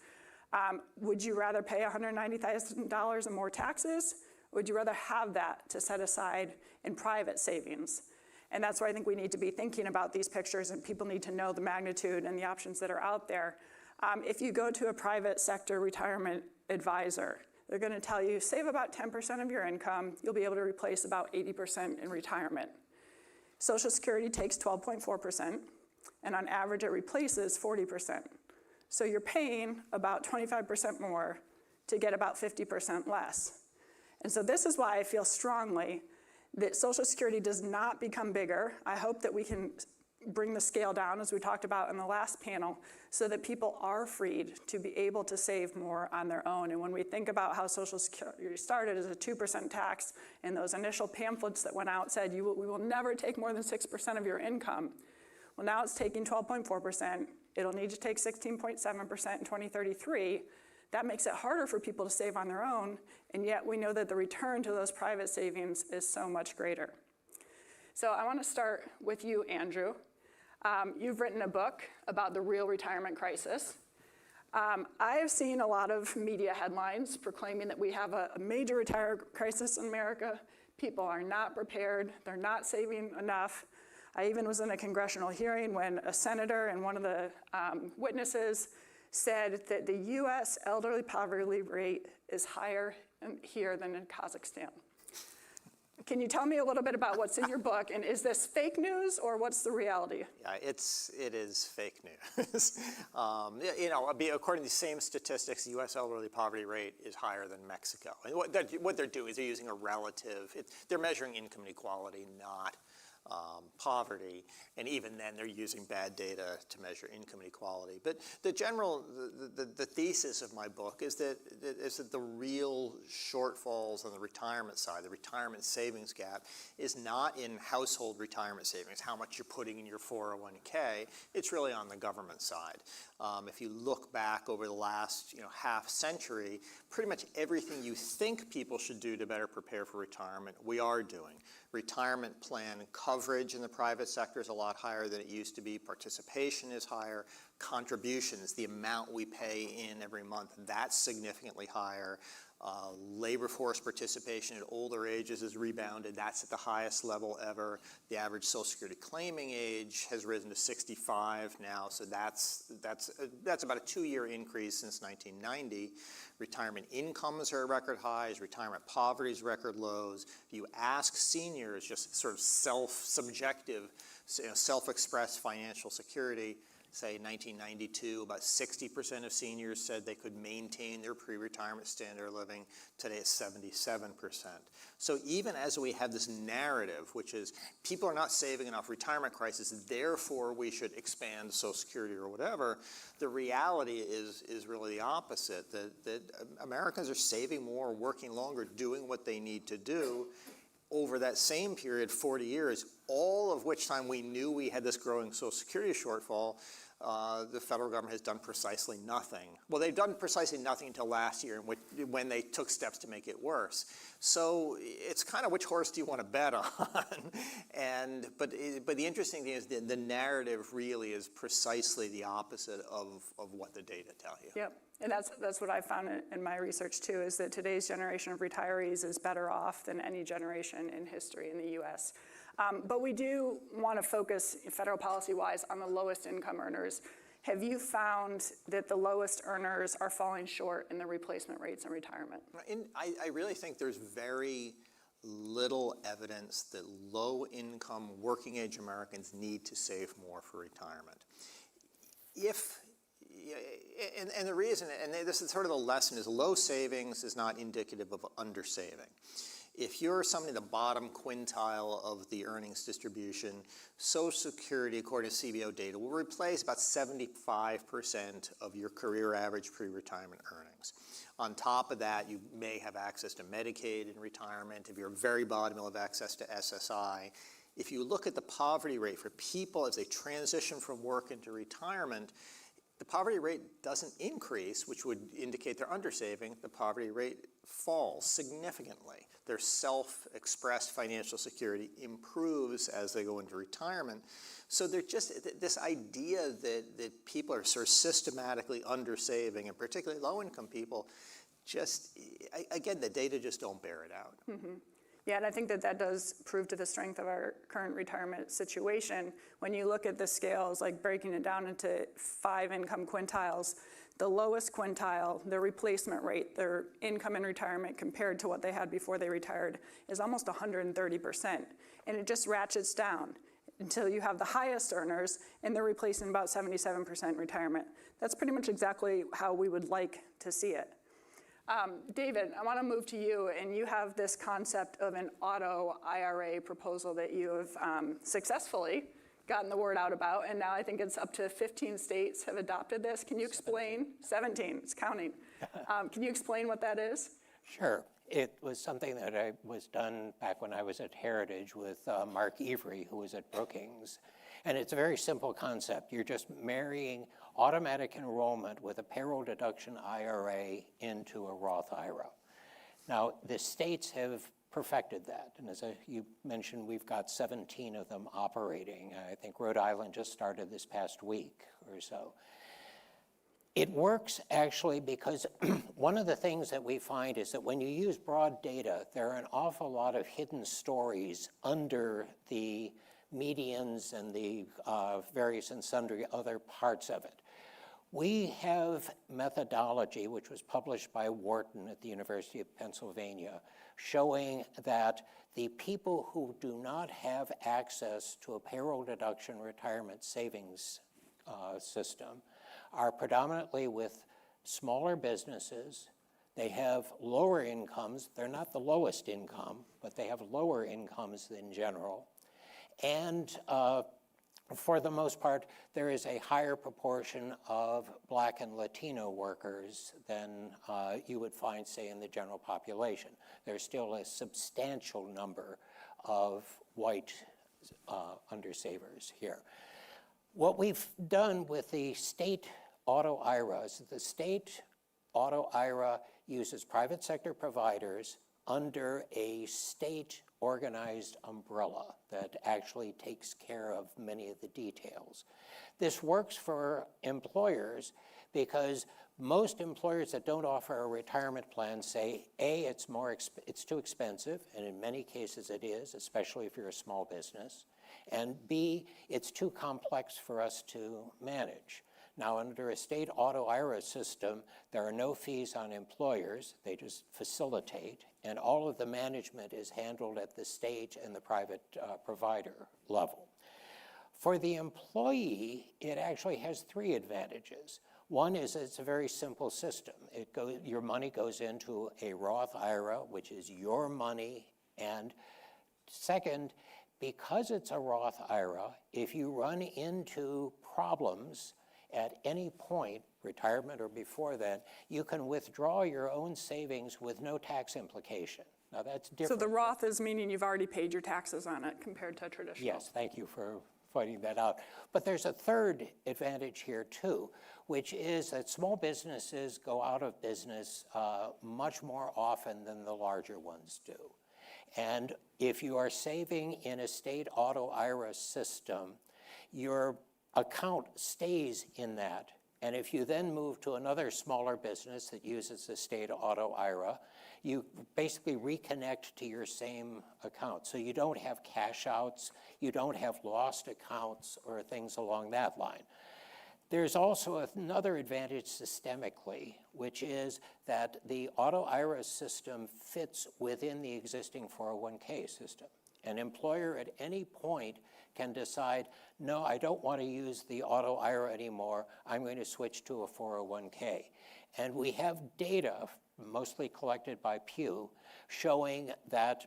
Would you rather pay $190,000 in more taxes? Would you rather have that to set aside in private savings? And that's why I think we need to be thinking about these pictures, and people need to know the magnitude and the options that are out there. If you go to a private sector retirement advisor, they're going to tell you, save about 10% of your income, you'll be able to replace about 80% in retirement. Social Security takes 12.4%, and on average it replaces 40%. So you're paying about 25% more to get about 50% less. And so this is why I feel strongly that Social Security does not become bigger. I hope that we can bring the scale down, as we talked about in the last panel, so that people are freed to be able to save more on their own. And when we think about how Social Security started as a 2% tax, and those initial pamphlets that went out said, we will never take more than 6% of your income. Well, now it's taking 12.4%. It'll need to take 16.7% in 2033. That makes it harder for people to save on their own, and yet we know that the return to those private savings is so much greater. So I want to start with you, Andrew. You've written a book about the real retirement crisis. I have seen a lot of media headlines proclaiming that we have a major retirement crisis in America. People are not prepared. They're not saving enough. I even was in a congressional hearing when a senator and one of the witnesses said that the US elderly poverty rate is higher here than in Kazakhstan. Can you tell me a little bit about what's in your book, and is this fake news or what's the reality? Yeah, it is fake news. You know, according to the same statistics, the U.S. elderly poverty rate is higher than Mexico. And what they're doing is they're using a relative. They're measuring income inequality, not poverty, and even then they're using bad data to measure income inequality. But the thesis of my book is that the real shortfalls on the retirement side, the retirement savings gap, is not in household retirement savings, how much you're putting in your 401k. It's really on the government side. If you look back over the last half century, pretty much everything you think people should do to better prepare for retirement, we are doing. Retirement plan coverage in the private sector is a lot higher than it used to be. Participation is higher. Contributions, the amount we pay in every month, that's significantly higher. Labor force participation at older ages has rebounded. That's at the highest level ever. The average Social Security claiming age has risen to 65 now, so that's about a 2-year increase since 1990. Retirement incomes are at record highs. Retirement poverty is record lows. If you ask seniors, just sort of self-subjective, self-expressed financial security, say 1992, about 60% of seniors said they could maintain their pre-retirement standard of living. Today it's 77%. So even as we have this narrative, which is people are not saving enough, retirement crisis, therefore we should expand Social Security or whatever, the reality is really the opposite, that Americans are saving more, working longer, doing what they need to do. Over that same period, 40 years, all of which time we knew we had this growing Social Security shortfall, the federal government has done precisely nothing. Well, they've done precisely nothing until last year when they took steps to make it worse. So it's kind of which horse do you want to bet on? But the interesting thing is the narrative really is precisely the opposite of what the data tell you. Yep, and that's what I found in my research too, is that today's generation of retirees is better off than any generation in history in the US. But we do want to focus federal policy-wise on the lowest income earners. Have you found that the lowest earners are falling short in the replacement rates in retirement? I really think there's very little evidence that low-income working-age Americans need to save more for retirement. And the reason, and this is sort of the lesson, is low savings is not indicative of undersaving. If you're somebody in the bottom quintile of the earnings distribution, Social Security, according to CBO data, will replace about 75% of your career average pre-retirement earnings. On top of that, you may have access to Medicaid in retirement. If you're very bottom, you'll have access to SSI. If you look at the poverty rate for people as they transition from work into retirement, the poverty rate doesn't increase, which would indicate they're undersaving. The poverty rate falls significantly. Their self-expressed financial security improves as they go into retirement. So there's just this idea that people are sort of systematically undersaving, and particularly low-income people, just, again, the data just don't bear it out. Mm-hmm. Yeah, and I think that does prove to the strength of our current retirement situation. When you look at the scales, like breaking it down into 5 income quintiles, the lowest quintile, their replacement rate, their income in retirement compared to what they had before they retired, is almost 130%. And it just ratchets down until you have the highest earners, and they're replacing about 77% retirement. That's pretty much exactly how we would like to see it. David, I want to move to you, and you have this concept of an auto IRA proposal that you have successfully gotten the word out about, and now I think it's up to 15 states have adopted this. Can you explain? 17, it's counting. Can you explain what that is? Sure. It was something that was done back when I was at Heritage with Mark Every, who was at Brookings. And it's a very simple concept. You're just marrying automatic enrollment with a payroll deduction IRA into a Roth IRA. Now, the states have perfected that. And as you mentioned, we've got 17 of them operating. I think Rhode Island just started this past week or so. It works actually because one of the things that we find is that when you use broad data, there are an awful lot of hidden stories under the medians and the various and sundry other parts of it. We have methodology, which was published by Wharton at the University of Pennsylvania, showing that the people who do not have access to a payroll deduction retirement savings system are predominantly with smaller businesses. They have lower incomes. They're not the lowest income, but they have lower incomes in general. And for the most part, there is a higher proportion of Black and Latino workers than you would find, say, in the general population. There's still a substantial number of white undersavers here. What we've done with the state auto IRAs, the state auto IRA uses private sector providers under a state organized umbrella that actually takes care of many of the details. This works for employers because most employers that don't offer a retirement plan say, A, it's too expensive, and in many cases it is, especially if you're a small business, and B, it's too complex for us to manage. Now, under a state auto IRA system, there are no fees on employers. They just facilitate, and all of the management is handled at the state and the private provider level. For the employee, it actually has 3 advantages. One is it's a very simple system. Your money goes into a Roth IRA, which is your money. And second, because it's a Roth IRA, if you run into problems at any point, retirement or before then, you can withdraw your own savings with no tax implication. Now that's different. So the Roth is meaning you've already paid your taxes on it compared to traditional? Yes, thank you for pointing that out. But there's a third advantage here too, which is that small businesses go out of business much more often than the larger ones do. And if you are saving in a state auto IRA system, your account stays in that. And if you then move to another smaller business that uses the state auto IRA, you basically reconnect to your same account. So you don't have cash outs, you don't have lost accounts or things along that line. There's also another advantage systemically, which is that the auto IRA system fits within the existing 401k system. An employer at any point can decide, no, I don't want to use the auto IRA anymore, I'm going to switch to a 401k. And we have data, mostly collected by Pew, showing that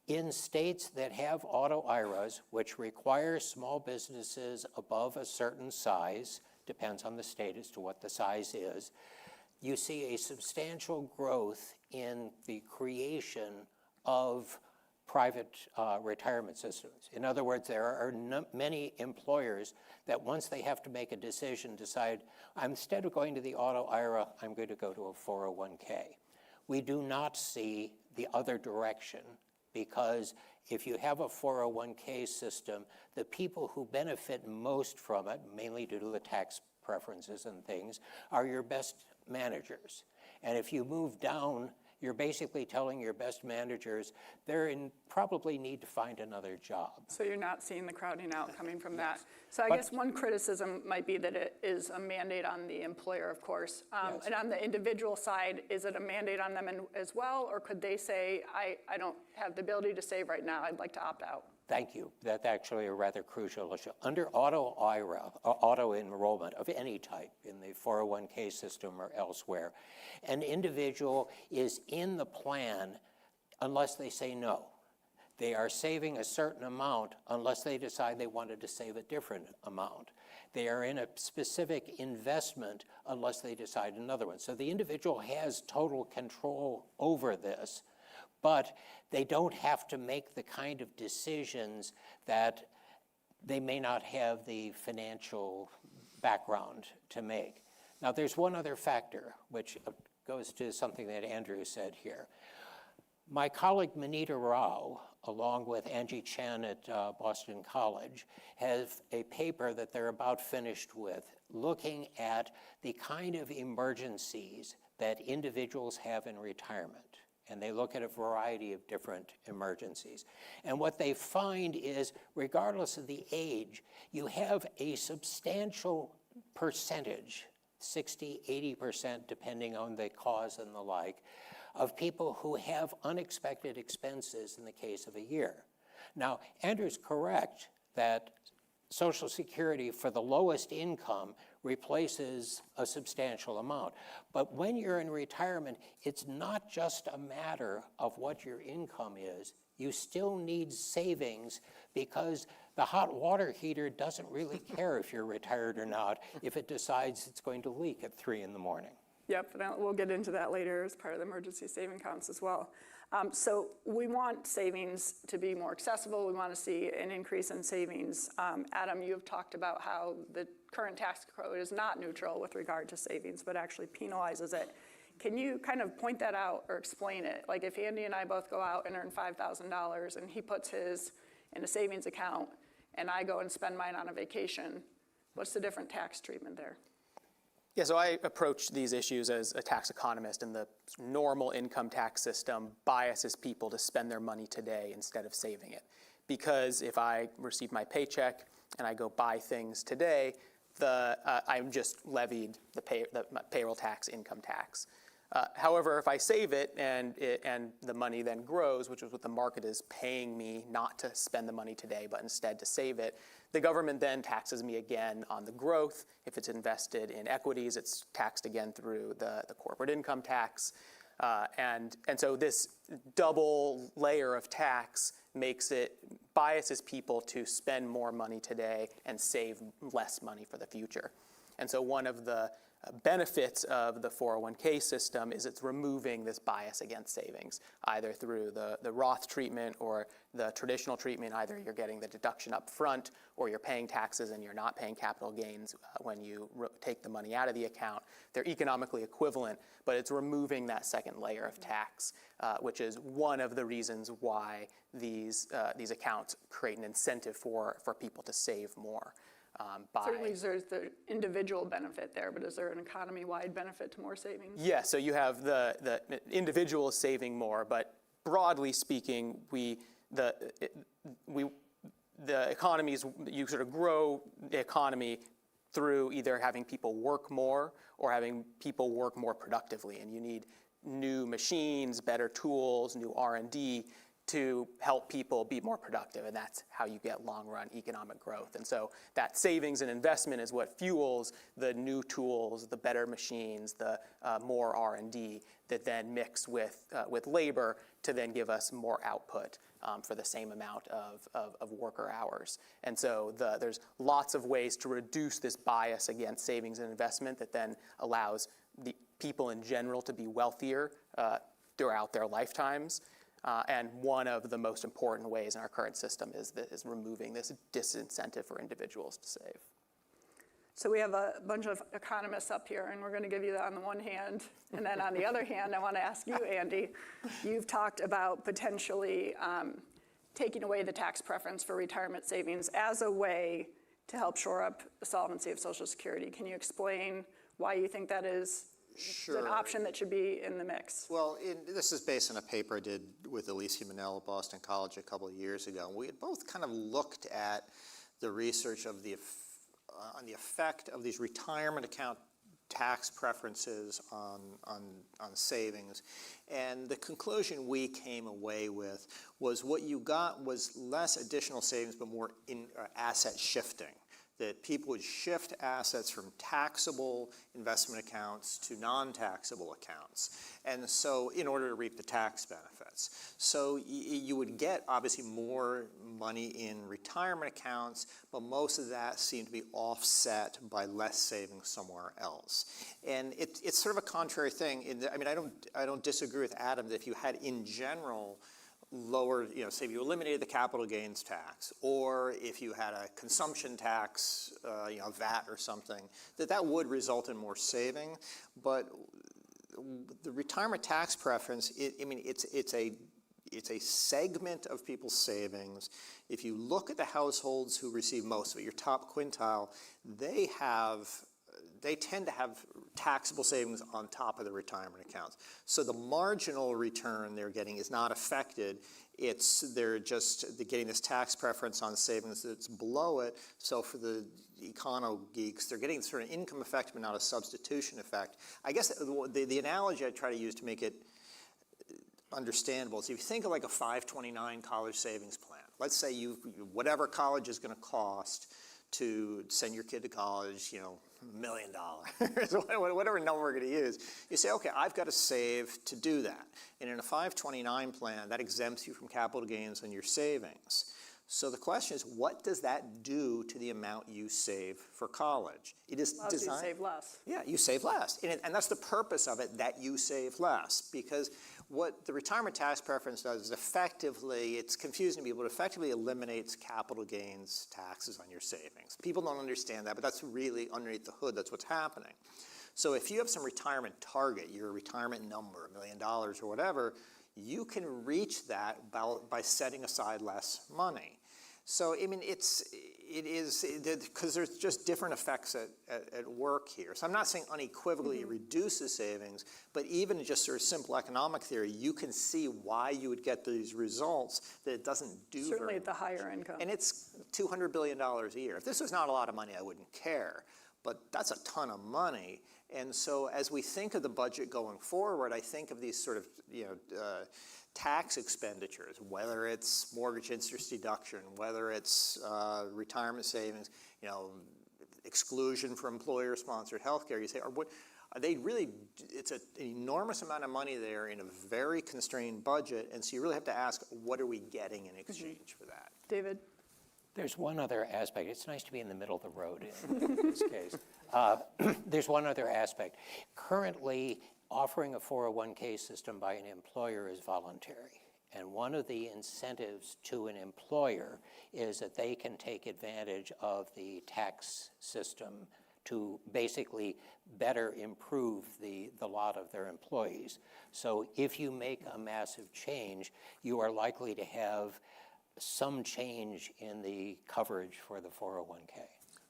in states that have auto IRAs, which require small businesses above a certain size, depends on the state as to what the size is, you see a substantial growth in the creation of private retirement systems. In other words, there are many employers that once they have to make a decision decide, instead of going to the auto IRA, I'm going to go to a 401k. We do not see the other direction, because if you have a 401k system, the people who benefit most from it, mainly due to the tax preferences and things, are your best managers. And if you move down, you're basically telling your best managers they're probably need to find another job. So you're not seeing the crowding out coming from that. So I guess one criticism might be that it is a mandate on the employer, of course. Yes. And on the individual side, is it a mandate on them as well? Or could they say, I don't have the ability to save right now, I'd like to opt out? Thank you. That's actually a rather crucial issue. Under auto IRA, auto enrollment of any type in the 401k system or elsewhere, an individual is in the plan unless they say no. They are saving a certain amount unless they decide they wanted to save a different amount. They are in a specific investment unless they decide another one. So the individual has total control over this, but they don't have to make the kind of decisions that they may not have the financial background to make. Now, there's one other factor, which goes to something that Andrew said here. My colleague Manita Rao, along with Angie Chan at Boston College, have a paper that they're about finished with, looking at the kind of emergencies that individuals have in retirement. And they look at a variety of different emergencies. And what they find is, regardless of the age, you have a substantial percentage, 60, 80%, depending on the cause and the like, of people who have unexpected expenses in the case of a year. Now, Andrew's correct that Social Security for the lowest income replaces a substantial amount. But when you're in retirement, it's not just a matter of what your income is. You still need savings, because the hot water heater doesn't really care if you're retired or not if it decides it's going to leak at 3 in the morning. Yep, and we'll get into that later as part of the emergency saving accounts as well. So we want savings to be more accessible. We want to see an increase in savings. Adam, you have talked about how the current tax code is not neutral with regard to savings, but actually penalizes it. Can you kind of point that out or explain it? Like if Andy and I both go out and earn $5,000 and he puts his in a savings account and I go and spend mine on a vacation, what's the different tax treatment there? Yeah, so I approach these issues as a tax economist, and the normal income tax system biases people to spend their money today instead of saving it. Because if I receive my paycheck and I go buy things today, I'm just levied the payroll tax, income tax. However, if I save it and the money then grows, which is what the market is paying me not to spend the money today, but instead to save it, the government then taxes me again on the growth. If it's invested in equities, it's taxed again through the corporate income tax. And so this double layer of tax biases people to spend more money today and save less money for the future. And so one of the benefits of the 401k system is it's removing this bias against savings, either through the Roth treatment or the traditional treatment. Either you're getting the deduction up front or you're paying taxes and you're not paying capital gains when you take the money out of the account. They're economically equivalent, but it's removing that second layer of tax, which is one of the reasons why these accounts create an incentive for people to save more. Certainly there's the individual benefit there, but is there an economy-wide benefit to more savings? Yeah, so you have the individual saving more, but broadly speaking, the economies, you sort of grow the economy through either having people work more or having people work more productively, and you need new machines, better tools, new R&D to help people be more productive, and that's how you get long-run economic growth. And so that savings and investment is what fuels the new tools, the better machines, the more R&D that then mix with labor to then give us more output for the same amount of worker hours. And so there's lots of ways to reduce this bias against savings and investment that then allows the people in general to be wealthier throughout their lifetimes. And one of the most important ways in our current system is removing this disincentive for individuals to save. So we have a bunch of economists up here, and we're going to give you that on the one hand. And then on the other hand, I want to ask you, Andy, you've talked about potentially taking away the tax preference for retirement savings as a way to help shore up the solvency of Social Security. Can you explain why you think that is an option that should be in the mix? Well, this is based on a paper I did with Alicia Manell at Boston College a couple of years ago. We had both kind of looked at the research of on the effect of these retirement account tax preferences on savings. And the conclusion we came away with was what you got was less additional savings but more asset shifting. That people would shift assets from taxable investment accounts to non-taxable accounts, and so in order to reap the tax benefits. So you would get obviously more money in retirement accounts, but most of that seemed to be offset by less savings somewhere else. And it's sort of a contrary thing. I mean, I don't disagree with Adam that if you had in general lower, say if you eliminated the capital gains tax, or if you had a consumption tax, VAT or something, that would result in more saving. But the retirement tax preference, it's a segment of people's savings. If you look at the households who receive most of it, your top quintile, they tend to have taxable savings on top of the retirement accounts. So the marginal return they're getting is not affected. They're getting this tax preference on savings that's below it. So for the econo geeks, they're getting sort of an income effect but not a substitution effect. I guess the analogy I try to use to make it understandable is if you think of like a 529 college savings plan. Let's say whatever college is going to cost to send your kid to college, $1 million, whatever number we're going to use. You say, okay, I've got to save to do that. And in a 529 plan, that exempts you from capital gains on your savings. So the question is, what does that do to the amount you save for college? It is designed. You save less. Yeah, you save less. And that's the purpose of it, that you save less. Because what the retirement tax preference does is effectively, it's confusing to people, it effectively eliminates capital gains taxes on your savings. People don't understand that, but that's really underneath the hood, that's what's happening. So if you have some retirement target, your retirement number, $1 million or whatever, you can reach that by setting aside less money. So, I mean, it is, because there's just different effects at work here. So I'm not saying unequivocally it reduces savings, but even in just sort of simple economic theory, you can see why you would get these results that it doesn't do certainly at the higher income. And it's $200 billion a year. If this was not a lot of money, I wouldn't care. but that's a ton of money. And so as we think of the budget going forward, I think of these sort of, tax expenditures, whether it's mortgage interest deduction, whether it's retirement savings, exclusion for employer-sponsored healthcare. You say, are they really? It's an enormous amount of money there in a very constrained budget, and so you really have to ask, what are we getting in exchange for that? David? There's one other aspect. It's nice to be in the middle of the road in this case. There's one other aspect. Currently, offering a 401k system by an employer is voluntary. And one of the incentives to an employer is that they can take advantage of the tax system to basically better improve the lot of their employees. So if you make a massive change, you are likely to have some change in the coverage for the 401k.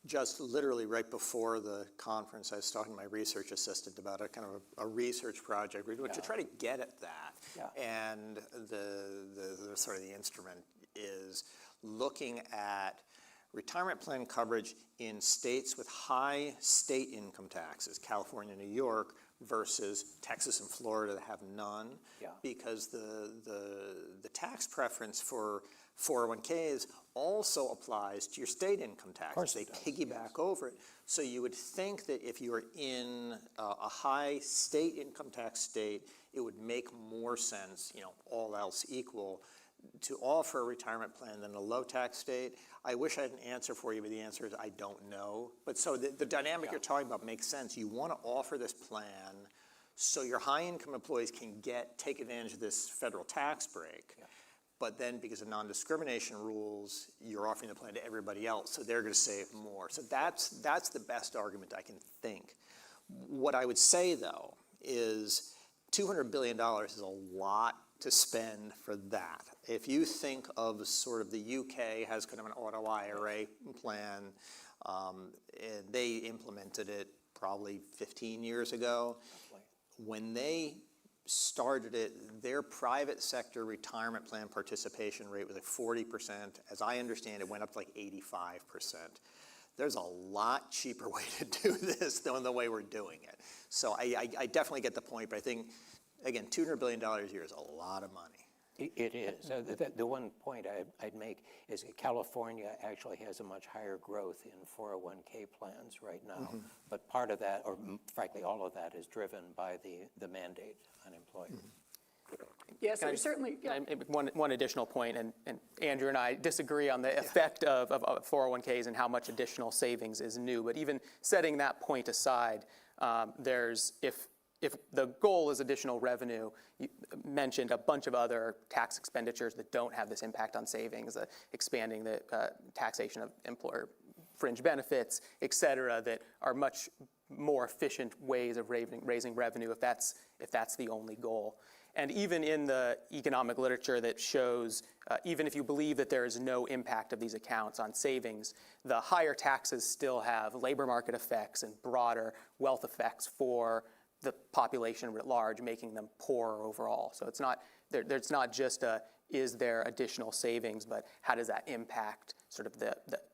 Just literally right before the conference, I was talking to my research assistant about a kind of a research project we're doing to try to get at that. And the sort of the instrument is looking at retirement plan coverage in states with high state income taxes, California, New York, versus Texas and Florida that have none, because the tax preference for 401ks also applies to your state income taxes. They piggyback over it. So you would think that if you are in a high state income tax state, it would make more sense, all else equal, to offer a retirement plan than a low tax state. I wish I had an answer for you, but the answer is I don't know. But so the dynamic you're talking about makes sense. You want to offer this plan so your high income employees can take advantage of this federal tax break. But then because of non-discrimination rules, you're offering the plan to everybody else, so they're going to save more. So that's the best argument I can think. What I would say, though, is $200 billion is a lot to spend for that. If you think of sort of the UK has kind of an auto IRA plan, and they implemented it probably 15 years ago. When they started it, their private sector retirement plan participation rate was like 40%. As I understand it, went up to like 85%. There's a lot cheaper way to do this than the way we're doing it. So I definitely get the point, but I think, again, $200 billion a year is a lot of money. It is. The one point I'd make is that California actually has a much higher growth in 401k plans right now. But part of that, or frankly all of that, is driven by the mandate on employers. Yes, certainly. One additional point, and Andrew and I disagree on the effect of 401ks and how much additional savings is new. But even setting that point aside, if the goal is additional revenue, you mentioned a bunch of other tax expenditures that don't have this impact on savings, expanding the taxation of employer fringe benefits, et cetera, that are much more efficient ways of raising revenue if that's the only goal. And even in the economic literature that shows, even if you believe that there is no impact of these accounts on savings, the higher taxes still have labor market effects and broader wealth effects for the population writ large, making them poorer overall. So it's not just is there additional savings, but how does that impact sort of the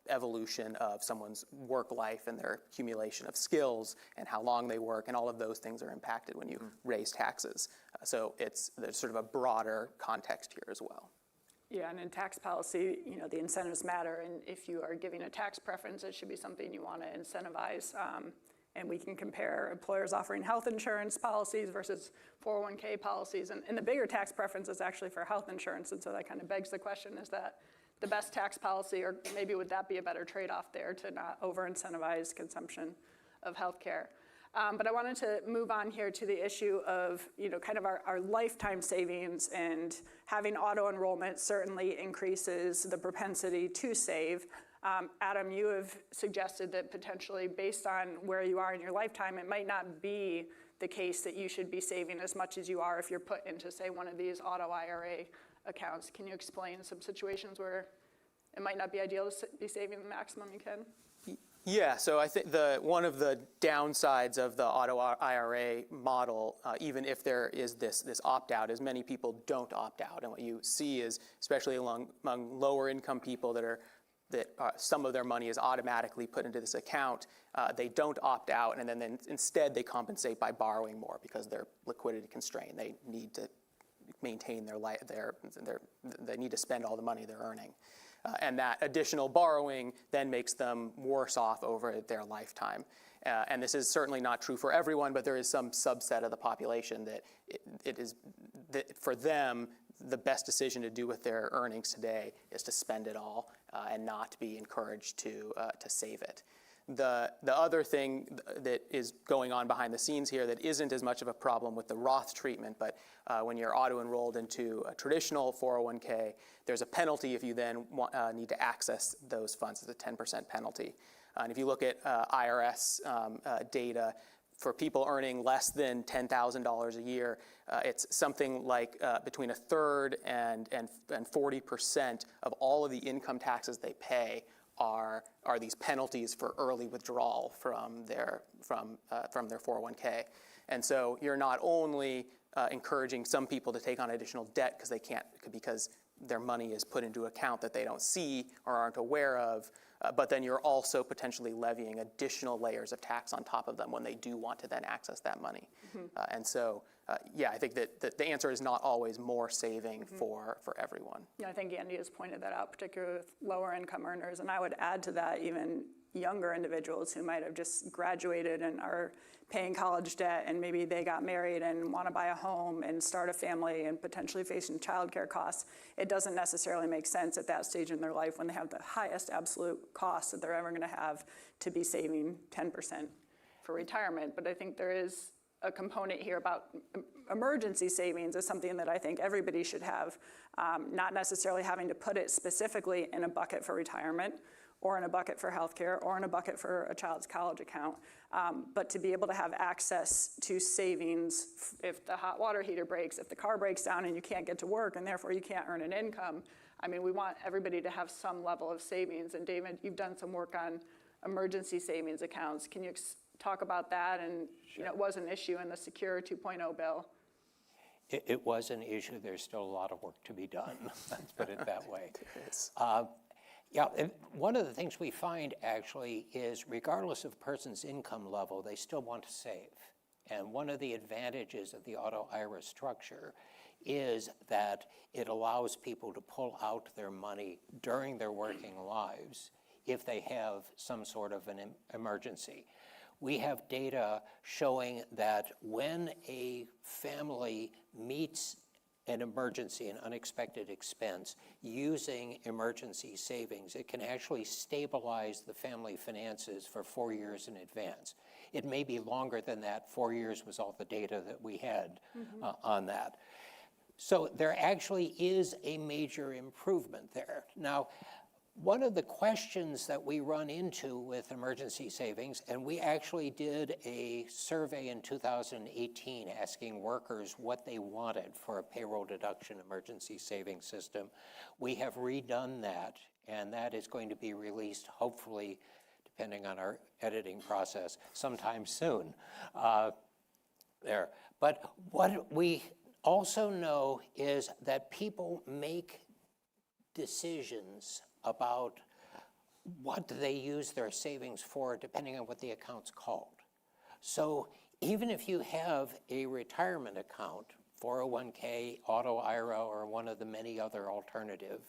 evolution of someone's work life and their accumulation of skills and how long they work, and all of those things are impacted when you raise taxes. So there's sort of a broader context here as well. Yeah, and in tax policy, the incentives matter, and if you are giving a tax preference, it should be something you want to incentivize. And we can compare employers offering health insurance policies versus 401k policies. And the bigger tax preference is actually for health insurance. And so that kind of begs the question, is that the best tax policy, or maybe would that be a better trade-off there to not over-incentivize consumption of health care? But I wanted to move on here to the issue of, kind of our lifetime savings, and having auto enrollment certainly increases the propensity to save. Adam, you have suggested that potentially based on where you are in your lifetime, it might not be the case that you should be saving as much as you are if you're put into, say, one of these auto IRA accounts. Can you explain some situations where it might not be ideal to be saving the maximum you can? Yeah, so I think one of the downsides of the auto IRA model, even if there is this opt-out, is many people don't opt out. And what you see is, especially among lower income people that are that some of their money is automatically put into this account, they don't opt out, and then instead they compensate by borrowing more because they're liquidity constrained. They need to maintain they need to spend all the money they're earning. And that additional borrowing then makes them worse off over their lifetime. And this is certainly not true for everyone, but there is some subset of the population that it is, that for them, the best decision to do with their earnings today is to spend it all and not be encouraged to save it. The other thing that is going on behind the scenes here that isn't as much of a problem with the Roth treatment, but when you're auto-enrolled into a traditional 401k, there's a penalty if you then need to access those funds. It's a 10% penalty. And if you look at IRS data, for people earning less than $10,000 a year, it's something like between 1/3 and 40% of all of the income taxes they pay are these penalties for early withdrawal from their 401k. And so you're not only encouraging some people to take on additional debt because they can't, because their money is put into an account that they don't see or aren't aware of, but then you're also potentially levying additional layers of tax on top of them when they do want to then access that money. And so, yeah, I think that the answer is not always more saving for everyone. Yeah, I think Andy has pointed that out, particularly with lower income earners. And I would add to that even younger individuals who might have just graduated and are paying college debt, and maybe they got married and want to buy a home and start a family and potentially facing childcare costs. It doesn't necessarily make sense at that stage in their life when they have the highest absolute costs that they're ever going to have to be saving 10% for retirement. But I think there is a component here about emergency savings is something that I think everybody should have, not necessarily having to put it specifically in a bucket for retirement, or in a bucket for healthcare, or in a bucket for a child's college account, but to be able to have access to savings if the hot water heater breaks, if the car breaks down and you can't get to work and therefore you can't earn an income. I mean, we want everybody to have some level of savings. And David, you've done some work on emergency savings accounts. Can you talk about that? And you know, it was an issue in the Secure 2.0 bill. It was an issue. There's still a lot of work to be done. Let's put it that way. Yeah, and one of the things we find actually is regardless of a person's income level, they still want to save. And one of the advantages of the auto IRA structure is that it allows people to pull out their money during their working lives if they have some sort of an emergency. We have data showing that when a family meets an emergency, an unexpected expense, using emergency savings, it can actually stabilize the family finances for 4 years in advance. It may be longer than that. 4 years was all the data that we had on that. So there actually is a major improvement there. Now, one of the questions that we run into with emergency savings, and we actually did a survey in 2018 asking workers what they wanted for a payroll deduction emergency savings system. We have redone that, and that is going to be released, hopefully, depending on our editing process, sometime soon. But what we also know is that people make decisions about what they use their savings for depending on what the account's called. So even if you have a retirement account, 401k, auto IRA, or one of the many other alternative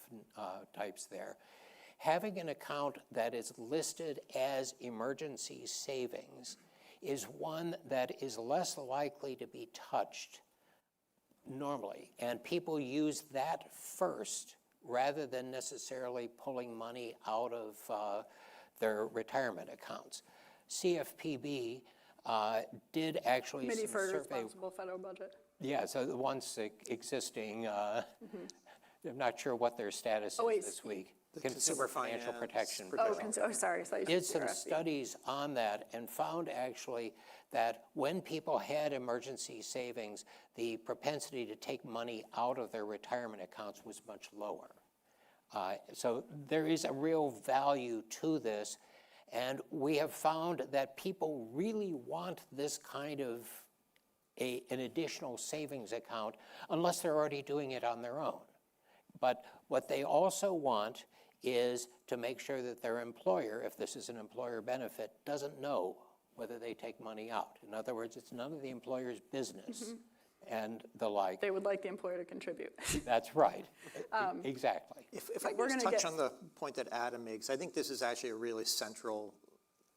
types there, having an account that is listed as emergency savings is one that is less likely to be touched normally. And people use that first rather than necessarily pulling money out of their retirement accounts. CFPB did actually Committee some for survey. Responsible Federal Budget. Yeah, so the ones existing, I'm not sure what their status is this week. Consumer Financial Protection. Oh, sorry. Did some studies on that and found actually that when people had emergency savings, the propensity to take money out of their retirement accounts was much lower. So there is a real value to this, and we have found that people really want this kind of an additional savings account unless they're already doing it on their own. But what they also want is to make sure that their employer, if this is an employer benefit, doesn't know whether they take money out. In other words, it's none of the employer's business and the like. They would like the employer to contribute. That's right. Exactly. If I could just touch on the point that Adam makes, I think this is actually a really central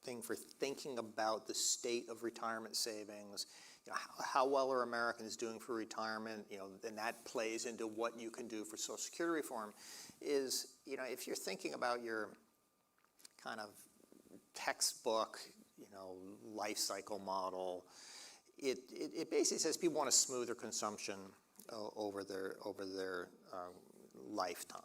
thing for thinking about the state of retirement savings. You know, how well are Americans doing for retirement? You know, and that plays into what you can do for Social Security reform. Is, you know, if you're thinking about your kind of textbook, you know, life cycle model, it basically says people want to smooth their consumption over their lifetime.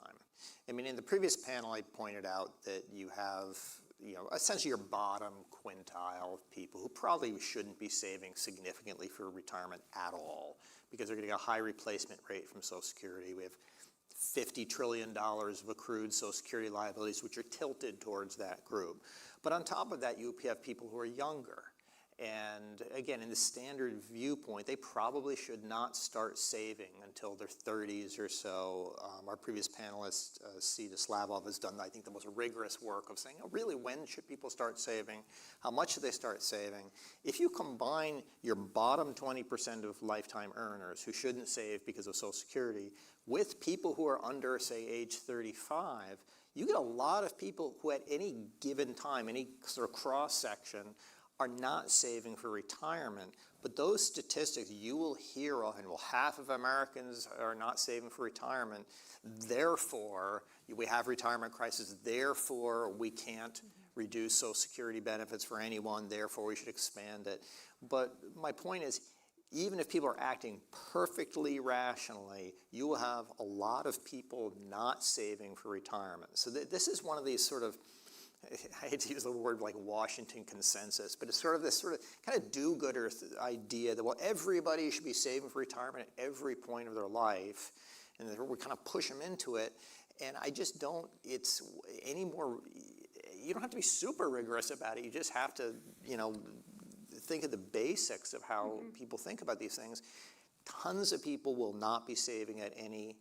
I mean, in the previous panel, I pointed out that you have, you know, essentially your bottom quintile of people who probably shouldn't be saving significantly for retirement at all because they're getting a high replacement rate from Social Security. We have $50 trillion of accrued Social Security liabilities, which are tilted towards that group. But on top of that, you have people who are younger. And again, in the standard viewpoint, they probably should not start saving until their 30s or so. Our previous panelist, Sita Slavov, has done, I think, the most rigorous work of saying, oh, really, when should people start saving? How much should they start saving? If you combine your bottom 20% of lifetime earners who shouldn't save because of Social Security with people who are under, say, age 35, you get a lot of people who at any given time, any sort of cross-section, are not saving for retirement. But those statistics you will hear often, well, half of Americans are not saving for retirement, therefore we have retirement crisis, therefore we can't reduce Social Security benefits for anyone, therefore we should expand it. But my point is, even if people are acting perfectly rationally, you will have a lot of people not saving for retirement. So this is one of these sort of, I hate to use the word like Washington consensus, but it's sort of this sort of kind of do-gooder idea that, well, everybody should be saving for retirement at every point of their life, and we kind of push them into it. And I just don't, it's any more, you don't have to be super rigorous about it. You just have to, you know, think of the basics of how people think about these things. Tons of people will not be saving at any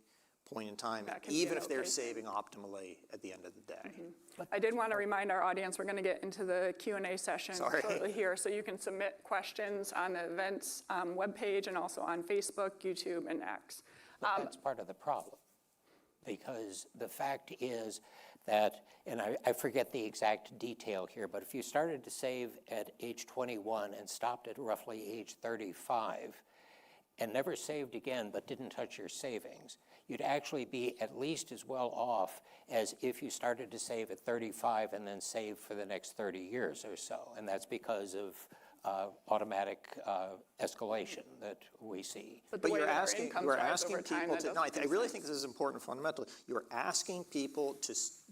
point in time, even if they're saving optimally at the end of the day. I did want to remind our audience, we're going to get into the Q&A session shortly here, so you can submit questions on the events webpage and also on Facebook, YouTube, and X. But that's part of the problem, because the fact is that, and I forget the exact detail here, but if you started to save at age 21 and stopped at roughly age 35 and never saved again but didn't touch your savings, you'd actually be at least as well off as if you started to save at 35 and then save for the next 30 years or so. And that's because of automatic escalation that we see. But you're asking people to, no, I really think this is important fundamentally. You're asking people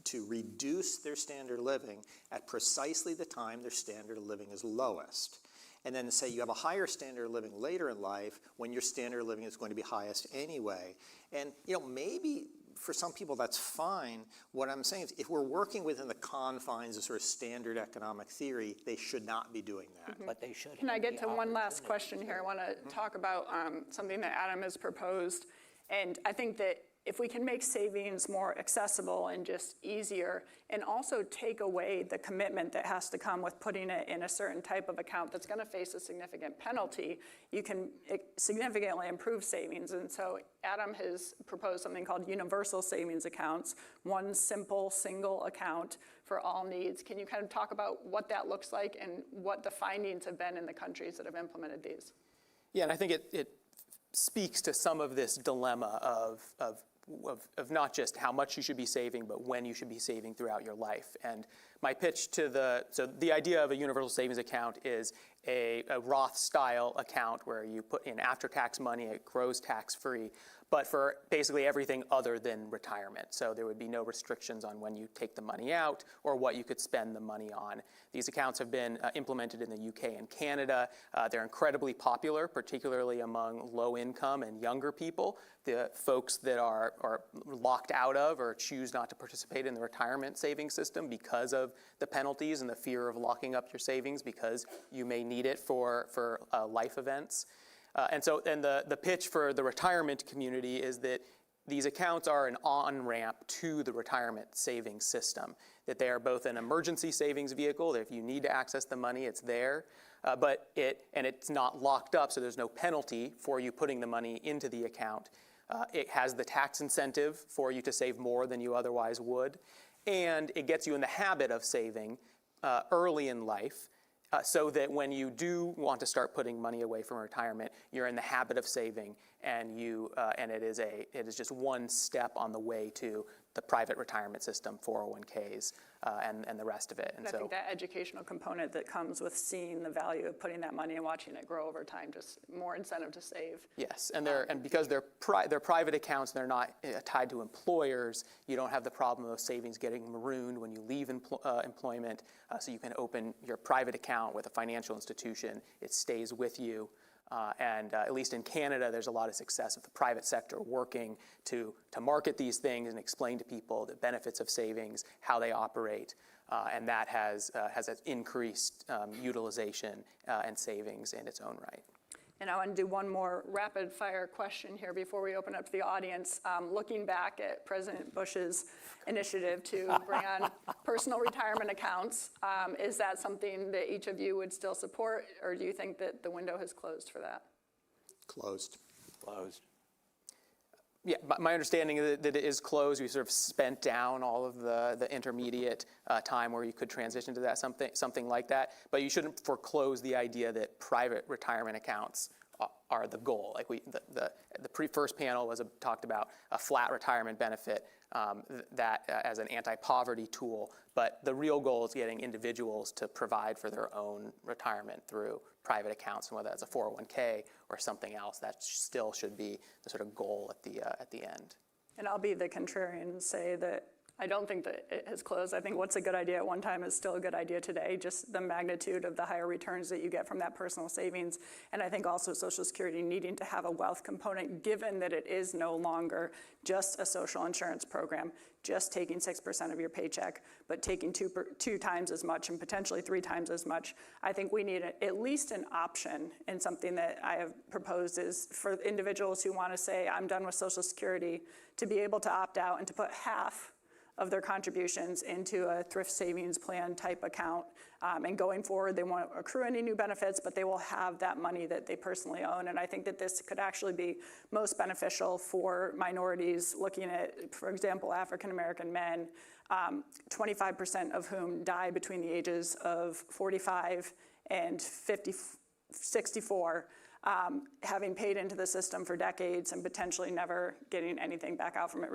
to reduce their standard of living at precisely the time their standard of living is lowest. And then say you have a higher standard of living later in life when your standard of living is going to be highest anyway. And, you know, maybe for some people that's fine. What I'm saying is if we're working within the confines of sort of standard economic theory, they should not be doing that. But they should. Can I get to one last question here? I want to talk about something that Adam has proposed. And I think that if we can make savings more accessible and just easier, and also take away the commitment that has to come with putting it in a certain type of account that's going to face a significant penalty, you can significantly improve savings. And so Adam has proposed something called universal savings accounts, one simple single account for all needs. Can you kind of talk about what that looks like and what the findings have been in the countries that have implemented these? Yeah, and I think it speaks to some of this dilemma of of not just how much you should be saving, but when you should be saving throughout your life. And my pitch to the idea of a universal savings account is a Roth-style account where you put in after-tax money, it grows tax-free, but for basically everything other than retirement. So there would be no restrictions on when you take the money out or what you could spend the money on. These accounts have been implemented in the UK and Canada. They're incredibly popular, particularly among low-income and younger people, the folks that are locked out of or choose not to participate in the retirement savings system because of the penalties and the fear of locking up your savings because you may need it for life events. And the pitch for the retirement community is that these accounts are an on-ramp to the retirement savings system, that they are both an emergency savings vehicle, that if you need to access the money, it's there, and it's not locked up, so there's no penalty for you putting the money into the account. It has the tax incentive for you to save more than you otherwise would, and it gets you in the habit of saving early in life, so that when you do want to start putting money away from retirement, you're in the habit of saving, and it is just one step on the way to the private retirement system, 401ks, and the rest of it. And I think that educational component that comes with seeing the value of putting that money and watching it grow over time, just more incentive to save. Yes, and because they're private accounts, they're not tied to employers, you don't have the problem of savings getting marooned when you leave employment, so you can open your private account with a financial institution, it stays with you. And at least in Canada, there's a lot of success of the private sector working to market these things and explain to people the benefits of savings, how they operate, and that has increased utilization and savings in its own right. And I want to do one more rapid fire question here before we open up to the audience. Looking back at President Bush's initiative to bring on personal retirement accounts, is that something that each of you would still support, or do you think that the window has closed for that? Closed. Closed. Yeah, my understanding is that it is closed. We sort of spent down all of the intermediate time where you could transition to that something like that. But you shouldn't foreclose the idea that private retirement accounts are the goal. Like the first panel talked about a flat retirement benefit that as an anti-poverty tool. But the real goal is getting individuals to provide for their own retirement through private accounts, and whether that's a 401k or something else, that still should be the sort of goal at the end. And I'll be the contrarian and say that I don't think that it has closed. I think what's a good idea at one time is still a good idea today, just the magnitude of the higher returns that you get from that personal savings. And I think also Social Security needing to have a wealth component, given that it is no longer just a social insurance program, just taking 6% of your paycheck, but taking two times as much and potentially 3 times as much. I think we need at least an option, and something that I have proposed is for individuals who want to say, I'm done with Social Security, to be able to opt out and to put half of their contributions into a thrift savings plan type account. And going forward, they won't accrue any new benefits, but they will have that money that they personally own. And I think that this could actually be most beneficial for minorities, looking at, for example, African-American men, 25% of whom die between the ages of 45 and 64, having paid into the system for decades and potentially never getting anything back out from it.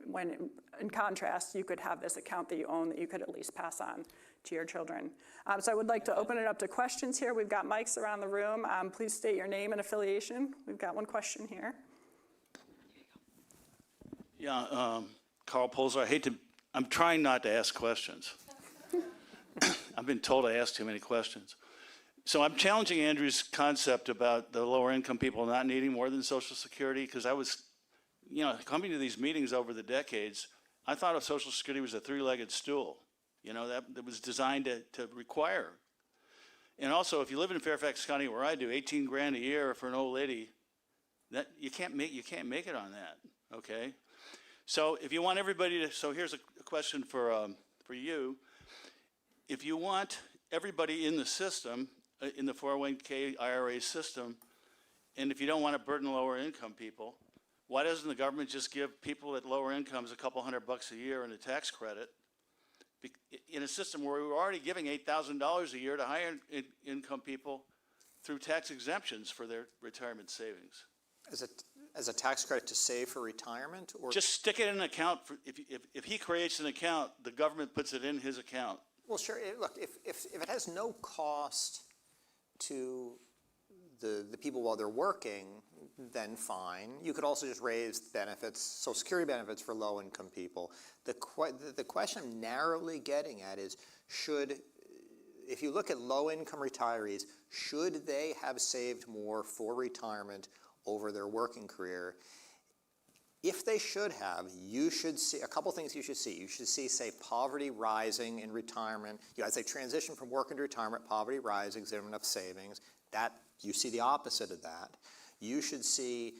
When in contrast, you could have this account that you own that you could at least pass on to your children. So I would like to open it up to questions here. We've got mics around the room. Please state your name and affiliation. We've got one question here. Yeah, Carl Polzer, I'm trying not to ask questions. I've been told I ask too many questions. So I'm challenging Andrew's concept about the lower income people not needing more than Social Security, because I was, coming to these meetings over the decades, I thought of Social Security was a 3-legged stool, that was designed to require. And also, if you live in Fairfax County where I do, 18 grand a year for an old lady, that you can't make it on that, okay? So if you want everybody to, so here's a question for you. If you want everybody in the system, in the 401k IRA system, and if you don't want to burden lower income people, why doesn't the government just give people at lower incomes a couple $100 a year in a tax credit in a system where we were already giving $8,000 a year to higher income people through tax exemptions for their retirement savings? As a tax credit to save for retirement? Or just stick it in an account. If he creates an account, the government puts it in his account. Well, sure. Look, if it has no cost to the people while they're working, then fine. You could also just raise benefits, Social Security benefits for low-income people. The question I'm narrowly getting at is, if you look at low-income retirees, should they have saved more for retirement over their working career? If they should have, you should see a couple things you should see. You should see, say, poverty rising in retirement. I'd say transition from work into retirement, poverty rising, because they don't have enough savings. That, you see the opposite of that. You should see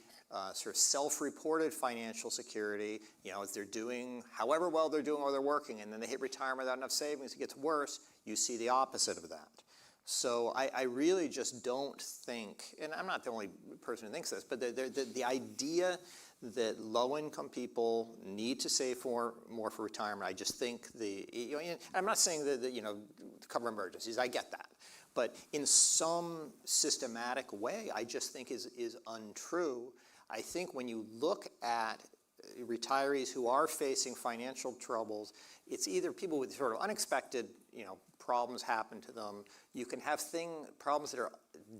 sort of self-reported financial security, if they're doing, however well they're doing while they're working, and then they hit retirement without enough savings, it gets worse, you see the opposite of that. So I really just don't think, and I'm not the only person who thinks this, but the idea that low-income people need to save more for retirement, I just think I'm not saying that to cover emergencies, I get that. But in some systematic way, I just think is untrue. I think when you look at retirees who are facing financial troubles, it's either people with sort of unexpected, problems happen to them. You can have problems that are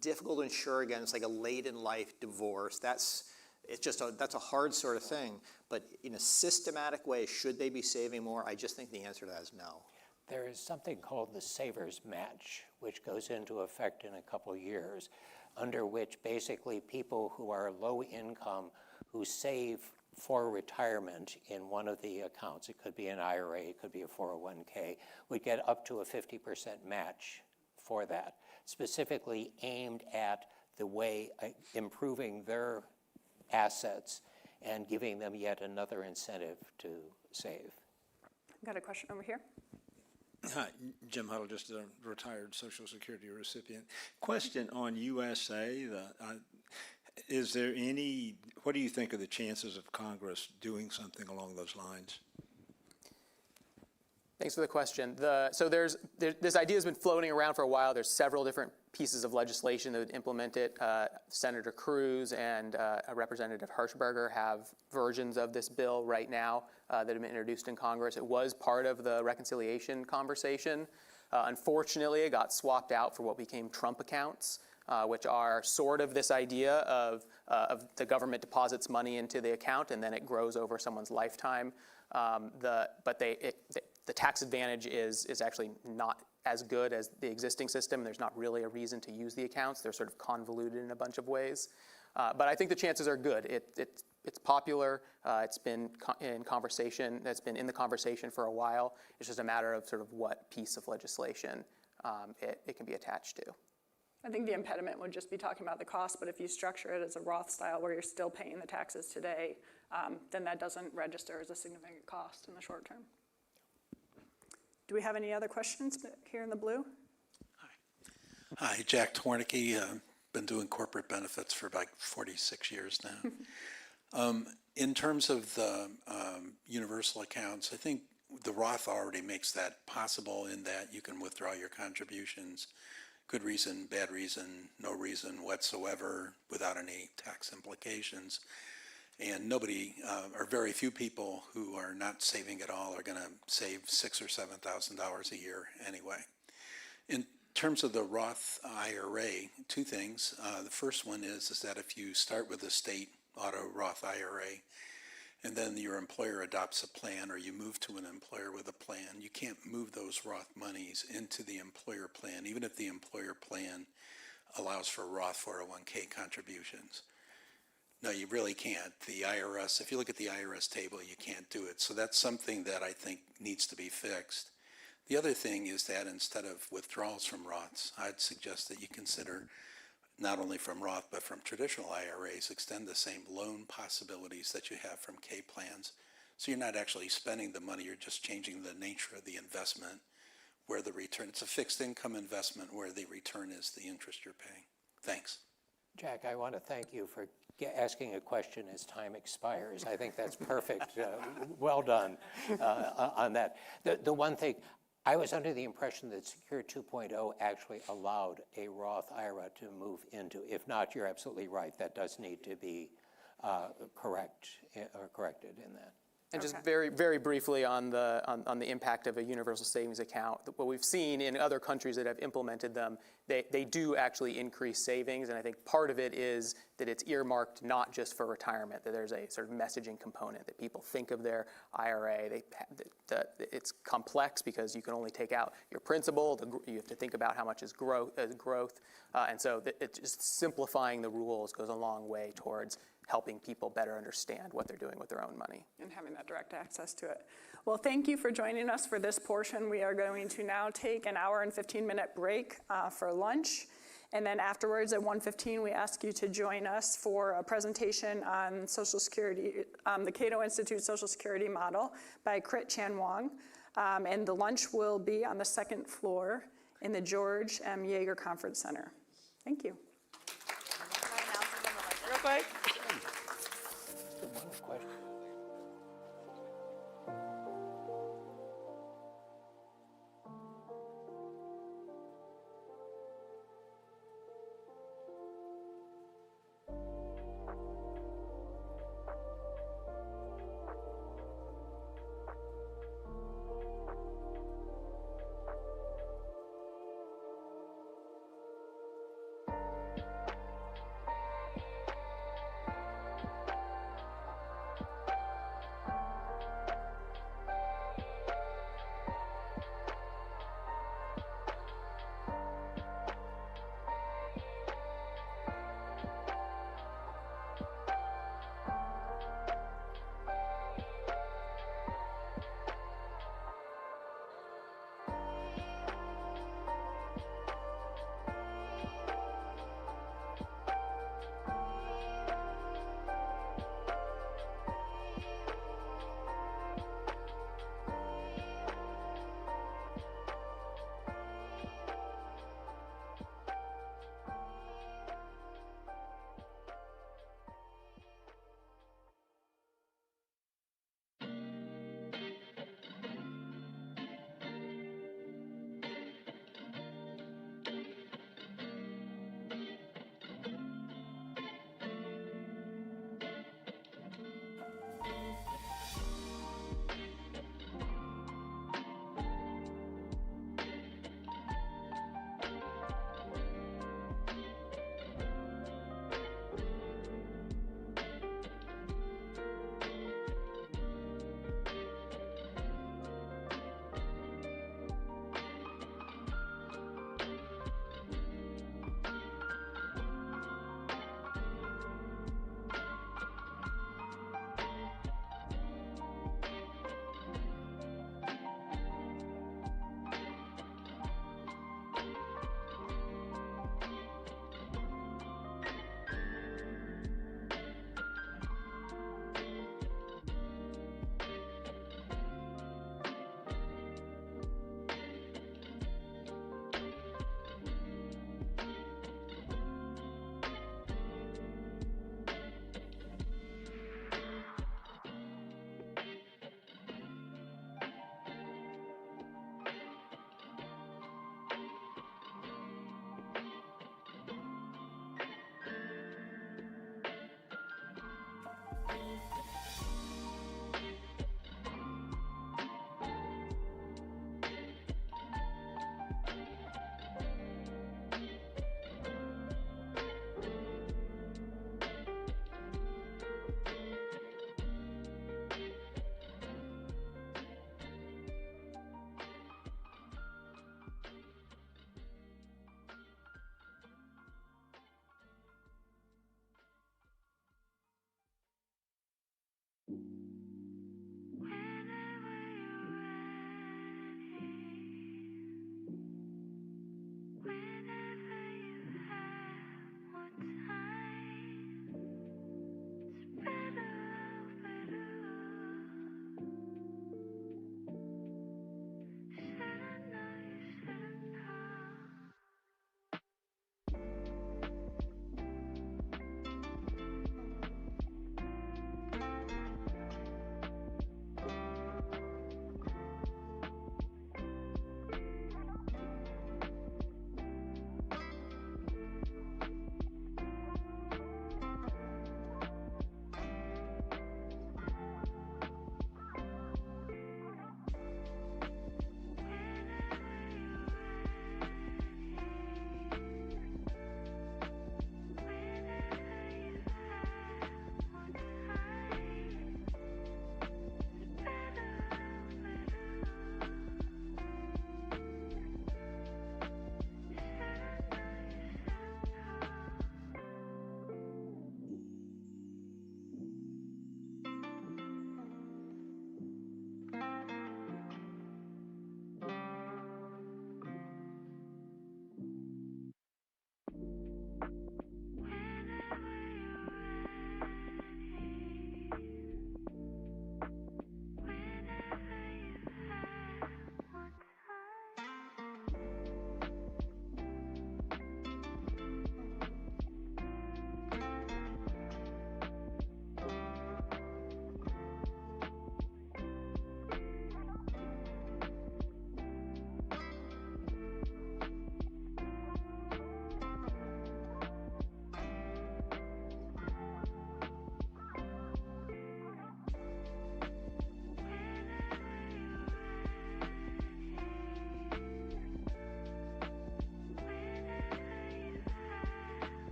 difficult to insure against, like a late-in-life divorce. That's a hard sort of thing. But in a systematic way, should they be saving more? I just think the answer to that is no. There is something called the Savers Match, which goes into effect in a couple of years, under which basically people who are low income who save for retirement in one of the accounts, it could be an IRA, it could be a 401k, would get up to a 50% match for that, specifically aimed at the way improving their assets and giving them yet another incentive to save. Got a question over here. Hi, Jim Huddle, just a retired Social Security recipient. Question on USA. What do you think are the chances of Congress doing something along those lines? Thanks for the question. So this idea has been floating around for a while. There's several different pieces of legislation that would implement it. Senator Cruz and Representative Hirschberger have versions of this bill right now that have been introduced in Congress. It was part of the reconciliation conversation. Unfortunately, it got swapped out for what became Trump accounts, which are sort of this idea of the government deposits money into the account and then it grows over someone's lifetime. The tax advantage is actually not as good as the existing system. There's not really a reason to use the accounts. They're sort of convoluted in a bunch of ways. But I think the chances are good. It's popular. It's been in conversation. It's been in the conversation for a while. It's just a matter of sort of what piece of legislation it can be attached to. I think the impediment would just be talking about the cost, but if you structure it as a Roth style where you're still paying the taxes today, then that doesn't register as a significant cost in the short term. Do we have any other questions here in the blue? Hi, Jack Tornicke. Been doing corporate benefits for about 46 years now. In terms of the universal accounts, I think the Roth already makes that possible in that you can withdraw your contributions, good reason, bad reason, no reason whatsoever, without any tax implications. And nobody, or very few people who are not saving at all are going to save $6,000 or $7,000 a year anyway. In terms of the Roth IRA, two things. The first one is that if you start with a state auto Roth IRA, and then your employer adopts a plan or you move to an employer with a plan, you can't move those Roth monies into the employer plan, even if the employer plan allows for Roth 401k contributions. No, you really can't. The IRS, if you look at the IRS table, you can't do it. So that's something that I think needs to be fixed. The other thing is that instead of withdrawals from Roths, I'd suggest that you consider not only from Roth, but from traditional IRAs, extend the same loan possibilities that you have from K plans. So you're not actually spending the money, you're just changing the nature of the investment where the return, it's a fixed income investment where the return is the interest you're paying. Thanks. Jack, I want to thank you for asking a question as time expires. I think that's perfect. Well done on that. The one thing, I was under the impression that Secure 2.0 actually allowed a Roth IRA to move into. If not, you're absolutely right. That does need to be corrected in that. And just very, very briefly on the impact of a universal savings account, what we've seen in other countries that have implemented them, they do actually increase savings, and I think part of it is that it's earmarked not just for retirement, that there's a sort of messaging component, that people think of their IRA. It's complex because you can only take out your principal, you have to think about how much is growth, and so it's just simplifying the rules goes a long way towards helping people better understand what they're doing with their own money. And having that direct access to it. Well, thank you for joining us for this portion. We are going to now take an hour and 15-minute break for lunch. And then afterwards at 1:15, we ask you to join us for a presentation on Social Security, the Cato Institute Social Security model by Crit Chan Wong. And the lunch will be on the second floor in the George M. Yeager Conference Center. Thank you. Real quick. One question.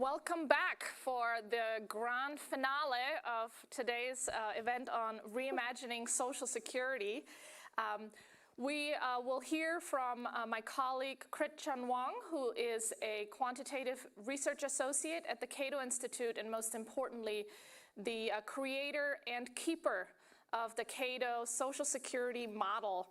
Welcome back for the grand finale of today's event on reimagining Social Security. We will hear from my colleague Krit Chanwang, who is a quantitative research associate at the Cato Institute, and most importantly, the creator and keeper of the Cato Social Security model.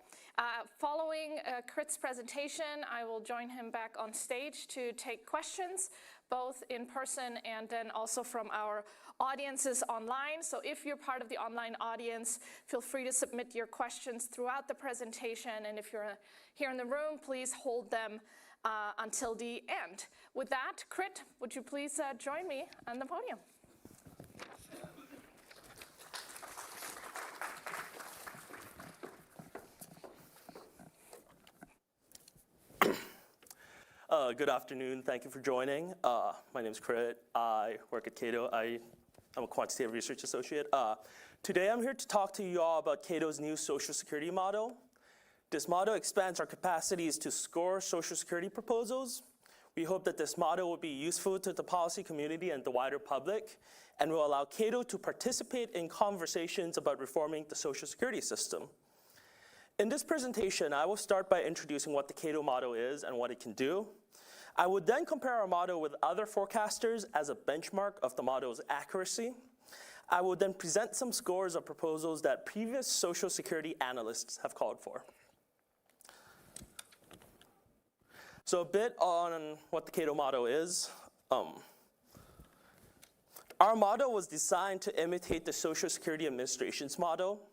Following Krit's presentation, I will join him back on stage to take questions, both in person and then also from our audiences online. So if you're part of the online audience, feel free to submit your questions throughout the presentation. And if you're here in the room, please hold them until the end. With that, Krit, would you please join me on the podium? Good afternoon. Thank you for joining. My name is Krit. I work at Cato. I'm a quantitative research associate. Today I'm here to talk to you all about Cato's new Social Security model. This model expands our capacities to score Social Security proposals. We hope that this model will be useful to the policy community and the wider public, and will allow Cato to participate in conversations about reforming the Social Security system. In this presentation, I will start by introducing what the Cato model is and what it can do. I would then compare our model with other forecasters as a benchmark of the model's accuracy. I will then present some scores of proposals that previous Social Security analysts have called for. So a bit on what the Cato model is. Our model was designed to imitate the Social Security Administration's model.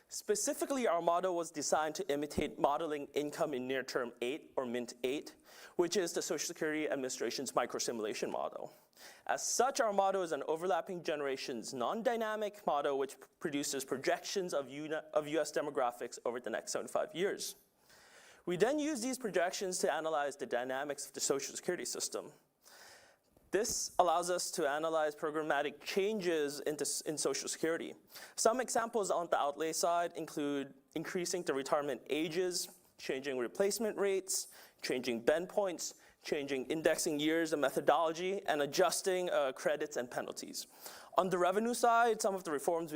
Specifically, our model was designed to imitate modeling income in near-term 8, or MINT8, which is the Social Security Administration's microsimulation model. As such, our model is an overlapping generations non-dynamic model which produces projections of US demographics over the next 75 years. We then use these projections to analyze the dynamics of the Social Security system. This allows us to analyze programmatic changes in Social Security. Some examples on the outlay side include increasing the retirement ages, changing replacement rates, changing bend points, changing indexing years and methodology, and adjusting credits and penalties. On the revenue side, some of the reforms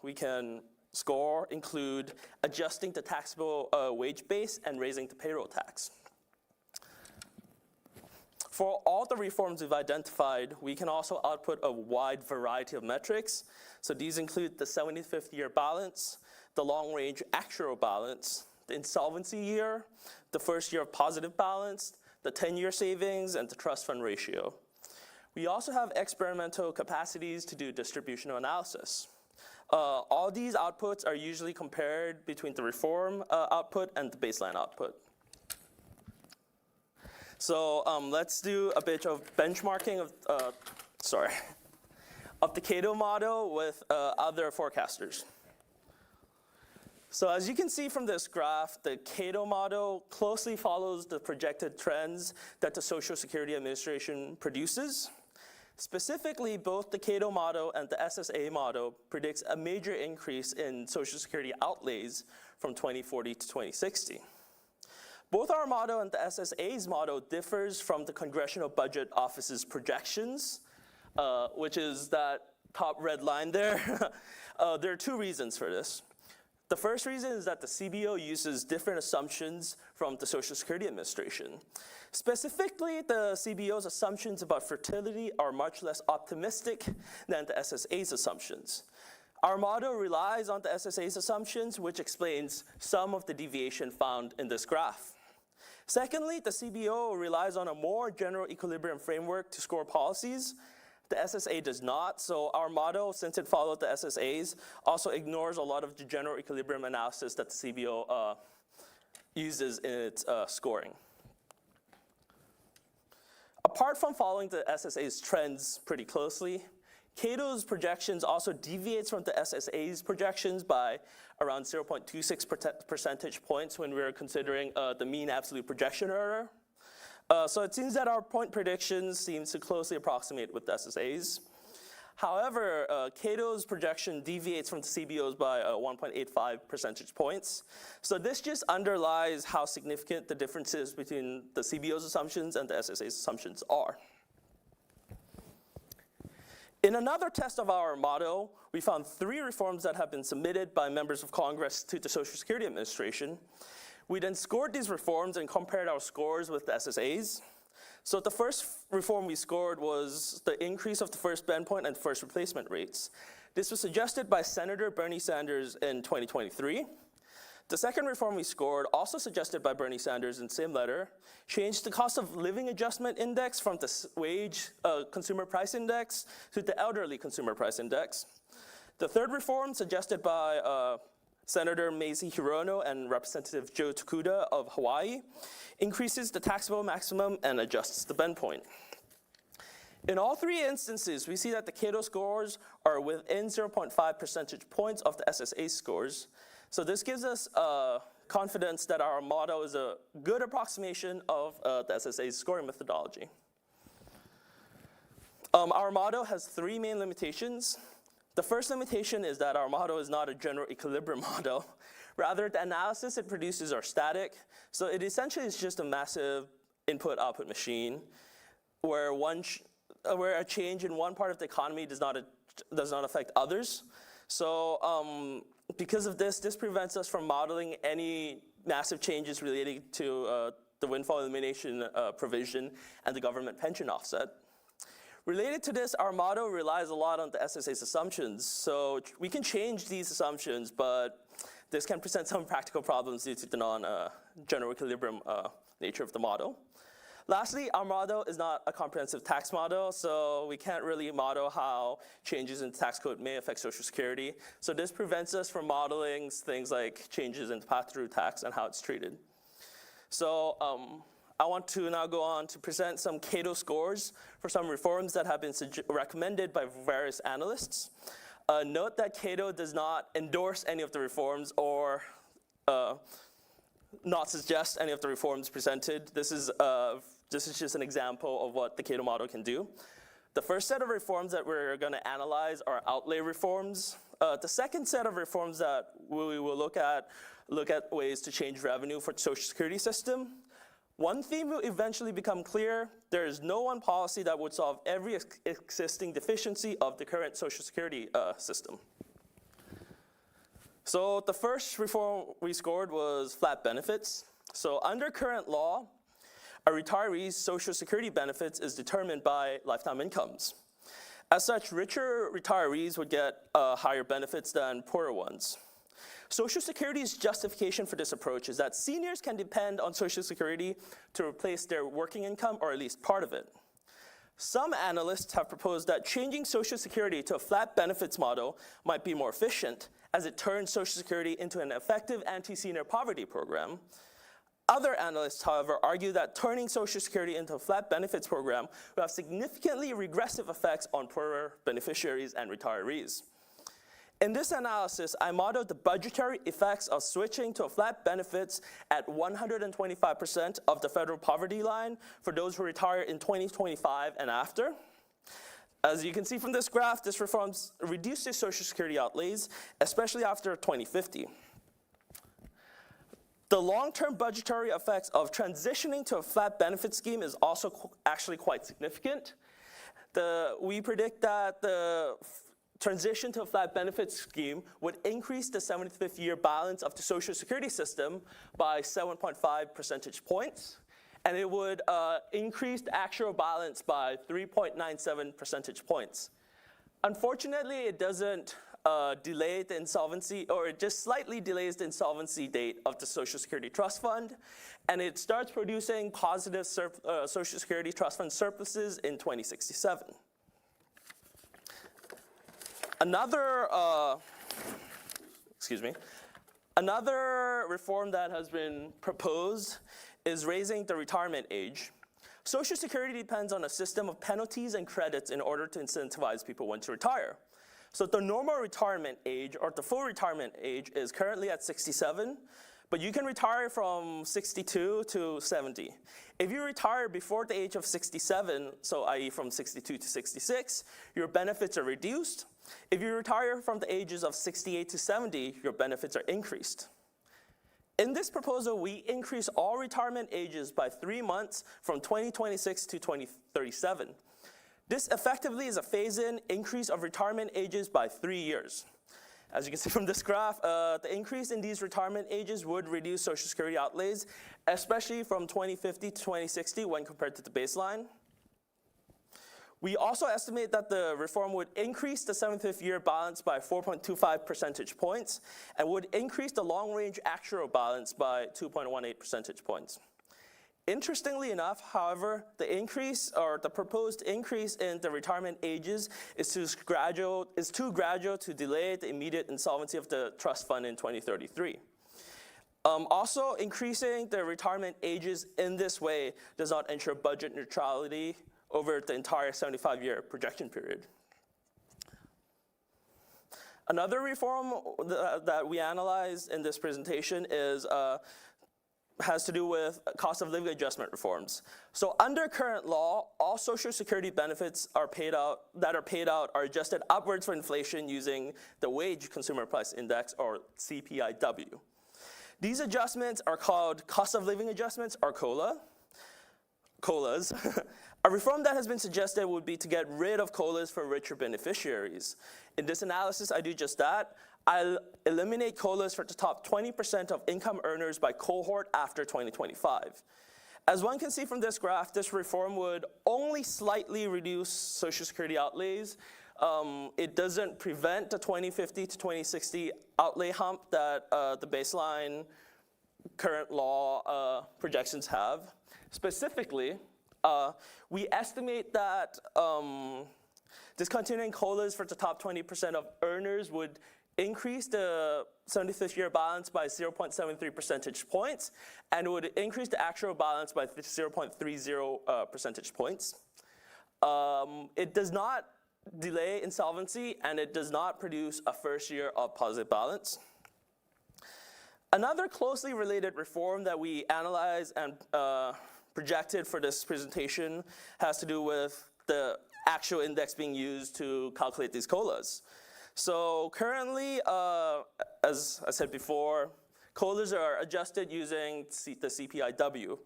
we can score include adjusting the taxable wage base and raising the payroll tax. For all the reforms we've identified, we can also output a wide variety of metrics. So these include the 75th year balance, the long-range actuarial balance, the insolvency year, the first year of positive balance, the 10-year savings, and the trust fund ratio. We also have experimental capacities to do distributional analysis. All these outputs are usually compared between the reform output and the baseline output. So let's do a bit of benchmarking of the Cato model with other forecasters. So as you can see from this graph, the Cato model closely follows the projected trends that the Social Security Administration produces. Specifically, both the Cato model and the SSA model predicts a major increase in Social Security outlays from 2040 to 2060. Both our model and the SSA's model differs from the Congressional Budget Office's projections, which is that top red line there. There are two reasons for this. The first reason is that the CBO uses different assumptions from the Social Security Administration. Specifically, the CBO's assumptions about fertility are much less optimistic than the SSA's assumptions. Our model relies on the SSA's assumptions, which explains some of the deviation found in this graph. Secondly, the CBO relies on a more general equilibrium framework to score policies. The SSA does not, so our model, since it followed the SSA's, also ignores a lot of the general equilibrium analysis that the CBO uses in its scoring. Apart from following the SSA's trends pretty closely, Cato's projections also deviates from the SSA's projections by around 0.26 percentage points when we're considering the mean absolute projection error. So it seems that our point predictions seem to closely approximate with the SSA's. However, Cato's projection deviates from the CBO's by 1.85 percentage points. So this just underlies how significant the differences between the CBO's assumptions and the SSA's assumptions are. In another test of our model, we found 3 reforms that have been submitted by members of Congress to the Social Security Administration. We then scored these reforms and compared our scores with the SSA's. So the first reform we scored was the increase of the first bend point and first replacement rates. This was suggested by Senator Bernie Sanders in 2023. The second reform we scored, also suggested by Bernie Sanders in the same letter, changed the cost of living adjustment index from the wage consumer price index to the elderly consumer price index. The third reform, suggested by Senator Mazie Hirono and Representative Joe Tokuda of Hawaii, increases the taxable maximum and adjusts the bend point. In all 3 instances, we see that the Cato scores are within 0.5 percentage points of the SSA scores. So this gives us confidence that our model is a good approximation of the SSA's scoring methodology. Our model has 3 main limitations. The first limitation is that our model is not a general equilibrium model. Rather, the analysis it produces are static. So it essentially is just a massive input-output machine where a change in one part of the economy does not affect others. So because of this prevents us from modeling any massive changes relating to the windfall elimination provision and the government pension offset. Related to this, our model relies a lot on the SSA's assumptions. So we can change these assumptions, but this can present some practical problems due to the non-general equilibrium nature of the model. Lastly, our model is not a comprehensive tax model, so we can't really model how changes in the tax code may affect Social Security. So this prevents us from modeling things like changes in pass-through tax and how it's treated. So I want to now go on to present some Cato scores for some reforms that have been recommended by various analysts. Note that Cato does not endorse any of the reforms or not suggest any of the reforms presented. This is just an example of what the Cato model can do. The first set of reforms that we're going to analyze are outlay reforms. The second set of reforms that we will look at ways to change revenue for the Social Security system. One theme will eventually become clear. There is no one policy that would solve every existing deficiency of the current Social Security system. So the first reform we scored was flat benefits. So under current law, a retiree's Social Security benefits is determined by lifetime incomes. As such, richer retirees would get higher benefits than poorer ones. Social Security's justification for this approach is that seniors can depend on Social Security to replace their working income, or at least part of it. Some analysts have proposed that changing Social Security to a flat benefits model might be more efficient, as it turns Social Security into an effective anti-senior poverty program. Other analysts, however, argue that turning Social Security into a flat benefits program will have significantly regressive effects on poorer beneficiaries and retirees. In this analysis, I modeled the budgetary effects of switching to a flat benefits at 125% of the federal poverty line for those who retire in 2025 and after. As you can see from this graph, this reform reduces Social Security outlays, especially after 2050. The long-term budgetary effects of transitioning to a flat benefit scheme is also actually quite significant. We predict that the transition to a flat benefit scheme would increase the 75th year balance of the Social Security system by 7.5 percentage points, and it would increase the actual balance by 3.97 percentage points. Unfortunately, it doesn't delay the insolvency, or it just slightly delays the insolvency date of the Social Security Trust Fund, and it starts producing positive Social Security Trust Fund surpluses in 2067. Another reform that has been proposed is raising the retirement age. Social Security depends on a system of penalties and credits in order to incentivize people when to retire. So the normal retirement age, or the full retirement age, is currently at 67, but you can retire from 62 to 70. If you retire before the age of 67, so i.e. from 62 to 66, your benefits are reduced. If you retire from the ages of 68 to 70, your benefits are increased. In this proposal, we increase all retirement ages by 3 months from 2026 to 2037. This effectively is a phase-in increase of retirement ages by 3 years. As you can see from this graph, the increase in these retirement ages would reduce Social Security outlays, especially from 2050 to 2060 when compared to the baseline. We also estimate that the reform would increase the 75th year balance by 4.25 percentage points and would increase the long-range actuarial balance by 2.18 percentage points. Interestingly enough, however, the proposed increase in the retirement ages is too gradual to delay the immediate insolvency of the trust fund in 2033. Also, increasing the retirement ages in this way does not ensure budget neutrality over the entire 75-year projection period. Another reform that we analyze in this presentation has to do with cost of living adjustment reforms. So under current law, all Social Security benefits that are paid out are adjusted upwards for inflation using the Wage Consumer Price Index, or CPIW. These adjustments are called cost of living adjustments, or COLAs. A reform that has been suggested would be to get rid of COLAs for richer beneficiaries. In this analysis, I do just that. I'll eliminate COLAs for the top 20% of income earners by cohort after 2025. As one can see from this graph, this reform would only slightly reduce Social Security outlays. It doesn't prevent the 2050 to 2060 outlay hump that the baseline current law projections have. Specifically, we estimate that discontinuing COLAs for the top 20% of earners would increase the 75th year balance by 0.73 percentage points, and would increase the actuarial balance by 0.30 percentage points. It does not delay insolvency, and it does not produce a first year of positive balance. Another closely related reform that we analyze and projected for this presentation has to do with the actual index being used to calculate these COLAs. So currently, as I said before, COLAs are adjusted using the CPIW.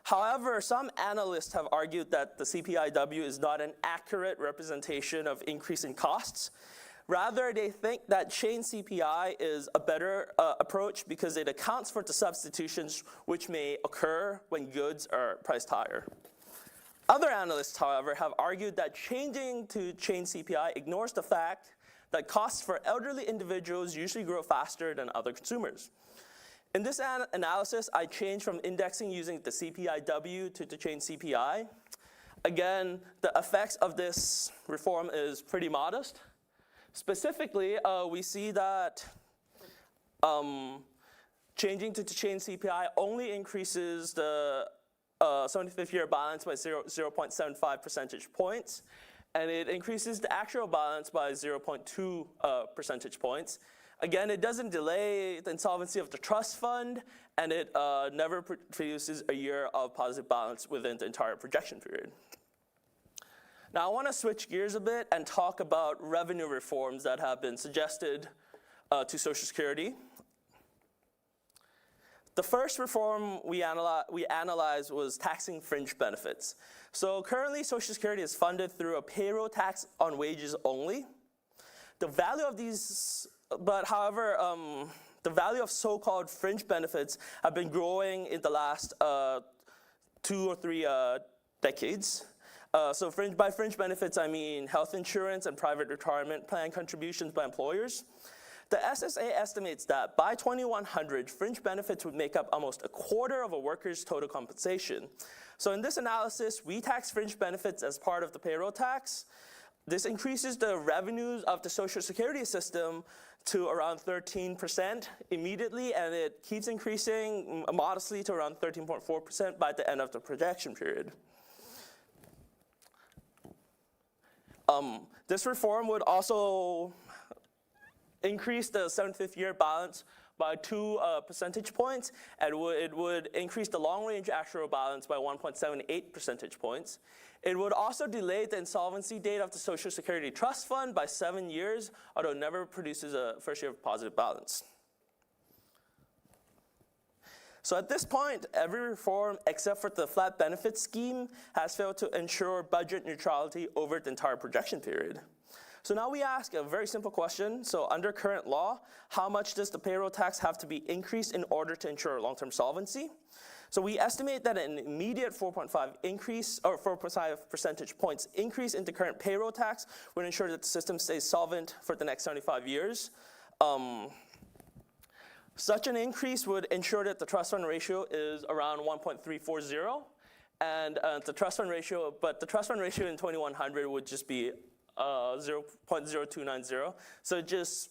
However, some analysts have argued that the CPIW is not an accurate representation of increasing costs. Rather, they think that chain CPI is a better approach because it accounts for the substitutions which may occur when goods are priced higher. Other analysts, however, have argued that changing to chain CPI ignores the fact that costs for elderly individuals usually grow faster than other consumers. In this analysis, I changed from indexing using the CPIW to the chain CPI. Again, the effects of this reform is pretty modest. Specifically, we see that changing to the chain CPI only increases the 75th year balance by 0.75 percentage points, and it increases the actual balance by 0.2 percentage points. Again, it doesn't delay the insolvency of the trust fund, and it never produces a year of positive balance within the entire projection period. Now, I want to switch gears a bit and talk about revenue reforms that have been suggested to Social Security. The first reform we analyzed was taxing fringe benefits. So currently, Social Security is funded through a payroll tax on wages only. The value of these, however, the value of so-called fringe benefits have been growing in the last 2 or 3 decades. So by fringe benefits, I mean health insurance and private retirement plan contributions by employers. The SSA estimates that by 2100, fringe benefits would make up almost a quarter of a worker's total compensation. So in this analysis, we tax fringe benefits as part of the payroll tax. This increases the revenues of the Social Security system to around 13% immediately, and it keeps increasing modestly to around 13.4% by the end of the projection period. This reform would also increase the 75th year balance by 2 percentage points, and it would increase the long-range actuarial balance by 1.78 percentage points. It would also delay the insolvency date of the Social Security Trust Fund by 7 years, although it never produces a first year of positive balance. So at this point, every reform except for the flat benefit scheme has failed to ensure budget neutrality over the entire projection period. So now we ask a very simple question. So under current law, how much does the payroll tax have to be increased in order to ensure long-term solvency? So we estimate that an immediate 4.5 increase, or 4.5 percentage points increase in the current payroll tax would ensure that the system stays solvent for the next 75 years. Such an increase would ensure that the trust fund ratio is around 1.340, and the trust fund ratio in 2100 would just be 0.0290. So it just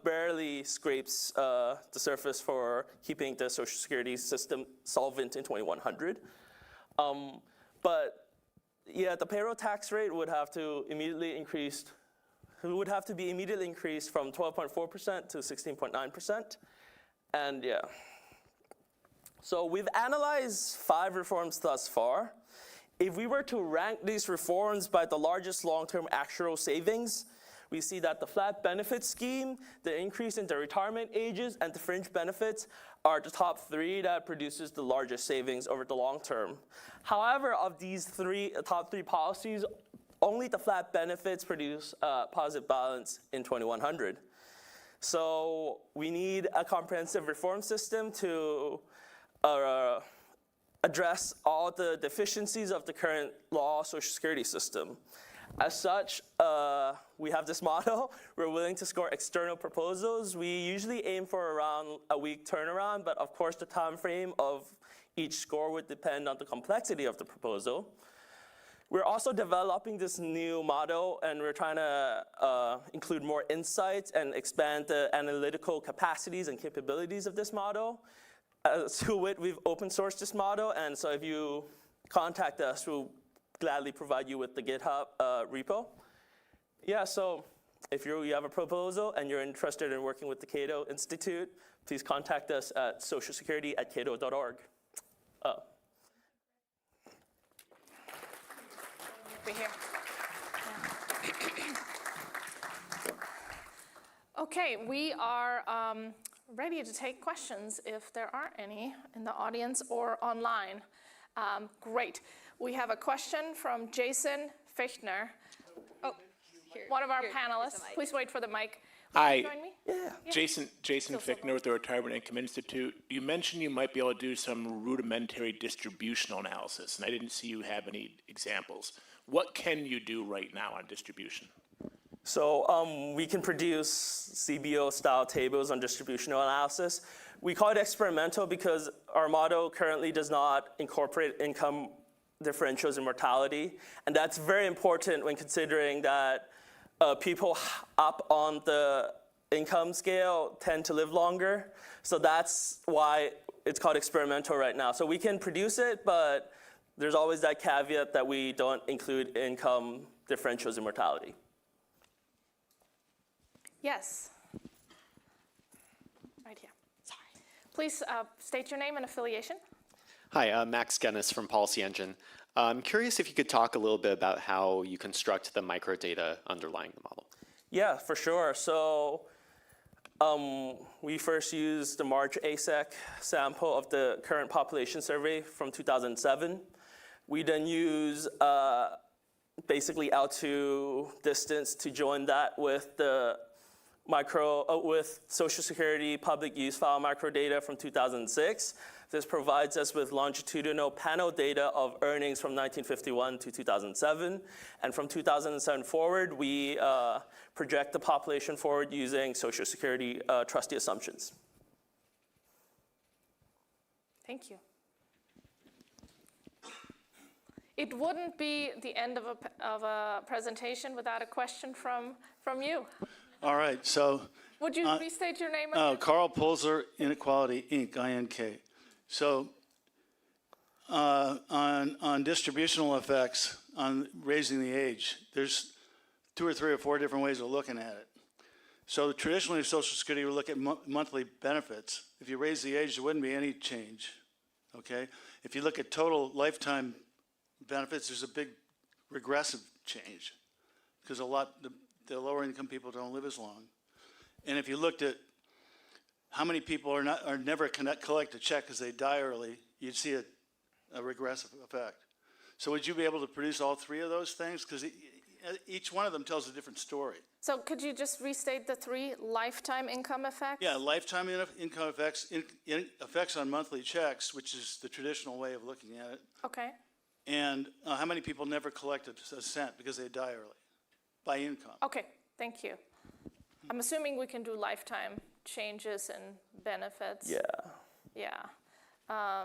barely scrapes the surface for keeping the Social Security system solvent in 2100. But yeah, the payroll tax rate would have to immediately increase. It would have to be immediately increased from 12.4% to 16.9%. And yeah. So we've analyzed 5 reforms thus far. If we were to rank these reforms by the largest long-term actual savings, we see that the flat benefit scheme, the increase in the retirement ages, and the fringe benefits are the top 3 that produces the largest savings over the long term. However, of these top 3 policies, only the flat benefits produce a positive balance in 2100. So we need a comprehensive reform system to address all the deficiencies of the current law Social Security system. As such, we have this motto: we're willing to score external proposals. We usually aim for around a week turnaround, but of course the time frame of each score would depend on the complexity of the proposal. We're also developing this new model, and we're trying to include more insights and expand the analytical capacities and capabilities of this model. To wit, we've open sourced this model, and so if you contact us, we'll gladly provide you with the GitHub repo. Yeah, so if you have a proposal and you're interested in working with the Cato Institute, please contact us at socialsecurity@cato.org. Be here. Yeah. Okay, we are ready to take questions if there are any in the audience or online. Great. We have a question from Jason Fichtner. Oh, one of our panelists. Please wait for the mic. Hi. Join me? Yeah. Jason Fichtner with the Retirement Income Institute. You mentioned you might be able to do some rudimentary distributional analysis, and I didn't see you have any examples. What can you do right now on distribution? So we can produce CBO-style tables on distributional analysis. We call it experimental because our model currently does not incorporate income differentials in mortality, and that's very important when considering that people up on the income scale tend to live longer. So that's why it's called experimental right now. So we can produce it, but there's always that caveat that we don't include income differentials in mortality. Yes. Right here. Sorry. Please state your name and affiliation. Hi, Max Gennis from Policy Engine. I'm curious if you could talk a little bit about how you construct the microdata underlying the model. Yeah, for sure. So we first used the March ASEC sample of the current population survey from 2007. We then use basically L2 distance to join that with the with Social Security public use file microdata from 2006. This provides us with longitudinal panel data of earnings from 1951 to 2007. And from 2007 forward, we project the population forward using Social Security trustee assumptions. Thank you. It wouldn't be the end of a presentation without a question from you. All right, so. Would you restate your name again? Carl Pulzer, Inequality Inc., INK. So on distributional effects on raising the age, there's 2 or 3 or 4 different ways of looking at it. So traditionally, Social Security would look at monthly benefits. If you raise the age, there wouldn't be any change, okay? If you look at total lifetime benefits, there's a big regressive change because the lower income people don't live as long. And if you looked at how many people are never collect a check because they die early, you'd see a regressive effect. So would you be able to produce all three of those things? Because each one of them tells a different story. So could you just restate the three lifetime income effects? Yeah, lifetime income effects, effects on monthly checks, which is the traditional way of looking at it. Okay. And how many people never collect a cent because they die early by income? Okay, thank you. I'm assuming we can do lifetime changes and benefits. Yeah. Yeah.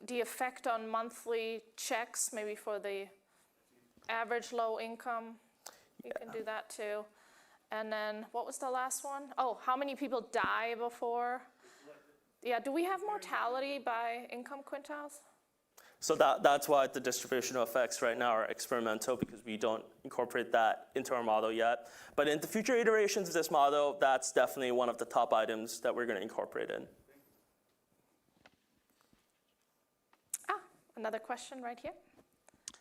The effect on monthly checks, maybe for the average low income, you can do that too. And then what was the last one? Oh, how many people die before? Yeah, do we have mortality by income quintiles? So that's why the distributional effects right now are experimental, because we don't incorporate that into our model yet. But in the future iterations of this model, that's definitely one of the top items that we're going to incorporate in. Another question right here.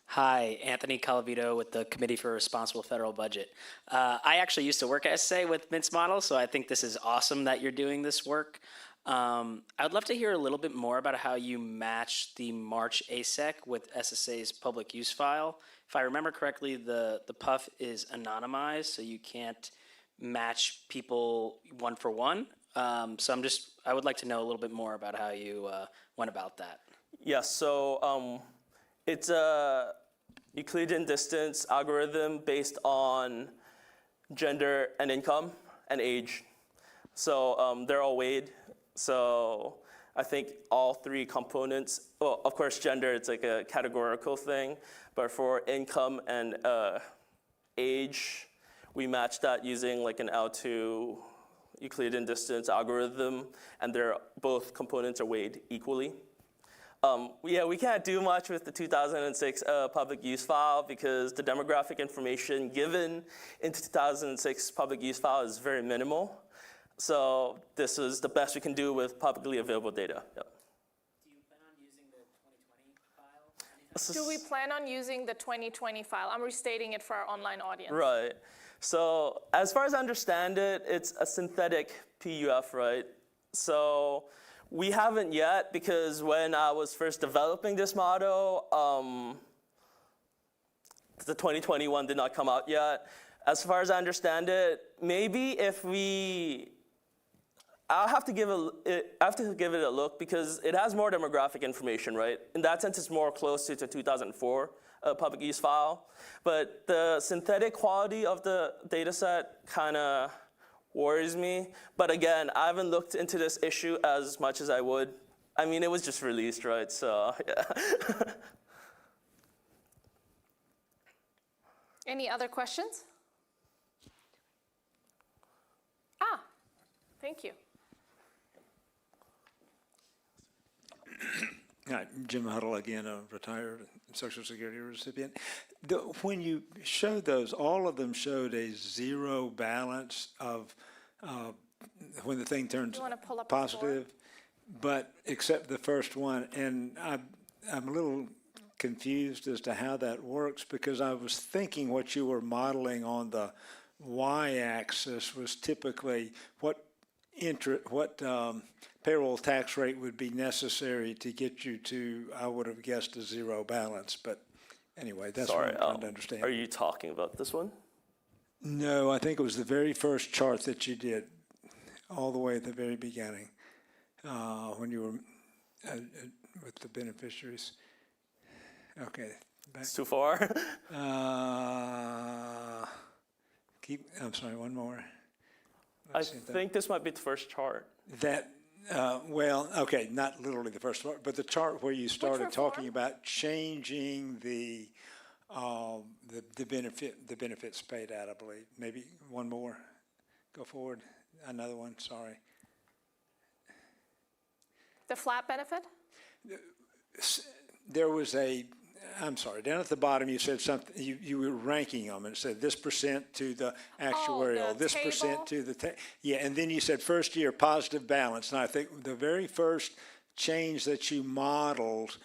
Hi, Anthony Calavito with the Committee for Responsible Federal Budget. I actually used to work at SSA with MINT's model, so I think this is awesome that you're doing this work. I'd love to hear a little bit more about how you match the March ASEC with SSA's public use file. If I remember correctly, the PUF is anonymized, so you can't match people one for one. So I would like to know a little bit more about how you went about that. Yes, so it's a Euclidean distance algorithm based on gender and income and age. So they're all weighed. So I think all three components, well, of course, gender, it's like a categorical thing, but for income and age, we match that using like an L2 Euclidean distance algorithm, and both components are weighed equally. Yeah, we can't do much with the 2006 public use file because the demographic information given in the 2006 public use file is very minimal. So this is the best we can do with publicly available data. Yep. Do you plan on using the 2020 file? Do we plan on using the 2020 file? I'm restating it for our online audience. Right. So as far as I understand it, it's a synthetic PUF, right? So we haven't yet, because when I was first developing this model, the 2021 did not come out yet. As far as I understand it, maybe if I'll have to give it a look, because it has more demographic information, right? In that sense, it's more closer to 2004 public use file. But the synthetic quality of the data set kind of worries me. But again, I haven't looked into this issue as much as I would. I mean, it was just released, right? So, yeah. Any other questions? Thank you. Hi, Jim Huddle again, a retired Social Security recipient. When you showed those, all of them showed a zero balance of when the thing turns positive, but except the first one. And I'm a little confused as to how that works, because I was thinking what you were modeling on the y-axis was typically what payroll tax rate would be necessary to get you to, I would have guessed, a zero balance. But anyway, that's what I'm trying to understand. Are you talking about this one? No, I think it was the very first chart that you did, all the way at the very beginning, when you were with the beneficiaries. Okay. Back. It's too far. I'm sorry, one more. I think this might be the first chart. Well, okay, not literally the first part, but the chart where you started talking about changing the benefits paid out, I believe. Maybe one more. Go forward. Another one, sorry. The flat benefit? There was I'm sorry, down at the bottom you said something, you were ranking them, and it said this percent to the actuarial, this table? percent to the, yeah, and then you said first year positive balance. And I think the very first change that you modeled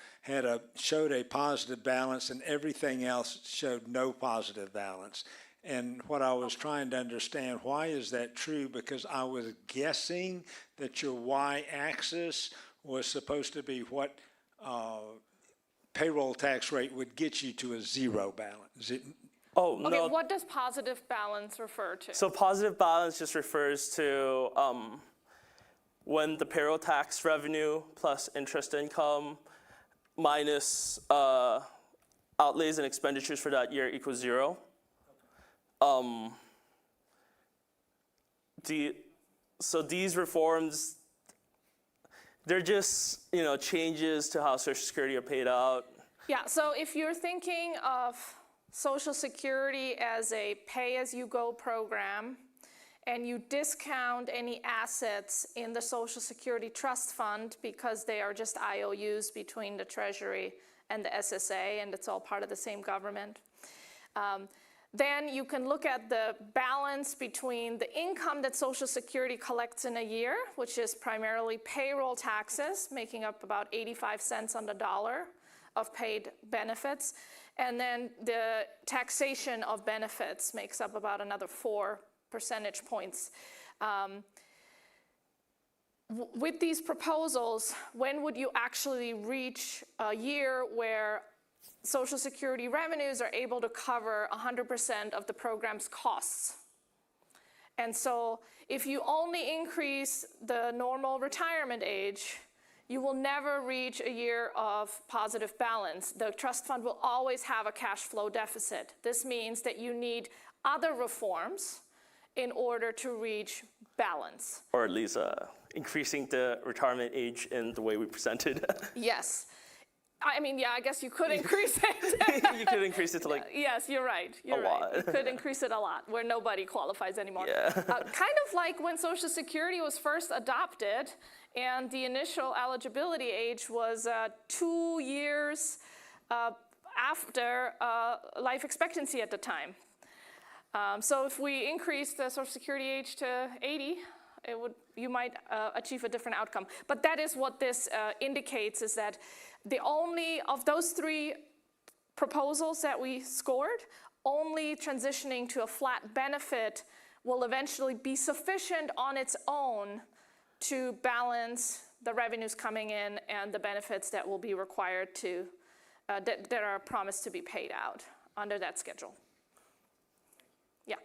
showed a positive balance, and everything else showed no positive balance. And what I was trying to understand, why is that true? Because I was guessing that your y-axis was supposed to be what payroll tax rate would get you to a zero balance. Oh, Okay, no. what does positive balance refer to? So positive balance just refers to when the payroll tax revenue plus interest income minus outlays and expenditures for that year equals zero. So these reforms, they're just, changes to how Social Security are paid out. Yeah, so if you're thinking of Social Security as a pay-as-you-go program, and you discount any assets in the Social Security Trust Fund because they are just IOUs between the Treasury and the SSA, and it's all part of the same government. Then you can look at the balance between the income that Social Security collects in a year, which is primarily payroll taxes, making up about 85 cents on the dollar of paid benefits, and then the taxation of benefits makes up about another 4 percentage points. With these proposals, when would you actually reach a year where Social Security revenues are able to cover 100% of the program's costs? And so if you only increase the normal retirement age, you will never reach a year of positive balance. The trust fund will always have a cash flow deficit. This means that you need other reforms in order to reach balance. Or at least increasing the retirement age in the way we presented. Yes. I mean, yeah, I guess you could increase it. You could increase it to like yes, you're right. You're right. lot. You could increase it a lot, where nobody qualifies anymore. Yeah. Kind of like when Social Security was first adopted, and the initial eligibility age was 2 years after life expectancy at the time. So if we increase the Social Security age to 80, you might achieve a different outcome. But that is what this indicates, is that the only of those 3 proposals that we scored, only transitioning to a flat benefit will eventually be sufficient on its own to balance the revenues coming in and the benefits that will be required to, that are promised to be paid out under that schedule. Yeah.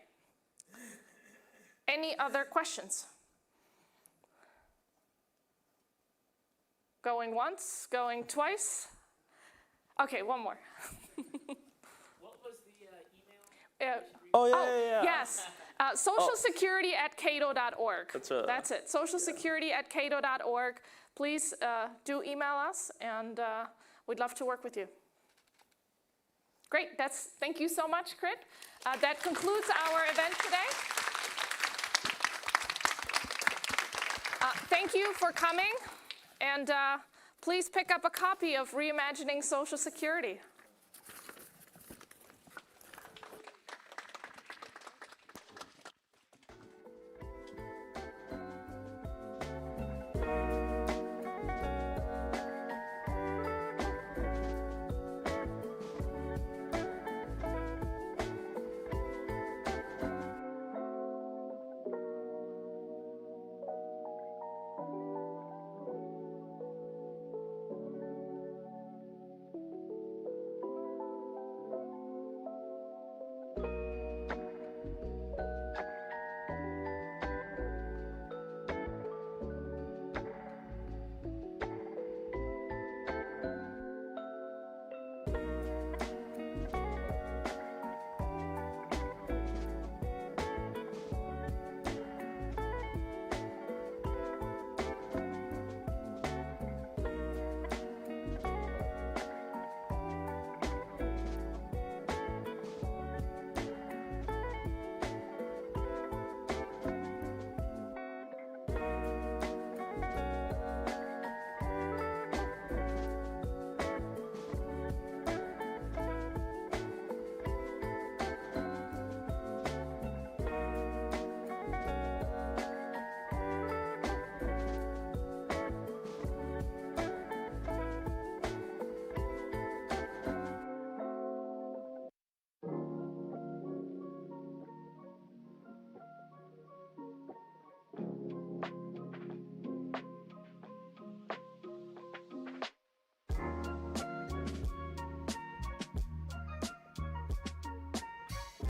Any other questions? Going once, going twice? Okay, one more. What was the email? Oh, yeah. Yes. socialsecurity@cato.org. That's it. socialsecurity@cato.org. Please do email us, and we'd love to work with you. Great. Thank you so much, Crit. That concludes our event today. Thank you for coming, and please pick up a copy of Reimagining Social Security.